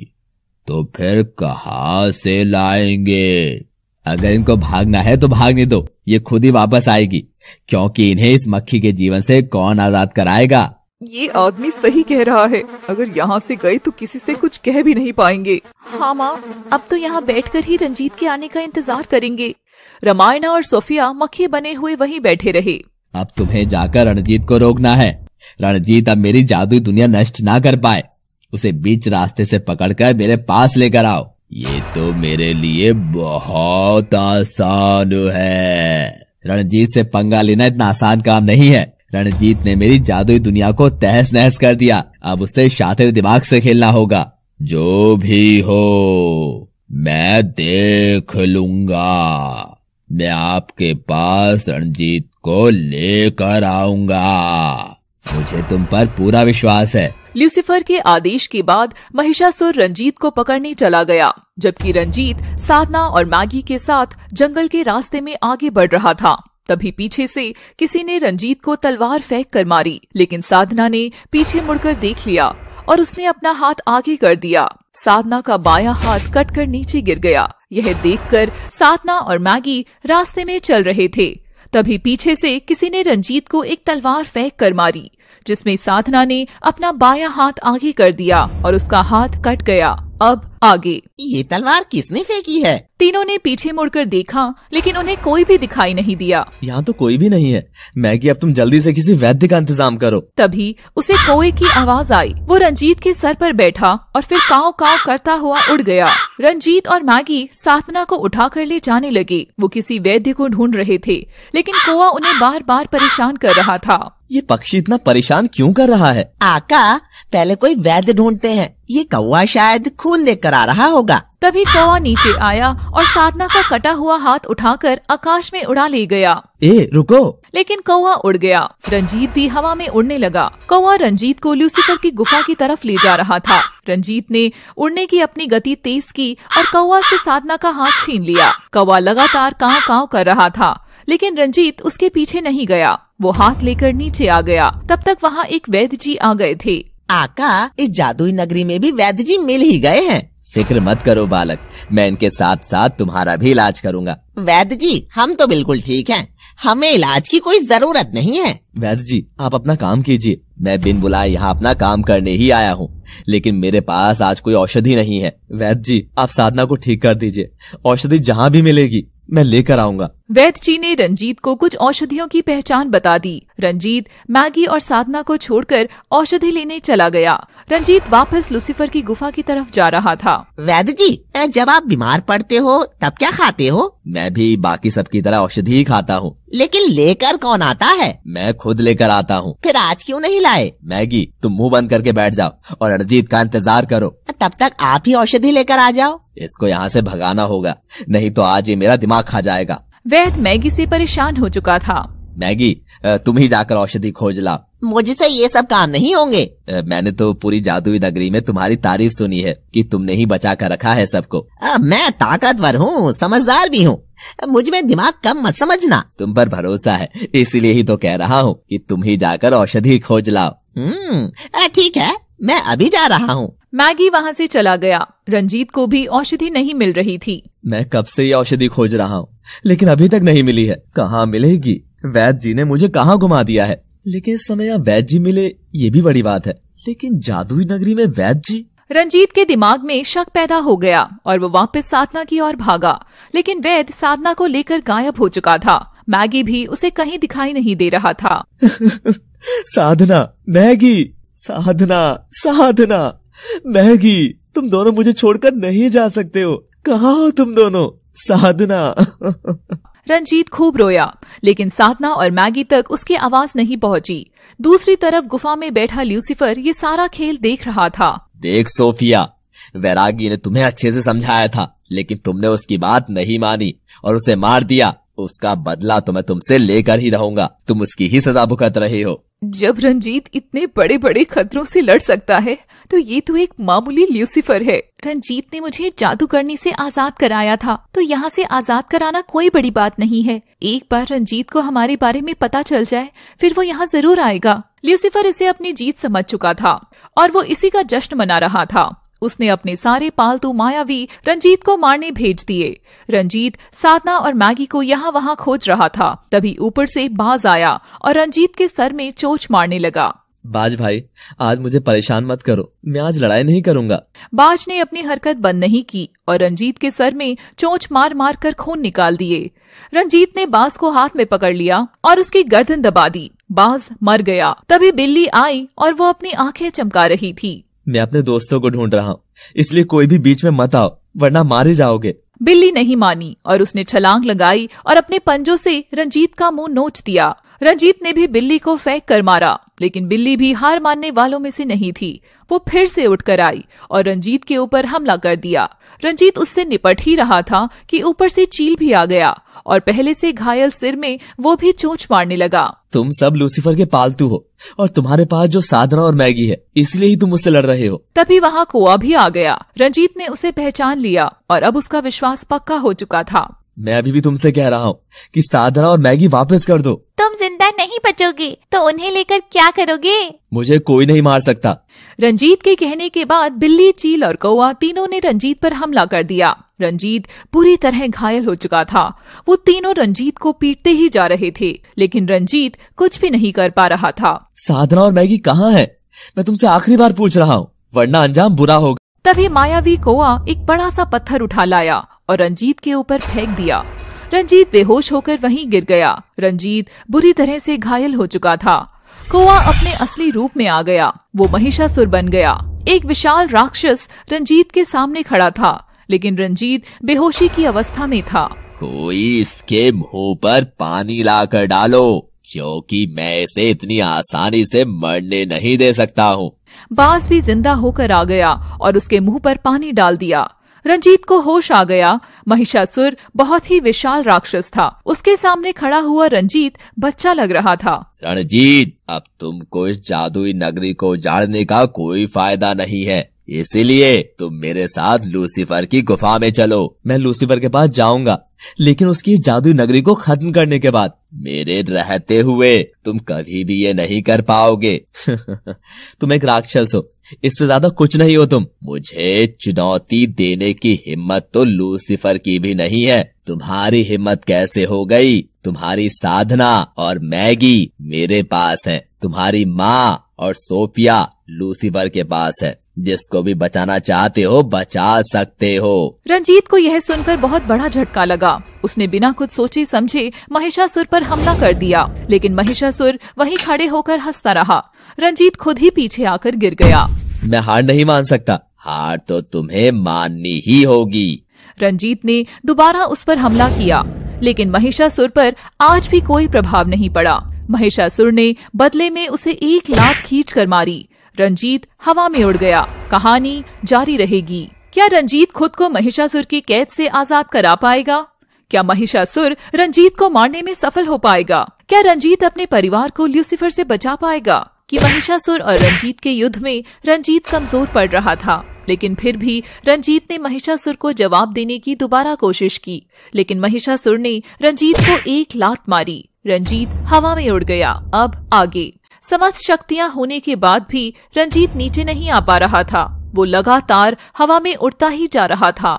तो फिर कहाँ से लाएंगे? अगर इनको भागना है तो भागने दो, ये खुद ही वापस आएगी, क्योंकि इन्हें इस मक्खी के जीवन से कौन आजाद कराएगा? ये आदमी सही कह रहा है। अगर यहाँ से गए तो किसी से कुछ कह भी नहीं पाएंगे। हाँ माँ, अब तो यहाँ बैठकर ही रंजीत के आने का इंतजार करेंगे। रामायणा और सोफिया मक्खी बने हुए वहीं बैठे रहे। अब तुम्हें जाकर रणजीत को रोकना है। रणजीत अब मेरी जादुई दुनिया नष्ट ना कर पाए। उसे बीच रास्ते से पकड़कर मेरे पास लेकर आओ। ये तो मेरे लिए बहुत आसान है। रणजीत से पंगा लेना इतना आसान काम नहीं है। रणजीत ने मेरी जादुई दुनिया को तहस नहस कर दिया। अब उससे शातिर दिमाग से खेलना होगा। जो भी हो मैं देख लूंगा। मैं आपके पास रणजीत को लेकर आऊंगा। मुझे तुम पर पूरा विश्वास है। लूसीफर के आदेश के बाद महिषासुर रंजीत को पकड़ने चला गया, जबकि रंजीत साधना और मैगी के साथ जंगल के रास्ते में आगे बढ़ रहा था। तभी पीछे से किसी ने रंजीत को तलवार फेंक कर मारी, लेकिन साधना ने पीछे मुड़कर देख लिया और उसने अपना हाथ आगे कर दिया। साधना का बायां हाथ कटकर नीचे गिर गया। यह देखकर साधना और मैगी रास्ते में चल रहे थे। तभी पीछे से किसी ने रंजीत को एक तलवार फेंक कर मारी, जिसमें साधना ने अपना बायां हाथ आगे कर दिया और उसका हाथ कट गया। अब आगे। ये तलवार किसने फेंकी है? तीनों ने पीछे मुड़कर देखा, लेकिन उन्हें कोई भी दिखाई नहीं दिया। यहाँ तो कोई भी नहीं है। मैगी, अब तुम जल्दी से किसी वैद्य का इंतजाम करो। तभी उसे कौवे की आवाज आई। वो रंजीत के सर पर बैठा और फिर काव काव करता हुआ उड़ गया। रंजीत और मैगी साधना को उठा कर ले जाने लगे। वो किसी वैद्य को ढूंढ रहे थे, लेकिन कौवा उन्हें बार बार परेशान कर रहा था। ये पक्षी इतना परेशान क्यों कर रहा है? आका, पहले कोई वैद्य ढूंढते हैं। ये कौवा शायद खून देकर आ रहा होगा। तभी कौवा नीचे आया और साधना का कटा हुआ हाथ उठाकर आकाश में उड़ा ले गया। ए, रुको! लेकिन कौवा उड़ गया। रंजीत भी हवा में उड़ने लगा। कौवा रंजीत को लूसीफर की गुफा की तरफ ले जा रहा था। रंजीत ने उड़ने की अपनी गति तेज की और कौवा से साधना का हाथ छीन लिया। कौवा लगातार काव काव कर रहा था, लेकिन रंजीत उसके पीछे नहीं गया। वो हाथ लेकर नीचे आ गया। तब तक वहाँ एक वैद्य जी आ गए थे। आका, इस जादुई नगरी में भी वैद्य जी मिल ही गए हैं। फिक्र मत करो बालक, मैं इनके साथ साथ तुम्हारा भी इलाज करूँगा। वैद्य जी, हम तो बिल्कुल ठीक हैं। हमें इलाज की कोई जरूरत नहीं है। वैद्य जी, आप अपना काम कीजिए। मैं बिन बुलाए यहाँ अपना काम करने ही आया हूँ, लेकिन मेरे पास आज कोई औषधि नहीं है। वैद्य जी, आप साधना को ठीक कर दीजिए। औषधि जहाँ भी मिलेगी मैं लेकर आऊंगा। वैद्य जी ने रंजीत को कुछ औषधियों की पहचान बता दी। रंजीत मैगी और साधना को छोड़कर औषधि लेने चला गया। रंजीत वापस लूसीफर की गुफा की तरफ जा रहा था। वैद्य जी, जब आप बीमार पड़ते हो तब क्या खाते हो? मैं भी बाकी सबकी तरह औषधि ही खाता हूँ। लेकिन लेकर कौन आता है? मैं खुद लेकर आता हूँ। फिर आज क्यों नहीं लाए? मैगी, तुम मुंह बंद करके बैठ जाओ और रंजीत का इंतजार करो। तब तक आप ही औषधि लेकर आ जाओ। इसको यहाँ से भगाना होगा, नहीं तो आज ये मेरा दिमाग खा जाएगा। वैद्य मैगी से परेशान हो चुका था। मैगी, तुम ही जाकर औषधि खोज लाओ। मुझसे ये सब काम नहीं होंगे। मैंने तो पूरी जादुई नगरी में तुम्हारी तारीफ सुनी है कि तुमने ही बचा कर रखा है सबको। मैं ताकतवर हूँ, समझदार भी हूँ। मुझ में दिमाग कम मत समझना। तुम पर भरोसा है, इसीलिए ही तो कह रहा हूँ कि तुम ही जाकर औषधि खोज लाओ। ठीक है, मैं अभी जा रहा हूँ। मैगी वहाँ से चला गया। रंजीत को भी औषधि नहीं मिल रही थी। मैं कब से ये औषधि खोज रहा हूँ, लेकिन अभी तक नहीं मिली है। कहाँ मिलेगी? वैद्य जी ने मुझे कहाँ घुमा दिया है। लेकिन इस समय यहाँ वैद्य जी मिले, ये भी बड़ी बात है। लेकिन जादुई नगरी में वैद्य जी? रंजीत के दिमाग में शक पैदा हो गया और वो वापस साधना की ओर भागा। लेकिन वैद्य साधना को लेकर गायब हो चुका था। मैगी भी उसे कहीं दिखाई नहीं दे रहा था। साधना, मैगी, साधना, साधना, मैगी, तुम दोनों मुझे छोड़कर नहीं जा सकते हो। कहाँ हो तुम दोनों? साधना। रंजीत खूब रोया, लेकिन साधना और मैगी तक उसकी आवाज नहीं पहुंची। दूसरी तरफ गुफा में बैठा लूसीफर ये सारा खेल देख रहा था। देख सोफिया, वैरागी ने तुम्हें अच्छे से समझाया था, लेकिन तुमने उसकी बात नहीं मानी और उसे मार दिया। उसका बदला तो मैं तुमसे लेकर ही रहूंगा। तुम उसकी ही सजा भुगत रहे हो। जब रंजीत इतने बड़े बड़े खतरों से लड़ सकता है, तो ये तो एक मामूली लूसीफर है। रंजीत ने मुझे जादूगरनी से आजाद कराया था, तो यहाँ से आजाद कराना कोई बड़ी बात नहीं है। एक बार रंजीत को हमारे बारे में पता चल जाए, फिर वो यहाँ जरूर आएगा। लूसीफर इसे अपनी जीत समझ चुका था और वो इसी का जश्न मना रहा था। उसने अपने सारे पालतू मायावी रंजीत को मारने भेज दिए। रंजीत साधना और मैगी को यहाँ वहाँ खोज रहा था। तभी ऊपर से बाज आया और रंजीत के सर में चोंच मारने लगा। बाज भाई, आज मुझे परेशान मत करो, मैं आज लड़ाई नहीं करूंगा। बाज ने अपनी हरकत बंद नहीं की और रंजीत के सर में चोंच मार मार कर खून निकाल दिए। रंजीत ने बाज को हाथ में पकड़ लिया और उसकी गर्दन दबा दी। बाज मर गया। तभी बिल्ली आई और वो अपनी आंखें चमका रही थी। मैं अपने दोस्तों को ढूंढ रहा हूँ, इसलिए कोई भी बीच में मत आओ, वरना मारे जाओगे। बिल्ली नहीं मानी और उसने छलांग लगाई और अपने पंजों से रंजीत का मुंह नोच दिया। रंजीत ने भी बिल्ली को फेंक कर मारा, लेकिन बिल्ली भी हार मानने वालों में से नहीं थी। वो फिर से उठकर आई और रंजीत के ऊपर हमला कर दिया। रंजीत उससे निपट ही रहा था कि ऊपर से चील भी आ गया और पहले से घायल सिर में वो भी चोंच मारने लगा। तुम सब लूसीफर के पालतू हो और तुम्हारे पास जो साधना और मैगी है, इसलिए ही तुम मुझसे लड़ रहे हो। तभी वहाँ कौवा भी आ गया। रंजीत ने उसे पहचान लिया और अब उसका विश्वास पक्का हो चुका था। मैं अभी भी तुमसे कह रहा हूँ कि साधना और मैगी वापस कर दो। तुम जिंदा नहीं बचोगे तो उन्हें लेकर क्या करोगे? मुझे कोई नहीं मार सकता। रंजीत के कहने के बाद बिल्ली, चील और कौवा तीनों ने रंजीत पर हमला कर दिया। रंजीत पूरी तरह घायल हो चुका था। वो तीनों रंजीत को पीटते ही जा रहे थे, लेकिन रंजीत कुछ भी नहीं कर पा रहा था। साधना और मैगी कहाँ है? मैं तुमसे आखिरी बार पूछ रहा हूँ, वरना अंजाम बुरा होगा। तभी मायावी कौआ एक बड़ा सा पत्थर उठा लाया और रंजीत के ऊपर फेंक दिया। रंजीत बेहोश होकर वहीं गिर गया। रंजीत बुरी तरह से घायल हो चुका था। कौआ अपने असली रूप में आ गया। वो महिषासुर बन गया। एक विशाल राक्षस रंजीत के सामने खड़ा था, लेकिन रंजीत बेहोशी की अवस्था में था। कोई इसके मुंह पर पानी लाकर डालो, क्योंकि मैं इसे इतनी आसानी से मरने नहीं दे सकता हूँ। बाज भी जिंदा होकर आ गया और उसके मुंह पर पानी डाल दिया। रंजीत को होश आ गया। महिषासुर बहुत ही विशाल राक्षस था। उसके सामने खड़ा हुआ रंजीत बच्चा लग रहा था। रणजीत, अब तुमको इस जादुई नगरी को उजाड़ने का कोई फायदा नहीं है, इसीलिए तुम मेरे साथ लूसीफर की गुफा में चलो। मैं लूसीफर के पास जाऊंगा, लेकिन उसकी जादुई नगरी को खत्म करने के बाद। मेरे रहते हुए तुम कभी भी ये नहीं कर पाओगे। तुम एक राक्षस हो, इससे ज्यादा कुछ नहीं हो तुम। मुझे चुनौती देने की हिम्मत तो लूसीफर की भी नहीं है। तुम्हारी हिम्मत कैसे हो गई? तुम्हारी साधना और मैगी मेरे पास है। तुम्हारी माँ और सोफिया लूसीफर के पास है। जिसको भी बचाना चाहते हो बचा सकते हो। रंजीत को यह सुनकर बहुत बड़ा झटका लगा। उसने बिना कुछ सोचे समझे महिषासुर पर हमला कर दिया, लेकिन महिषासुर वहीं खड़े होकर हंसता रहा। रंजीत खुद ही पीछे आकर गिर गया। मैं हार नहीं मान सकता। हार तो तुम्हें माननी ही होगी। रंजीत ने दोबारा उस पर हमला किया, लेकिन महिषासुर पर आज भी कोई प्रभाव नहीं पड़ा। महिषासुर ने बदले में उसे एक लात खींच कर मारी। रंजीत हवा में उड़ गया। कहानी जारी रहेगी। क्या रंजीत खुद को महिषासुर की कैद से आजाद करा पाएगा? क्या महिषासुर रंजीत को मारने में सफल हो पाएगा? क्या रंजीत अपने परिवार को लूसीफर से बचा पाएगा? कि महिषासुर और रंजीत के युद्ध में रंजीत कमजोर पड़ रहा था, लेकिन फिर भी रंजीत ने महिषासुर को जवाब देने की दोबारा कोशिश की, लेकिन महिषासुर ने रंजीत को एक लात मारी। रंजीत हवा में उड़ गया। अब आगे। समस्त शक्तियां होने के बाद भी रंजीत नीचे नहीं आ पा रहा था। वो लगातार हवा में उड़ता ही जा रहा था।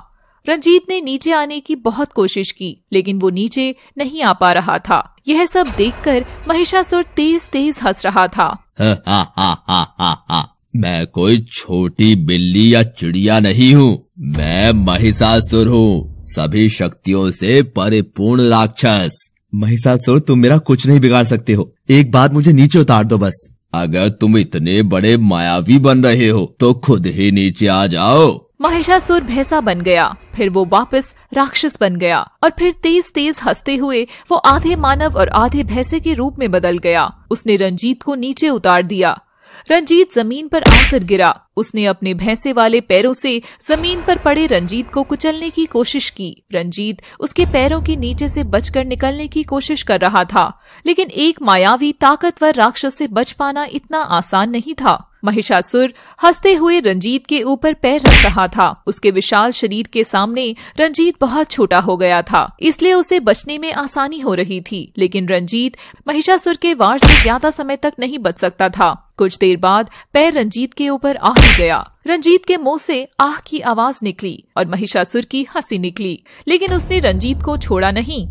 रंजीत ने नीचे आने की बहुत कोशिश की, लेकिन वो नीचे नहीं आ पा रहा था। यह सब देखकर महिषासुर तेज तेज हंस रहा था। मैं कोई छोटी बिल्ली या चिड़िया नहीं हूँ। मैं महिषासुर हूँ, सभी शक्तियों से परिपूर्ण राक्षस। महिषासुर, तुम मेरा कुछ नहीं बिगाड़ सकते हो। एक बात मुझे नीचे उतार दो बस। अगर तुम इतने बड़े मायावी बन रहे हो तो खुद ही नीचे आ जाओ। महिषासुर भैंसा बन गया, फिर वो वापस राक्षस बन गया और फिर तेज तेज हंसते हुए वो आधे मानव और आधे भैंसे के रूप में बदल गया। उसने रंजीत को नीचे उतार दिया। रंजीत जमीन पर आकर गिरा। उसने अपने भैंसे वाले पैरों से जमीन पर पड़े रंजीत को कुचलने की कोशिश की। रंजीत उसके पैरों के नीचे से बचकर निकलने की कोशिश कर रहा था, लेकिन एक मायावी ताकतवर राक्षस से बच पाना इतना आसान नहीं था। महिषासुर हंसते हुए रंजीत के ऊपर पैर रख रहा था। उसके विशाल शरीर के सामने रंजीत बहुत छोटा हो गया था, इसलिए उसे बचने में आसानी हो रही थी, लेकिन रंजीत महिषासुर के वार से ज्यादा समय तक नहीं बच सकता था। कुछ देर बाद पैर रंजीत के ऊपर आ ही गया। रंजीत के मुंह से आह की आवाज निकली और महिषासुर की हंसी निकली, लेकिन उसने रंजीत को छोड़ा नहीं।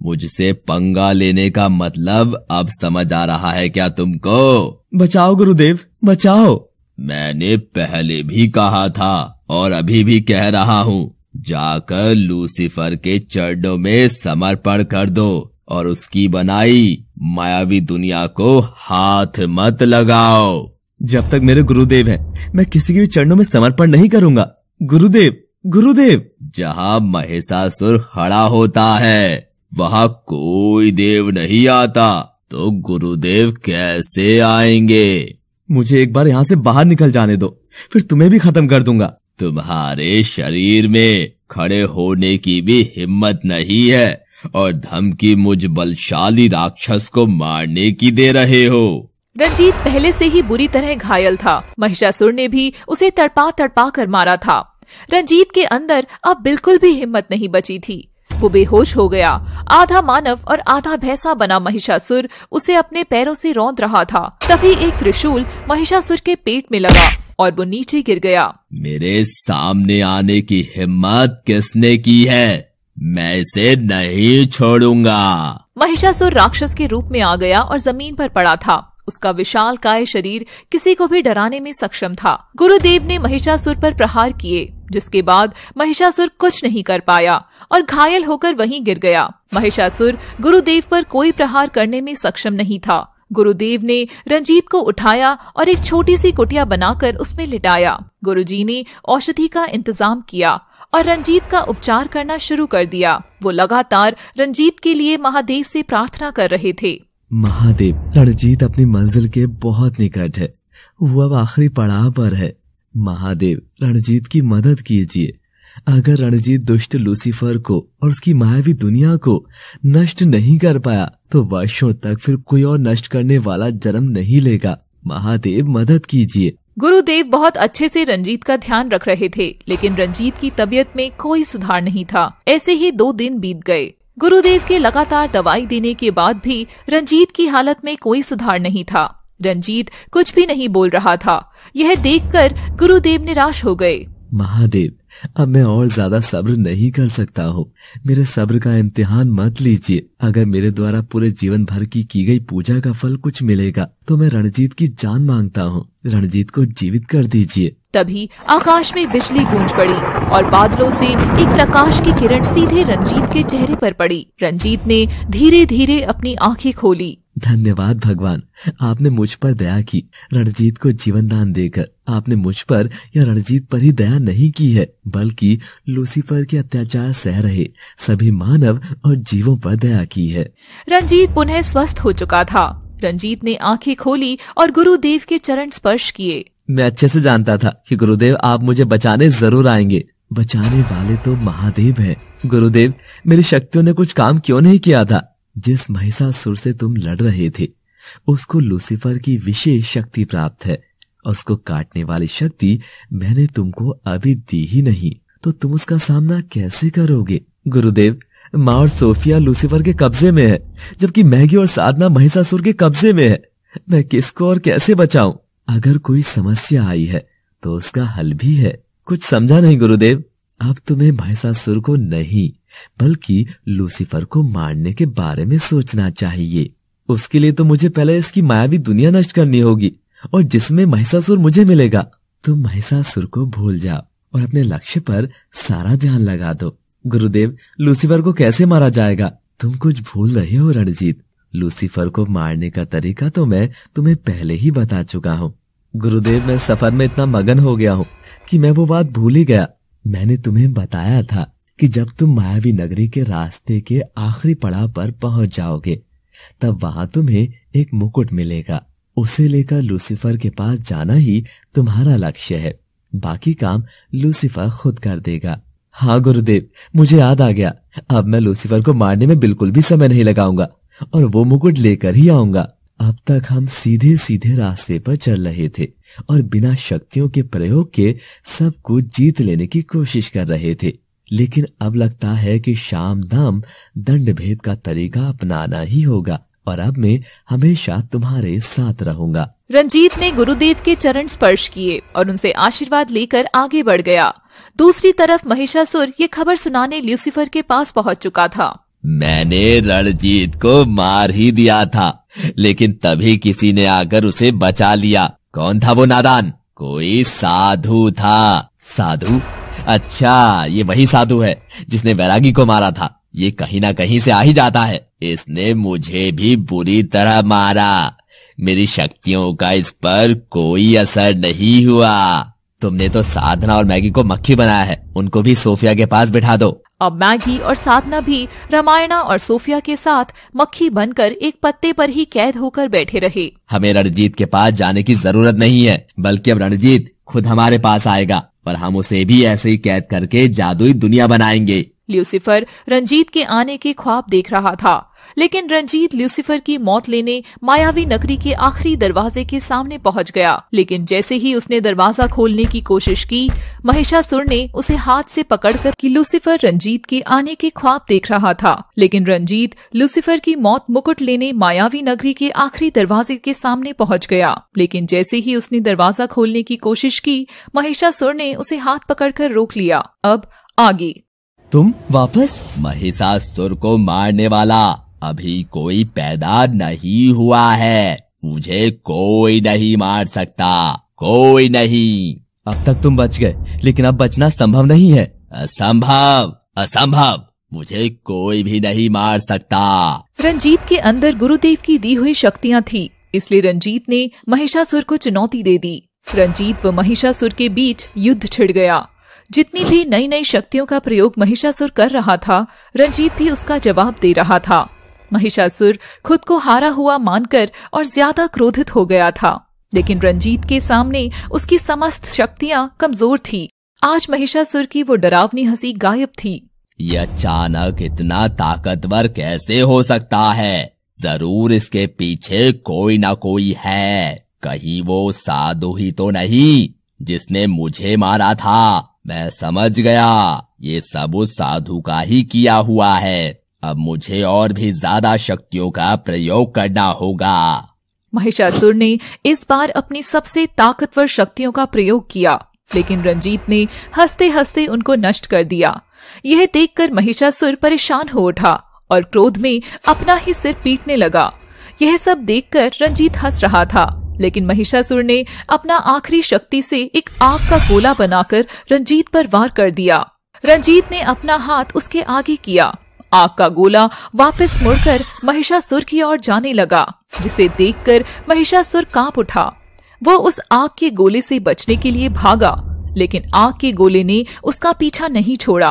मुझसे पंगा लेने का मतलब अब समझ आ रहा है क्या तुमको? बचाओ गुरुदेव, बचाओ। मैंने पहले भी कहा था और अभी भी कह रहा हूँ, जाकर लूसीफर के चरणों में समर्पण कर दो और उसकी बनाई मायावी दुनिया को हाथ मत लगाओ। जब तक मेरे गुरुदेव हैं, मैं किसी के भी चरणों में समर्पण नहीं करूंगा। गुरुदेव, गुरुदेव। जहाँ महिषासुर खड़ा होता है वहाँ कोई देव नहीं आता, तो गुरुदेव कैसे आएंगे? मुझे एक बार यहाँ से बाहर निकल जाने दो, फिर तुम्हें भी खत्म कर दूंगा। तुम्हारे शरीर में खड़े होने की भी हिम्मत नहीं है और धमकी मुझ बलशाली राक्षस को मारने की दे रहे हो। रंजीत पहले से ही बुरी तरह घायल था। महिषासुर ने भी उसे तड़पा तड़पा कर मारा था। रंजीत के अंदर अब बिल्कुल भी हिम्मत नहीं बची थी। वो बेहोश हो गया। आधा मानव और आधा भैंसा बना महिषासुर उसे अपने पैरों से रौंद रहा था। तभी एक त्रिशूल महिषासुर के पेट में लगा और वो नीचे गिर गया। मेरे सामने आने की हिम्मत किसने की है? मैं इसे नहीं छोड़ूंगा। महिषासुर राक्षस के रूप में आ गया और जमीन पर पड़ा था। उसका विशालकाय शरीर किसी को भी डराने में सक्षम था। गुरुदेव ने महिषासुर पर प्रहार किए, जिसके बाद महिषासुर कुछ नहीं कर पाया और घायल होकर वहीं गिर गया। महिषासुर गुरुदेव पर कोई प्रहार करने में सक्षम नहीं था। गुरुदेव ने रंजीत को उठाया और एक छोटी सी कुटिया बनाकर उसमें लिटाया। गुरुजी ने औषधि का इंतजाम किया और रंजीत का उपचार करना शुरू कर दिया। वो लगातार रंजीत के लिए महादेव से प्रार्थना कर रहे थे। महादेव, रणजीत अपनी मंजिल के बहुत निकट है, वो अब आखिरी पड़ाव पर है। महादेव, रणजीत की मदद कीजिए। अगर रणजीत दुष्ट लूसीफर को और उसकी मायावी दुनिया को नष्ट नहीं कर पाया तो वर्षों तक फिर कोई और नष्ट करने वाला जन्म नहीं लेगा। महादेव, मदद कीजिए। गुरुदेव बहुत अच्छे से रंजीत का ध्यान रख रहे थे, लेकिन रंजीत की तबीयत में कोई सुधार नहीं था। ऐसे ही 2 दिन बीत गए। गुरुदेव के लगातार दवाई देने के बाद भी रंजीत की हालत में कोई सुधार नहीं था। रंजीत कुछ भी नहीं बोल रहा था। यह देखकर गुरुदेव निराश हो गए। महादेव, अब मैं और ज्यादा सब्र नहीं कर सकता हूँ। मेरे सब्र का इम्तिहान मत लीजिए। अगर मेरे द्वारा पूरे जीवन भर की गई पूजा का फल कुछ मिलेगा तो मैं रणजीत की जान मांगता हूँ। रणजीत को जीवित कर दीजिए। तभी आकाश में बिजली गूंज पड़ी और बादलों से एक प्रकाश की किरण सीधे रंजीत के चेहरे पर पड़ी। रंजीत ने धीरे धीरे अपनी आंखें खोली। धन्यवाद भगवान, आपने मुझ पर दया की। रणजीत को जीवन दान देकर आपने मुझ पर या रणजीत पर ही दया नहीं की है, बल्कि लूसीफर के अत्याचार सह रहे सभी मानव और जीवों पर दया की है। रंजीत पुनः स्वस्थ हो चुका था। रंजीत ने आंखें खोली और गुरुदेव के चरण स्पर्श किए। मैं अच्छे से जानता था कि गुरुदेव आप मुझे बचाने जरूर आएंगे। बचाने वाले तो महादेव हैं। गुरुदेव, मेरी शक्तियों ने कुछ काम क्यों नहीं किया था? जिस महिषासुर से तुम लड़ रहे थे उसको लूसीफर की विशेष शक्ति प्राप्त है और उसको काटने वाली शक्ति मैंने तुमको अभी दी ही नहीं, तो तुम उसका सामना कैसे करोगे? गुरुदेव, माँ और सोफिया लूसीफर के कब्जे में है, जबकि मैगी और साधना महिषासुर के कब्जे में है। मैं किसको और कैसे बचाऊं? अगर कोई समस्या आई है तो उसका हल भी है। कुछ समझा नहीं गुरुदेव? अब तुम्हें महिषासुर को नहीं बल्कि लूसीफर को मारने के बारे में सोचना चाहिए। उसके लिए तो मुझे पहले इसकी मायावी दुनिया नष्ट करनी होगी और जिसमें महिषासुर मुझे मिलेगा। तुम महिषासुर को भूल जाओ और अपने लक्ष्य पर सारा ध्यान लगा दो। गुरुदेव, लूसीफर को कैसे मारा जाएगा? तुम कुछ भूल रहे हो रणजीत। लूसीफर को मारने का तरीका तो मैं तुम्हें पहले ही बता चुका हूँ। गुरुदेव, मैं सफर में इतना मगन हो गया हूँ कि मैं वो बात भूल ही गया। मैंने तुम्हें बताया था कि जब तुम मायावी नगरी के रास्ते के आखिरी पड़ाव पर पहुंच जाओगे तब वहां तुम्हें एक मुकुट मिलेगा। उसे लेकर लूसीफर के पास जाना ही तुम्हारा लक्ष्य है। बाकी काम लूसीफर खुद कर देगा। हाँ गुरुदेव, मुझे याद आ गया। अब मैं लूसीफर को मारने में बिल्कुल भी समय नहीं लगाऊंगा और वो मुकुट लेकर ही आऊंगा। अब तक हम सीधे सीधे रास्ते पर चल रहे थे और बिना शक्तियों के प्रयोग के सब कुछ जीत लेने की कोशिश कर रहे थे, लेकिन अब लगता है कि शाम दाम दंड भेद का तरीका अपनाना ही होगा और अब मैं हमेशा तुम्हारे साथ रहूंगा। रंजीत ने गुरुदेव के चरण स्पर्श किए और उनसे आशीर्वाद लेकर आगे बढ़ गया। दूसरी तरफ महिषासुर ये खबर सुनाने लूसीफर के पास पहुंच चुका था। मैंने रणजीत को मार ही दिया था, लेकिन तभी किसी ने आकर उसे बचा लिया। कौन था वो नादान? कोई साधु था। साधु? अच्छा, ये वही साधु है जिसने वैरागी को मारा था। ये कहीं ना कहीं से आ ही जाता है। इसने मुझे भी बुरी तरह मारा। मेरी शक्तियों का इस पर कोई असर नहीं हुआ। तुमने तो साधना और मैगी को मक्खी बनाया है। उनको भी सोफिया के पास बिठा दो। अब मैगी और साधना भी रामायणा और सोफिया के साथ मक्खी बनकर एक पत्ते पर ही कैद होकर बैठे रहे। हमें रणजीत के पास जाने की जरूरत नहीं है, बल्कि अब रणजीत खुद हमारे पास आएगा और हम उसे भी ऐसे ही कैद करके जादुई दुनिया बनाएंगे। लूसीफर रंजीत के आने के ख्वाब देख रहा था, लेकिन रंजीत लूसीफर की मौत लेने मायावी नगरी के आखिरी दरवाजे के सामने पहुंच गया। लेकिन जैसे ही उसने दरवाजा खोलने की कोशिश की, महिषासुर ने उसे हाथ से पकड़कर कि लूसीफर रंजीत के आने के ख्वाब देख रहा था। लेकिन रंजीत लूसीफर की मौत मुकुट लेने मायावी नगरी के आखिरी दरवाजे के सामने पहुंच गया। लेकिन जैसे ही उसने दरवाजा खोलने की कोशिश की, महिषासुर ने उसे हाथ पकड़कर रोक लिया। अब आगे। तुम वापस? महिषासुर को मारने वाला अभी कोई पैदा नहीं हुआ है। मुझे कोई नहीं मार सकता, कोई नहीं। अब तक तुम बच गए, लेकिन अब बचना संभव नहीं है। असंभव, असंभव, मुझे कोई भी नहीं मार सकता। रंजीत के अंदर गुरुदेव की दी हुई शक्तियां थी, इसलिए रंजीत ने महिषासुर को चुनौती दे दी। रंजीत व महिषासुर के बीच युद्ध छिड़ गया। जितनी भी नई नई शक्तियों का प्रयोग महिषासुर कर रहा था, रंजीत भी उसका जवाब दे रहा था। महिषासुर खुद को हारा हुआ मानकर और ज्यादा क्रोधित हो गया था, लेकिन रंजीत के सामने उसकी समस्त शक्तियां कमजोर थी। आज महिषासुर की वो डरावनी हंसी गायब थी। ये अचानक इतना ताकतवर कैसे हो सकता है? जरूर इसके पीछे कोई ना कोई है। कहीं वो साधु ही तो नहीं जिसने मुझे मारा था। मैं समझ गया, ये सब उस साधु का ही किया हुआ है। अब मुझे और भी ज्यादा शक्तियों का प्रयोग करना होगा। महिषासुर ने इस बार अपनी सबसे ताकतवर शक्तियों का प्रयोग किया, लेकिन रंजीत ने हंसते हंसते उनको नष्ट कर दिया। यह देखकर महिषासुर परेशान हो उठा और क्रोध में अपना ही सिर पीटने लगा। यह सब देखकर रंजीत हंस रहा था, लेकिन महिषासुर ने अपना आखिरी शक्ति से एक आग का गोला बनाकर रंजीत पर वार कर दिया। रंजीत ने अपना हाथ उसके आगे किया। आग का गोला वापस मुड़कर महिषासुर की ओर जाने लगा, जिसे देखकर महिषासुर कांप उठा। वो उस आग के गोले से बचने के लिए भागा, लेकिन आग के गोले ने उसका पीछा नहीं छोड़ा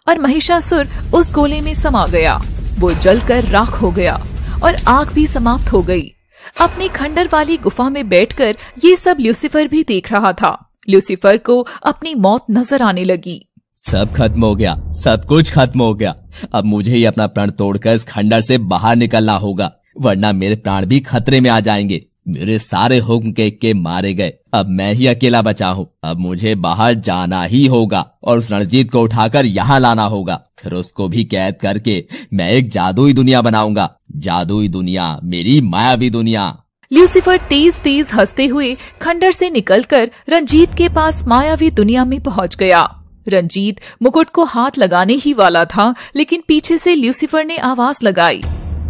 और महिषासुर उस गोले में समा गया। वो जलकर राख हो गया और आग भी समाप्त हो गई। अपनी खंडर वाली गुफा में बैठकर ये सब ल्यूसीफर भी देख रहा था। ल्यूसीफर को अपनी मौत नजर आने लगी। सब खत्म हो गया, सब कुछ खत्म हो गया। अब मुझे ही अपना प्राण तोड़कर इस खंडर से बाहर निकलना होगा, वरना मेरे प्राण भी खतरे में आ जाएंगे। मेरे सारे हुक्म के मारे गए, अब मैं ही अकेला बचा हूँ। अब मुझे बाहर जाना ही होगा और उस रणजीत को उठाकर यहाँ लाना होगा। फिर उसको भी कैद करके मैं एक जादुई दुनिया बनाऊंगा। जादुई दुनिया, मेरी मायावी दुनिया। ल्यूसीफर तेज तेज हंसते हुए खंडर से निकलकर रंजीत के पास मायावी दुनिया में पहुंच गया। रंजीत मुकुट को हाथ लगाने ही वाला था, लेकिन पीछे से ल्यूसीफर ने आवाज लगाई।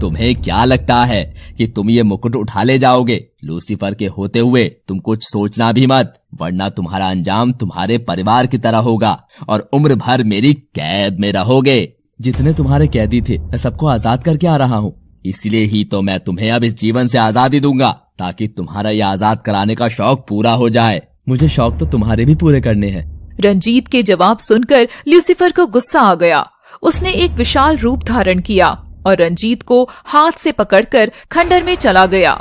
तुम्हें क्या लगता है कि तुम ये मुकुट उठा ले जाओगे? लूसीफर के होते हुए तुम कुछ सोचना भी मत, वरना तुम्हारा अंजाम तुम्हारे परिवार की तरह होगा और उम्र भर मेरी कैद में रहोगे। जितने तुम्हारे कैदी थे, मैं सबको आजाद करके आ रहा हूँ। इसलिए ही तो मैं तुम्हें अब इस जीवन से आजादी दूंगा, ताकि तुम्हारा ये आजाद कराने का शौक पूरा हो जाए। मुझे शौक तो तुम्हारे भी पूरे करने हैं। रंजीत के जवाब सुनकर ल्यूसीफर को गुस्सा आ गया। उसने एक विशाल रूप धारण किया और रंजीत को हाथ से पकड़कर खंडर में चला गया।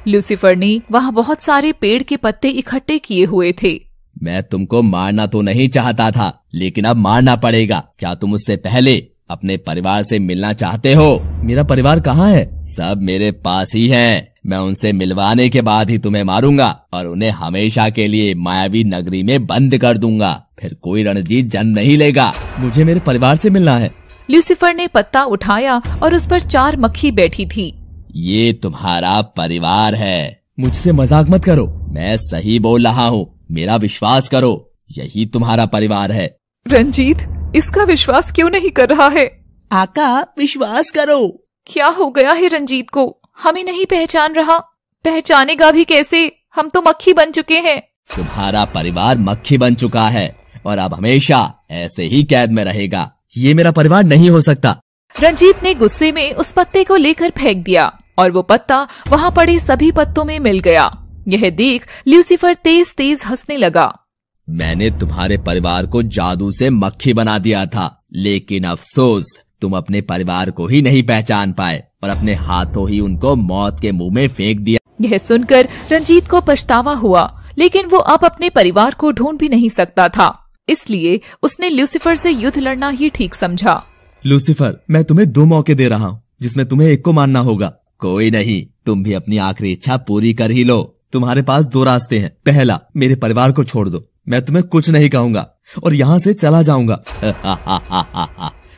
लूसीफर ने वहाँ बहुत सारे पेड़ के पत्ते इकट्ठे किए हुए थे। मैं तुमको मारना तो नहीं चाहता था, लेकिन अब मारना पड़ेगा। क्या तुम उससे पहले अपने परिवार से मिलना चाहते हो? मेरा परिवार कहाँ है? सब मेरे पास ही है। मैं उनसे मिलवाने के बाद ही तुम्हें मारूंगा और उन्हें हमेशा के लिए मायावी नगरी में बंद कर दूंगा। फिर कोई रणजीत जन्म नहीं लेगा। मुझे मेरे परिवार से मिलना है। लूसीफर ने पत्ता उठाया और उस पर 4 मक्खी बैठी थी। ये तुम्हारा परिवार है। मुझसे मजाक मत करो, मैं सही बोल रहा हूँ। मेरा विश्वास करो, यही तुम्हारा परिवार है। रंजीत इसका विश्वास क्यों नहीं कर रहा है? आका विश्वास करो। क्या हो गया है रंजीत को? हमें नहीं पहचान रहा। पहचानेगा भी कैसे? हम तो मक्खी बन चुके हैं। तुम्हारा परिवार मक्खी बन चुका है और अब हमेशा ऐसे ही कैद में रहेगा। ये मेरा परिवार नहीं हो सकता। रंजीत ने गुस्से में उस पत्ते को लेकर फेंक दिया और वो पत्ता वहाँ पड़े सभी पत्तों में मिल गया। यह देख लूसीफर तेज तेज हंसने लगा। मैंने तुम्हारे परिवार को जादू से मक्खी बना दिया था, लेकिन अफसोस तुम अपने परिवार को ही नहीं पहचान पाए और अपने हाथों ही उनको मौत के मुंह में फेंक दिया। यह सुनकर रंजीत को पछतावा हुआ, लेकिन वो अब अपने परिवार को ढूंढ भी नहीं सकता था। इसलिए उसने लूसीफर से युद्ध लड़ना ही ठीक समझा। लूसीफर, मैं तुम्हें 2 मौके दे रहा हूँ, जिसमें तुम्हें एक को मानना होगा। कोई नहीं, तुम भी अपनी आखिरी इच्छा पूरी कर ही लो। तुम्हारे पास 2 रास्ते हैं। पहला, मेरे परिवार को छोड़ दो, मैं तुम्हें कुछ नहीं कहूंगा और यहाँ से चला जाऊंगा।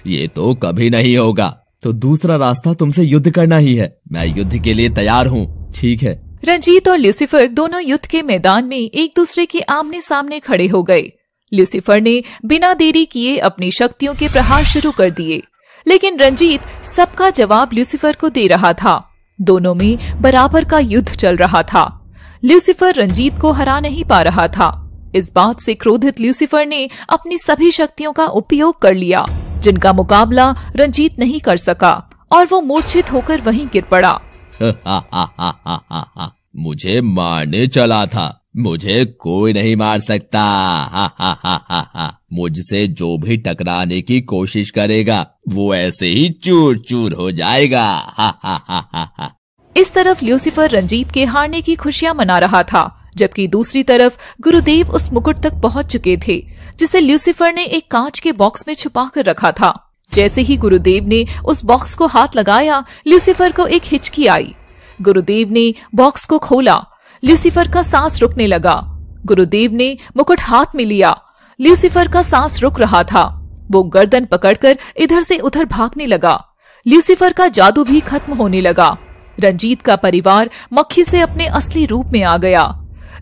ये तो कभी नहीं होगा। तो दूसरा रास्ता तुमसे युद्ध करना ही है। मैं युद्ध के लिए तैयार हूँ। ठीक है। रंजीत और लूसीफर दोनों युद्ध के मैदान में एक दूसरे के आमने सामने खड़े हो गए। लूसीफर ने बिना देरी किए अपनी शक्तियों के प्रहार शुरू कर दिए, लेकिन रंजीत सबका जवाब लूसीफर को दे रहा था। दोनों में बराबर का युद्ध चल रहा था। ल्यूसीफर रंजीत को हरा नहीं पा रहा था। इस बात से क्रोधित ल्यूसीफर ने अपनी सभी शक्तियों का उपयोग कर लिया, जिनका मुकाबला रंजीत नहीं कर सका, और वो मूर्छित होकर वहीं गिर पड़ा। मुझे मारने चला था, मुझे कोई नहीं मार सकता। मुझसे जो भी टकराने की कोशिश करेगा वो ऐसे ही चूर चूर हो जाएगा। इस तरफ ल्यूसीफर रंजीत के हारने की खुशियां मना रहा था, जबकि दूसरी तरफ गुरुदेव उस मुकुट तक पहुंच चुके थे, जिसे ल्यूसीफर ने एक कांच के बॉक्स में छुपा कर रखा था। जैसे ही गुरुदेव ने उस बॉक्स को हाथ लगाया, ल्यूसीफर को एक हिचकी आई। गुरुदेव ने बॉक्स को खोला। ल्यूसीफर का सांस रुकने लगा। गुरुदेव ने मुकुट हाथ में लिया। ल्यूसीफर का सांस रुक रहा था। वो गर्दन पकड़कर इधर से उधर भागने लगा। ल्यूसीफर का जादू भी खत्म होने लगा। रंजीत का परिवार मक्खी से अपने असली रूप में आ गया।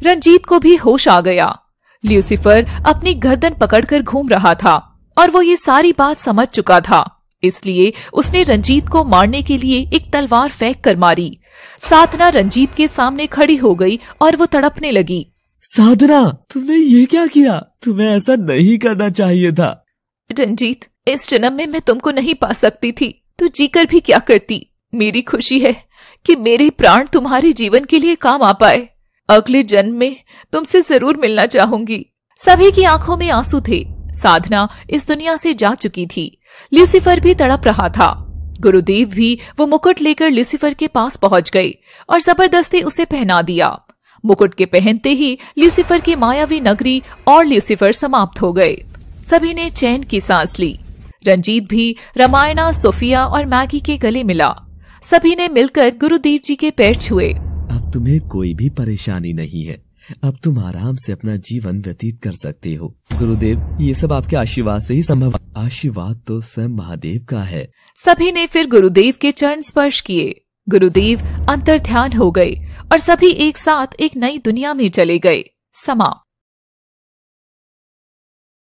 रंजीत को भी होश आ गया। ल्यूसीफर अपनी गर्दन पकड़कर घूम रहा था और वो ये सारी बात समझ चुका था, इसलिए उसने रंजीत को मारने के लिए एक तलवार फेंक कर मारी। साधना रंजीत के सामने खड़ी हो गई और वो तड़पने लगी। साधना, तुमने ये क्या किया? तुम्हें ऐसा नहीं करना चाहिए था। रंजीत, इस जन्म में मैं तुमको नहीं पा सकती थी, तो जीकर भी क्या करती। मेरी खुशी है कि मेरे प्राण तुम्हारे जीवन के लिए काम आ पाए। अगले जन्म में तुमसे जरूर मिलना चाहूंगी। सभी की आंखों में आंसू थे। साधना इस दुनिया से जा चुकी थी। ल्यूसीफर भी तड़प रहा था। गुरुदेव भी वो मुकुट लेकर ल्यूसीफर के पास पहुंच गए और जबरदस्ती उसे पहना दिया। मुकुट के पहनते ही ल्यूसीफर की मायावी नगरी और ल्यूसीफर समाप्त हो गए। सभी ने चैन की सांस ली। रंजीत भी रामायणा, सोफिया और मैगी के गले मिला। सभी ने मिलकर गुरुदेव जी के पैर छुए। अब तुम्हें कोई भी परेशानी नहीं है। अब तुम आराम से अपना जीवन व्यतीत कर सकते हो। गुरुदेव, ये सब आपके आशीर्वाद से ही संभव। आशीर्वाद तो स्वयं महादेव का है। सभी ने फिर गुरुदेव के चरण स्पर्श किए। गुरुदेव अंतर्ध्यान हो गए और सभी एक साथ एक नई दुनिया में चले गए। समाप्त।